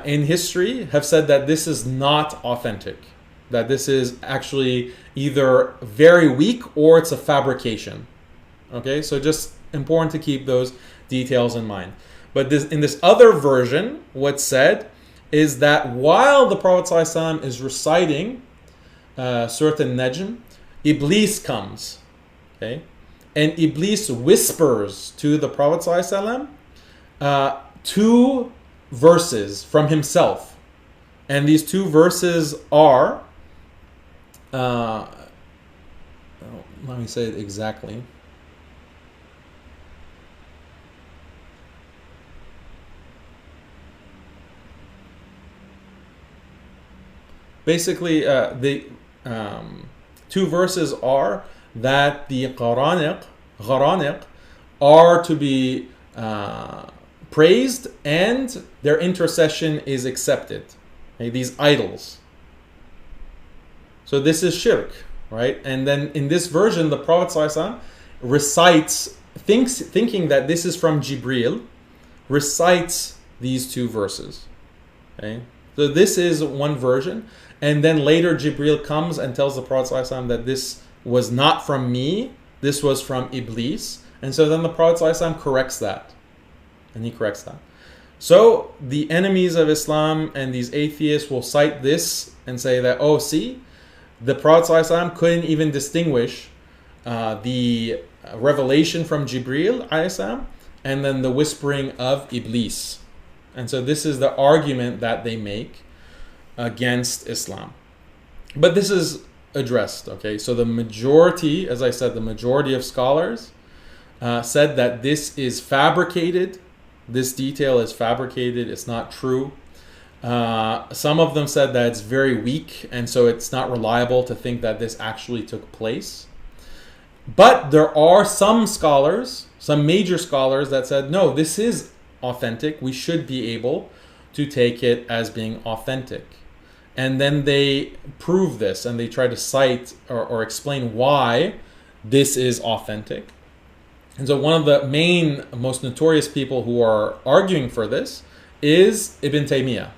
in history have said that this is not authentic, that this is actually either very weak or it's a fabrication. Okay, so just important to keep those details in mind. But in this other version, what's said is that while the Prophet ﷺ is reciting Surah An-Najm, Iblis comes, okay, and Iblis whispers to the Prophet ﷺ 2 verses from himself, and these 2 verses are, let me say it exactly. Basically, the 2 verses are that the Gharaniq are to be praised and their intercession is accepted. Okay, these idols. So this is shirk, right? And then in this version, the Prophet ﷺ recites, thinking that this is from Jibril, recites these two verses. Okay? So this is one version. And then later Jibril comes and tells the Prophet ﷺ that this was not from me, this was from Iblis. And so then the Prophet ﷺ corrects that. And he corrects that. So the enemies of Islam and these atheists will cite this and say that, oh, see, the Prophet ﷺ couldn't even distinguish the revelation from Jibril ﷺ and then the whispering of Iblis. And so this is the argument that they make against Islam. But this is addressed, okay? So the majority, as I said, the majority of scholars said that this is fabricated. This detail is fabricated. It's not true. Some of them said that it's very weak, and so it's not reliable to think that this actually took place. But there are some scholars, some major scholars, that said, no, this is authentic. We should be able to take it as being authentic. And then they prove this, and they try to cite or explain why this is authentic. And so one of the main, most notorious people who are arguing for this is Ibn Taymiyyah.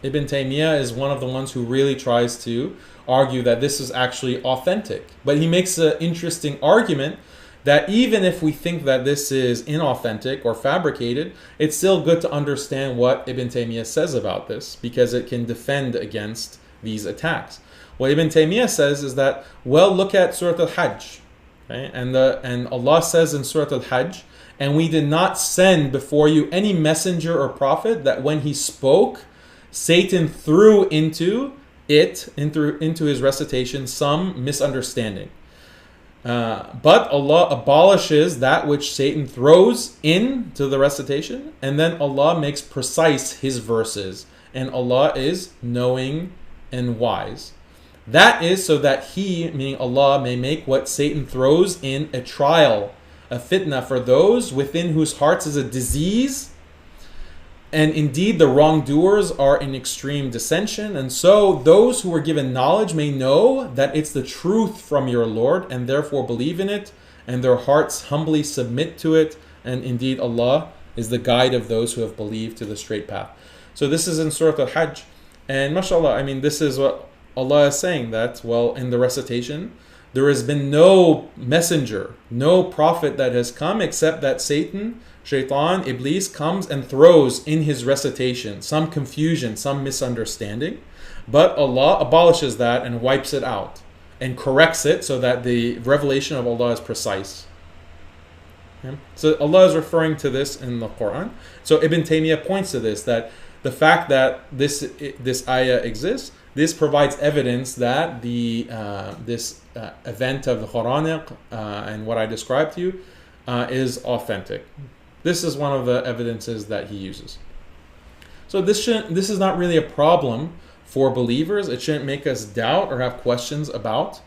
Ibn Taymiyyah is one of the ones who really tries to argue that this is actually authentic. But he makes an interesting argument that even if we think that this is inauthentic or fabricated, it's still good to understand what Ibn Taymiyyah says about this, because it can defend against these attacks. What Ibn Taymiyyah says is that, well, look at Surah Al-Hajj. Okay? And Allah says in Surah Al-Hajj, and we did not send before you any messenger or prophet that when he spoke, Satan threw into his recitation some misunderstanding. But Allah abolishes that which Satan throws into the recitation, and then Allah makes precise his verses, and Allah is knowing and wise. That is so that He, meaning Allah, may make what Satan throws in a trial, a fitna for those within whose hearts is a disease. And indeed the wrongdoers are in extreme dissension. And so those who were given knowledge may know that it's the truth from your Lord, and therefore believe in it, and their hearts humbly submit to it. And indeed Allah is the guide of those who have believed to the straight path. So this is in Surah Al-Hajj. And mashallah, I mean, this is what Allah is saying, that, well, in the recitation, there has been no messenger, no prophet that has come except that Satan, Shaitan, Iblis comes and throws in his recitation some confusion, some misunderstanding. But Allah abolishes that and wipes it out and corrects it so that the revelation of Allah is precise. Okay? So Allah is referring to this in the Quran. So Ibn Taymiyyah points to this, that the fact that this ayah exists, this provides evidence that this event of the Quranic and what I described to you is authentic. This is one of the evidences that he uses. So this is not really a problem for believers. It shouldn't make us doubt or have questions about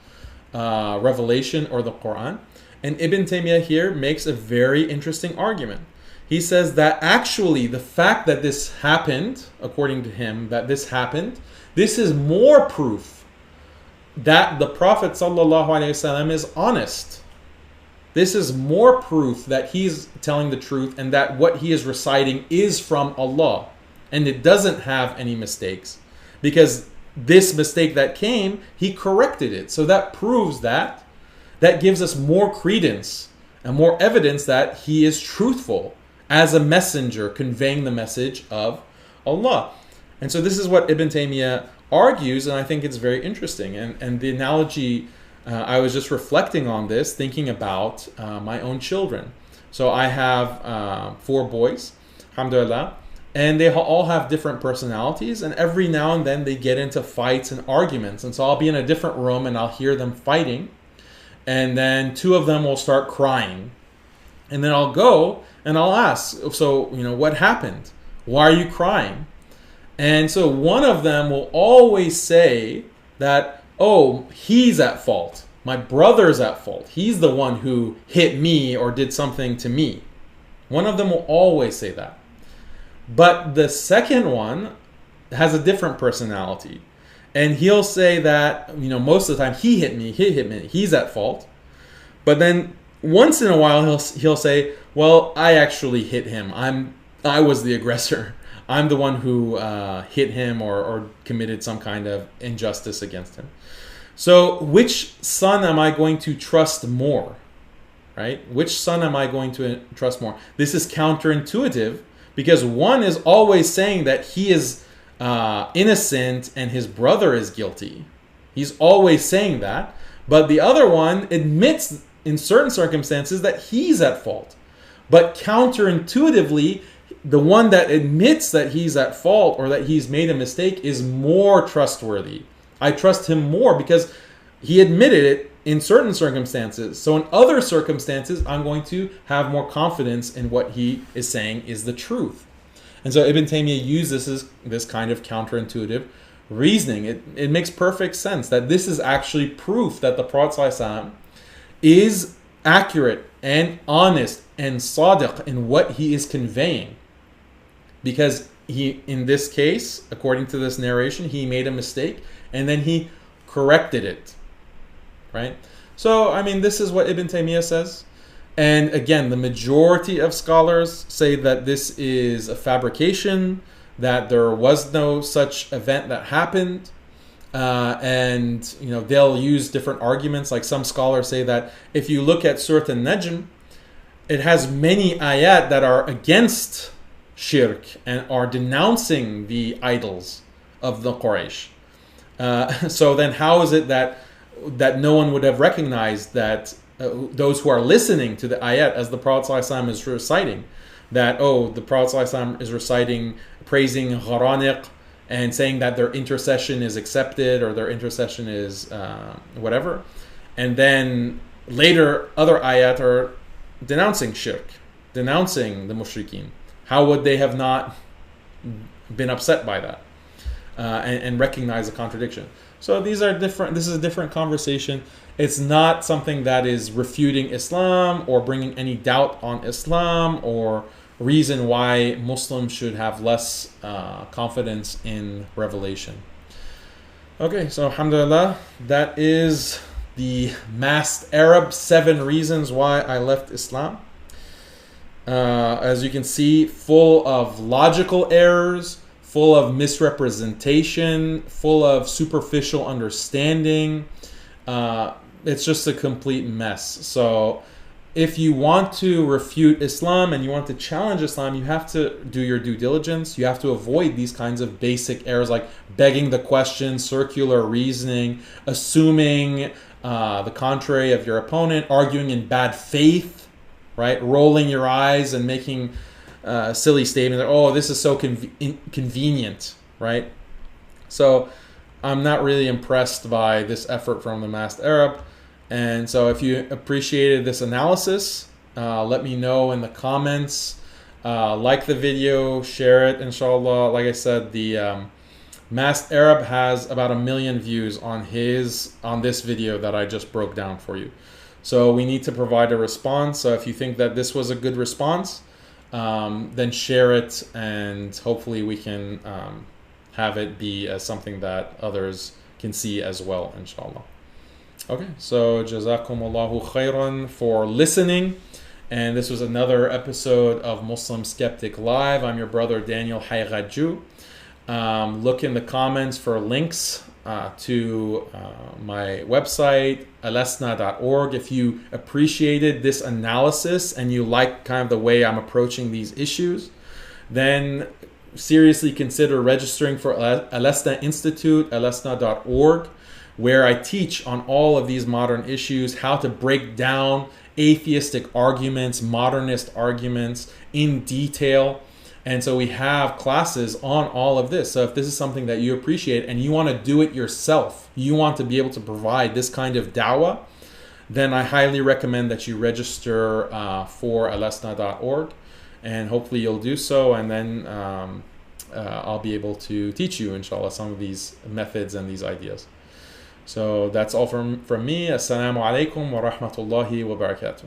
revelation or the Quran. And Ibn Taymiyyah here makes a very interesting argument. He says that actually the fact that this happened, according to him, that this happened, this is more proof that the Prophet ﷺ is honest. This is more proof that he's telling the truth and that what he is reciting is from Allah. And it doesn't have any mistakes. Because this mistake that came, he corrected it. So that proves that. That gives us more credence and more evidence that he is truthful as a messenger conveying the message of Allah. And so this is what Ibn Taymiyyah argues, and I think it's very interesting. And the analogy, I was just reflecting on this, thinking about my own children. So I have 4 boys, alhamdulillah, and they all have different personalities, and every now and then they get into fights and arguments. And so I'll be in a different room and I'll hear them fighting, and then 2 of them will start crying. And then I'll go and I'll ask, so, what happened? Why are you crying? And so one of them will always say that, oh, he's at fault. My brother's at fault. He's the one who hit me or did something to me. One of them will always say that. But the second one has a different personality. and he'll say that, you know, most of the time he hit me, he's at fault. But then once in a while he'll say, well, I actually hit him. I was the aggressor. I'm the one who hit him or committed some kind of injustice against him. So which son am I going to trust more? Right? Which son am I going to trust more? This is counterintuitive, because one is always saying that he is innocent and his brother is guilty. He's always saying that. But the other one admits in certain circumstances that he's at fault. But counterintuitively, the one that admits that he's at fault or that he's made a mistake is more trustworthy. I trust him more because he admitted it in certain circumstances. So in other circumstances, I'm going to have more confidence in what he is saying is the truth. And so Ibn Taymiyyah uses this kind of counterintuitive reasoning. It makes perfect sense that this is actually proof that the Prophet ﷺ is accurate and honest and sadiq in what he is conveying. Because he, in this case, according to this narration, he made a mistake and then he corrected it. Right? So, I mean, this is what Ibn Taymiyyah says. And again, the majority of scholars say that this is a fabrication, that there was no such event that happened. And, you know, they'll use different arguments. Like some scholars say that if you look at Surah An-Najm, it has many ayat that are against shirk and are denouncing the idols of the Quraysh. So then how is it that no one would have recognized that those who are listening to the ayat as the Prophet ﷺ is reciting, that, oh, the Prophet ﷺ is reciting, praising Gharaniq and saying that their intercession is accepted or their intercession is whatever. And then later other ayat are denouncing shirk, denouncing the mushrikeen. How would they have not been upset by that and recognize the contradiction? So these are different. This is a different conversation. It's not something that is refuting Islam or bringing any doubt on Islam or reason why Muslims should have less confidence in revelation. Okay, so alhamdulillah, that is the masked Arab, 7 reasons why I left Islam. As you can see, full of logical errors, full of misrepresentation, full of superficial understanding. It's just a complete mess. So if you want to refute Islam and you want to challenge Islam, you have to do your due diligence. You have to avoid these kinds of basic errors like begging the question, circular reasoning, assuming the contrary of your opponent, arguing in bad faith, right? Rolling your eyes and making silly statements like, oh, this is so convenient, right? So I'm not really impressed by this effort from the masked Arab. And so if you appreciated this analysis, let me know in the comments. Like the video, share it, inshallah. Like I said, the masked Arab has about 1 million views on this video that I just broke down for you. So we need to provide a response. So if you think that this was a good response, then share it, and hopefully we can have it be as something that others can see as well, inshallah. Okay, so jazakumullahu khairan for listening, and this was another episode of Muslim Skeptic Live. I'm your brother Daniel Hayraju. Look in the comments for links to my website, alesna.org. If you appreciated this analysis and you like kind of the way I'm approaching these issues, then seriously consider registering for Alesna Institute, alesna.org, where I teach on all of these modern issues, how to break down atheistic arguments, modernist arguments in detail. And so we have classes on all of this. So if this is something that you appreciate and you want to do it yourself, you want to be able to provide this kind of dawah, then I highly recommend that you register for alesna.org, and hopefully you'll do so, and then I'll be able to teach you, inshallah, some of these methods and these ideas. So that's all from me. Assalamu alaikum wa rahmatullahi wa barakatuh.